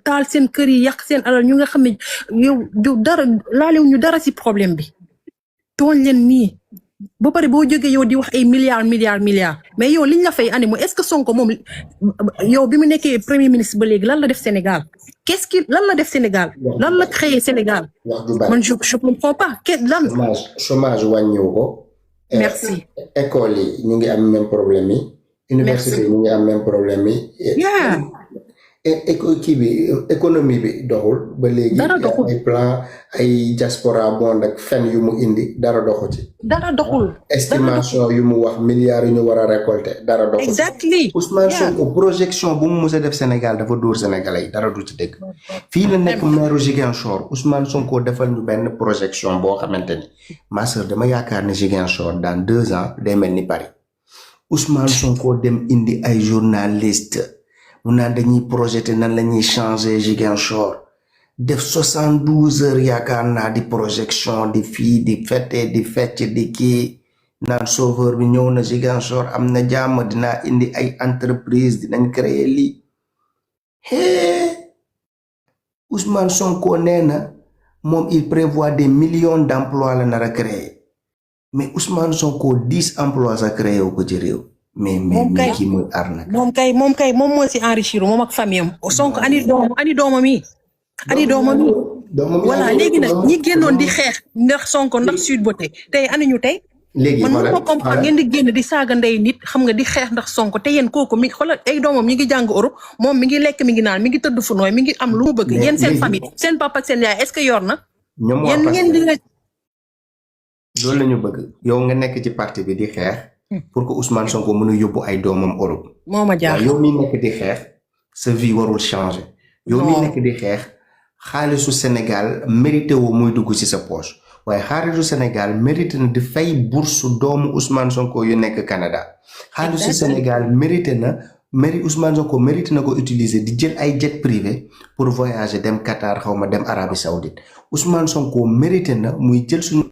Speaker 8: taal seen kër yi yàq seen alal ñu nga xam ne yow dara laalew ñu dara si problème bi tooñ leen nii ba pare boo jógee yow di wax ay milliards mais yow liñ la fay andi mo est-ce que Sonko moom yow bi mu nekkee premier ministre ba léegi lan la def Sénégal lan la def Sénégal lan la créé Sénégal man je comprends pas lan
Speaker 2: chômage wàññiwu ko
Speaker 8: merci
Speaker 2: école yi ñu ngi am même problème yi université yi ñu ngi am même problème yi kii bi économie bi doxul ba léegi ay plan ay diaspora bond ak fen yu mu indi dara doxul estimation yu mu wax milliards yu ñu war a récolter dara doxul
Speaker 8: exactly
Speaker 2: Ousmane Sonko projection bu mu mës a def Sénégal dafa dóor Sénégalais yi dara du ci dëgg fii la nekk maire Ziguinchor Ousmane Sonko defal ñu benn projection boo xamante ni ma sœur dama yaakaar ne Ziguinchor dans 2 ans day mel ni Paris Ousmane Sonko dem indi ay journaliste mu naan dañuy projeté nan la ñuy changer Ziguinchor def 72 heures yaakaar naa di projection di fii di fete di fecc di kii naan sauveur bi ñëw na Ziguinchor am na jàmm dinaa indi ay entreprise dinañ créer lii Ousmane Sonko nee na moom il prévoit des millions d'emplois la nar a créer mais Ousmane Sonko 10 emplois a créé wu ko ci réew mais kii mooy arnaque
Speaker 8: moom moo si enrichir moom ak famille am Sonko ani doomam yi voilà léegi nag ñi génnoon di xeex ndax Sonko ndax Sweet Beauté tey ani ñu tey
Speaker 2: léegi
Speaker 8: man mënu ma comprendre ngeen di génn di saaga ndey nit xam nga di xeex ndax Sonko te yéen kooku mi xoolal ay doomam ñi ngi jàng Europe moom mi ngi lekk mi ngi naan mi ngi tëdd fu nooy mi ngi am lu mu bëgg yéen seen famille seen papa ak seen yaay est-ce que yor na yéen ngeen di
Speaker 2: loolu la ñu bëgg yow nga nekk ci parti bi di xeex pour que Ousmane Sonko mën a yóbbu ay doomam Europe
Speaker 8: moo ma jaaxal
Speaker 2: yow mi nekk di xeex sa vie warul changer yow mi nekk di xeex xaalisu Sénégal mérité wu muy dugg ci sa poche waaye xaalisu Sénégal mérité na di fay bourse doomu Ousmane Sonko yu nekk Canada xaalisu Sénégal mérité na Ousmane Sonko mérité na ko utiliser di jël ay jet privé pour voyager dem Qatar xawma dem Arabie Saoudite Ousmane Sonko mérité na muy jël suñu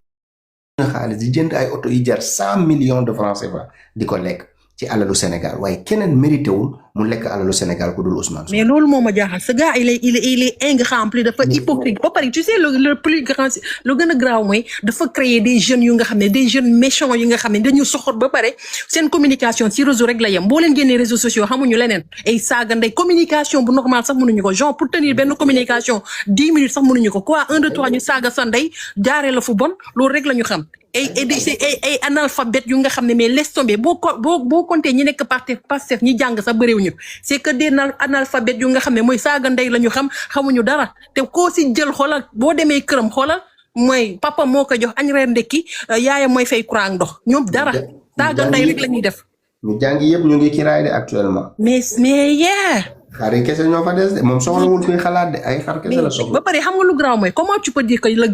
Speaker 2: xaalis di jënd ay oto yi jar 100 millions de francs CFA di ko lekk ci alalu Sénégal waaye keneen mérité wul mu lekk alalu Sénégal ku dul Ousmane Sonko.
Speaker 8: mais loolu moo ma jaaxal ce gars il est ingrat dafa hypocrite ba pare tu sais le plus grand lu gën a graaw mooy dafa créer des jeunes yu nga xam ne des jeunes méchants yu nga xam ne dañu soxor ba pare seen communication ci réseau rek la yem boo leen génnee réseaux sociaux xamuñu leneen ay saaga ndey communication bu normal sax mënuñu ko genre pour tenir benn communication 10 minutes sax mënuñu ko quoi 1 2 3 ñu saaga sa ndey jaaree la fu bon loolu rek la ñu xam. ay analphabètes yu nga xam ne mais laisse tomber boo compté ñi nekk Pastef ñi jàng sax bëriwuñu c'est que des analphabètes yu nga xam ne mooy saaga ndey la ñu xamuñu dara te koo si jël xoolal boo demee këram xoolal mooy papa moo ko jox añ reer ndekki yaayam mooy fay courant ndox ñoom dara saaga ndey rek la ñuy def.
Speaker 2: ñu jàng yëpp ñu ngi kiraay de actuellement.
Speaker 8: mais
Speaker 2: xar yi kese ñoo fa des de moom soxlawul kuy xalaat de ay xar kese la soxla.
Speaker 8: ba pare xam nga lu garaaw mooy comment tu peux dire que le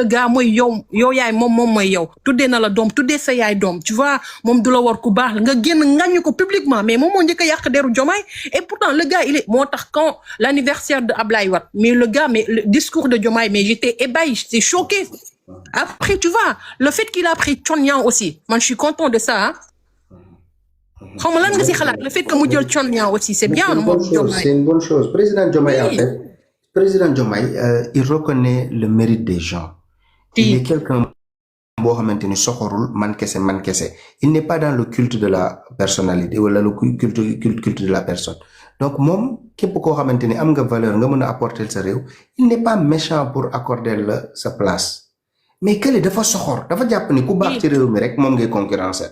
Speaker 8: gars mooy yow yaay moom mooy yow tuddee na la doom tuddee sa yaay doom tu vois moom du la war ku baax nga génn ŋàññu ko publiquement mais moom moo njëkk a yàq deru Diomaye et pourtant le gars il est moo tax quand l'anniversaire de Ablaye Wade mais le gars mais le discours de Diomaye mais j'étais ébahi j'étais choqué après tu vois le fait qu'il a pris Thione aussi man je suis content de ça hein. Xam nga lan nga ci xalaat le fait que mu jël Thione aussi c'est bien
Speaker 2: c'est une bonne chose président Diomaye en fait président Diomaye il reconnaît le mérite des gens il est quelqu'un boo xamante ni soxorul man kese il n'est pas dans le culte de la personnalité wala le culte de la personne donc moom képp koo xamante ni am nga valeur nga mën a apporter sa réew il n'est pas méchant pour accorder la sa place mais kële dafa soxor dafa jàpp ni ku baax ci réew mi rek moom ngay concurrencer.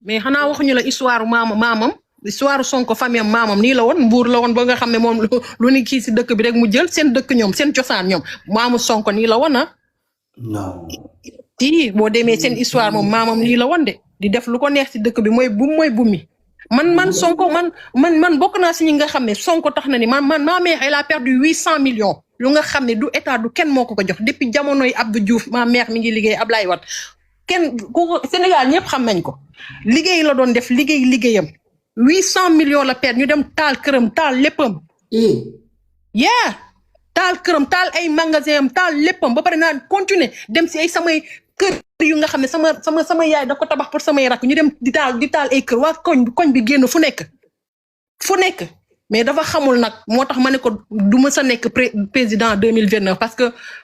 Speaker 8: mais xanaa waxuñu la histoire maamam histoire Sonko famille am maamam nii la woon mbuur la woon ba nga xam ne moom lu ni kii si dëkk bi rek mu jël seen dëkk ñoom seen cosaan ñoom maamu Sonko nii la woon ah.
Speaker 2: non.
Speaker 8: tii boo demee seen histoire moom maamam nii la woon de di def lu ko neex si dëkk bi mooy bumi man Sonko man bokk naa si ñi nga xam ne Sonko tax na ni man ma mère elle a perdu 800 millions lu nga xam ne du état du kenn moo ko jox depuis jamonoy Abdou Diouf ma mère mi ngi liggéey Ablaye Wade kenn ku Sénégal ñëpp xam nañ ko liggéey la doon def liggéeyam 800 millions la perte ñu dem taal këram taal léppam. taal këram taal ay magasin am taal léppam ba pare naa continuer dem si ay samay kër yu nga xam ne sama yaay da ko tabax pour samay rakk ñu dem di taal ay kër waa koñ bi génn fu nekk mais dafa xamul nag moo tax ma ne ko du ma sa nekk président 2029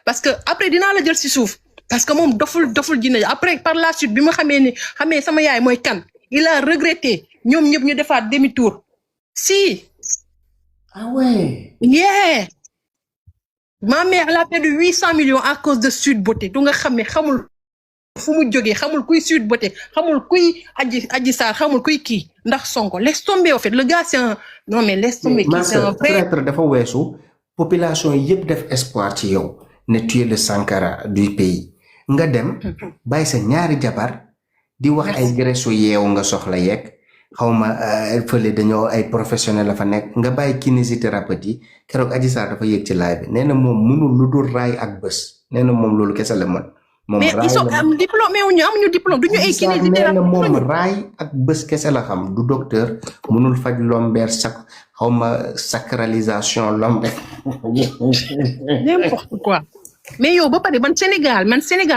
Speaker 8: parce que après dinaa la jël si suuf
Speaker 9: parce que moom doful dina après par la suite bi ma xamee sama yaay mooy kan il a regretté ñoom ñëpp ñu defaat demi tour si.
Speaker 2: Ah ouais.
Speaker 9: Yeah. Ma mère elle a perdu 800 millions à cause de Sweet Beauté du nga xam ne xamul fu mu jógee xamul kuy Sweet Beauté xamul kuy Adji Sarr xamul kuy kii ndax Sonko laisse tomber en fait le gars c'est un non mais laisse tomber kii c'est un vrai
Speaker 2: traître dafa weesu population yëpp def espoir ci yow ne tu es le Sankara du pays nga dem bàyyi sa ñaari jabar di wax ay graisse yeewu nga soxla yeeg xawma fële dañoo ay professionnel la fa nekk nga bàyyi kinésithérapeute yi keroog Adji Sarr dafa yëg ci live bi nee na moom mënul lu dul raay ak bés nee na moom loolu kese la mën moom
Speaker 9: mais ils sont diplômé wuñu amuñu diplôme duñu ay kinésithérapeute
Speaker 2: nee na moom raay ak bés kese la xam du docteur mënul faj lombaire xawma sacralisation lombaire
Speaker 9: n'importe quoi mais yow ba pare man Sénégal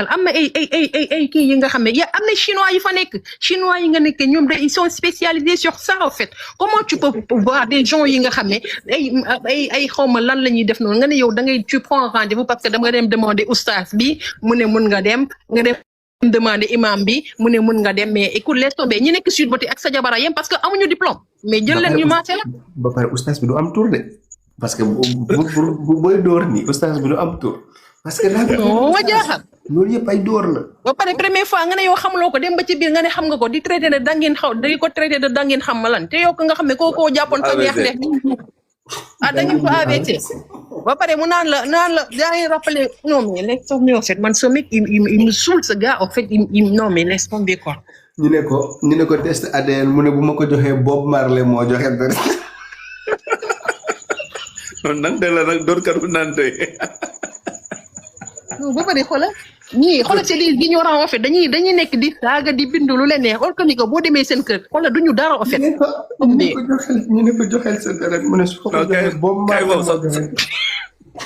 Speaker 9: am na ay kii yi nga xam ne am na chinois yi fa nekk chinois yi nga nekk ñoom ils sont spécialisés sur ça en fait comment tu peux voir des gens yi nga xam ne ay xawma lan la ñuy def noonu nga ne yow da ngay tu prends rendez-vous parce que dama dem demander oustaz bi mu ne mun nga dem demander imam bi mu ne mun nga dem mais écoute laisse tomber ñi nekk Sweet Beauté ak sa jabara yem parce que amuñu diplôme mais jël leen ñu marché la
Speaker 2: ba pare oustaz bi du am tour de parce que booy door ni oustaz bi du am tour parce que
Speaker 9: wa jaaxal
Speaker 2: loolu yëpp ay door la
Speaker 9: ba pare première fois nga ne yow xamuloo ko dem ba ci biir nga ne xam nga ko di traité de dangeen traité de dangeen xam ma lan te yow ko nga xam ne koo jàppoon sa neex dangeen ko AVC ba pare mu naan la daa ngi rappelé non mais laisse tomber en fait man ce mec il me saoule ce gars en fait non mais laisse tomber quoi
Speaker 2: ñu ne ko test ADN mu ne bu ma ko joxee Bob Marley moo joxe dara
Speaker 6: non nag de la nag doon kat naan tey
Speaker 9: non ba pare xoolal c'est des ignorants en fait dañuy nekk di saaga di bindu lu leen neex or que ni ko boo demee seen kër xoolal duñu dara en fait.
Speaker 2: ñu ne ko joxel sa dara mu ne su ko joxee boobu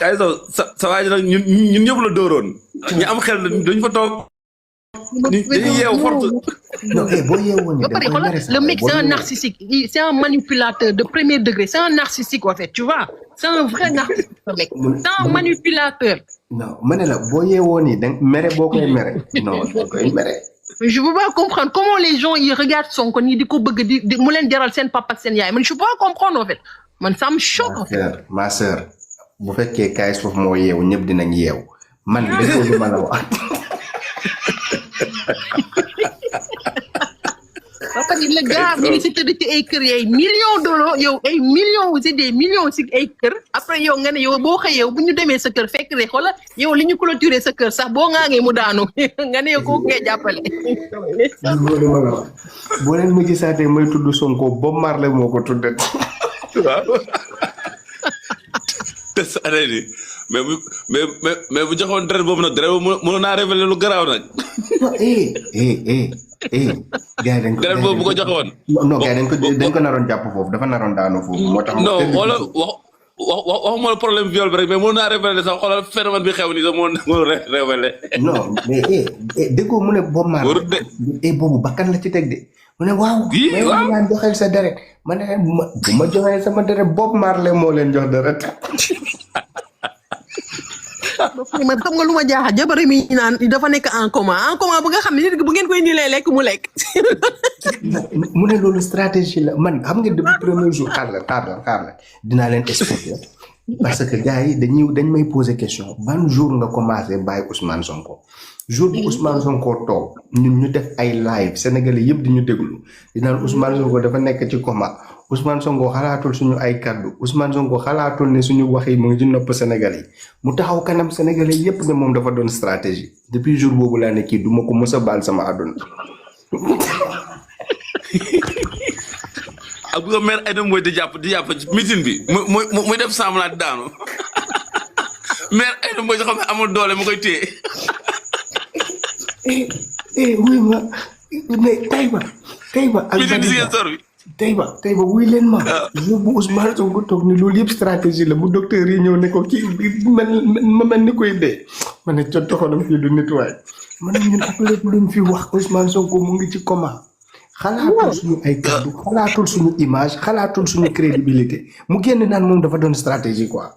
Speaker 6: kay sa waa ji nag ñun ñëpp la dóoroon ñu am xel dañu fa toog dañuy yeewu forte
Speaker 2: non boo yeewoo ni
Speaker 9: ba pare xoolal le mec c'est un narcissique c'est un manipulateur de premier degré c'est un narcissique en fait tu vois c'est un vrai narcissique ce mec c'est un manipulateur.
Speaker 2: non ma ne la boo yeewoo nii da mere boo koy mere non boo koy mere.
Speaker 9: je peux pas comprendre comment les gens ils regardent Sonko nii di ko bëgg di mu leen jaral seen papa ak seen yaay man je peux pas comprendre en fait man ça me choque en fait.
Speaker 2: ma sœur bu fekkee kaay foofu moo yeewu ñëpp dinañ yeewu man déggoo lu ma la wax.
Speaker 9: parce que le gars mi ngi si tëdd ci ay kër ay millions d'euros yow ay millions c'est des millions si ay kër après yow nga ne yow boo xëyee bu ñu demee sa kër fekk rek xoolal yow li ñu clôturer sa kër sax boo ŋaangee mu daanu nga ne yow kooku ngay jàppale.
Speaker 2: loolu ma la wax boo leen ma gisaatee may tudd Sonko Bob Marley moo ko tuddee.
Speaker 6: waaw te sa année mais bu joxoon deret boobu nag deret boobu mënoon naa révéler lu garaaw nag.
Speaker 2: gars yi dañ ko
Speaker 6: deret boobu bu ko joxoon.
Speaker 2: non gars yi dañ ko naroon jàpp foofu dafa naroon daanu foofu. moo tax
Speaker 6: non wala waxuma la problème viol bi rek mais mënoon naa révéler sax xoolal phénomène bi xew ni sax mënoon révéler.
Speaker 2: non mais déggoo mu ne Bob Marley.
Speaker 6: warut de
Speaker 2: boobu bakkan la ci teg de. mu ne waaw.
Speaker 6: mais
Speaker 2: waaw ma joxeel sa deret ma ne bu ma joxee sama deret Bob Marley moo leen jox deret.
Speaker 9: man xam nga lu ma jaaxal jabari mi naan dafa nekk en coma bu nga xam ne nit bu ngeen koy indilee lekk mu lekk.
Speaker 2: mu ne loolu stratégie la man xam nga depuis premier jour xaar la dinaa leen expliquer parce que gars yi dañ may poser question ban jour nga commencé bàyyi Ousmane Sonko jour bu Ousmane Sonko toog ñun ñu def ay live sénégalais yëpp di ñu déglu dinaan Ousmane Sonko dafa nekk ci coma Ousmane Sonko xalaatul suñu ay kaddu Ousmane Sonko xalaatul ne suñu wax yi mu ngi ci nopp sénégalais yi mu taxaw kanam sénégalais yëpp ne moom dafa doon stratégie depuis jour boobu laa ne kii du ma ko mës a baal sama àdduna.
Speaker 6: ak bu ko mère Aïda Mbodj di jàpp ci meeting bi muy def semblant di daanu mère Aïda Mbodj xam ne amul doole mu koy téye.
Speaker 2: wuy ma mais Taïba ak Taïba wuy leen ma bu Ousmane Sonko toog ni loolu yëpp stratégie la bu docteur yi ñëw ne ko kii mel ni koy dee ma ne jot taxoonam fii du nit waay ma ne ñun ak lépp luñ fi wax Ousmane Sonko mu ngi ci coma xalaatul suñu ay kaddu xalaatul suñu image xalaatul suñu crédibilité mu génn naan moom dafa doon stratégie quoi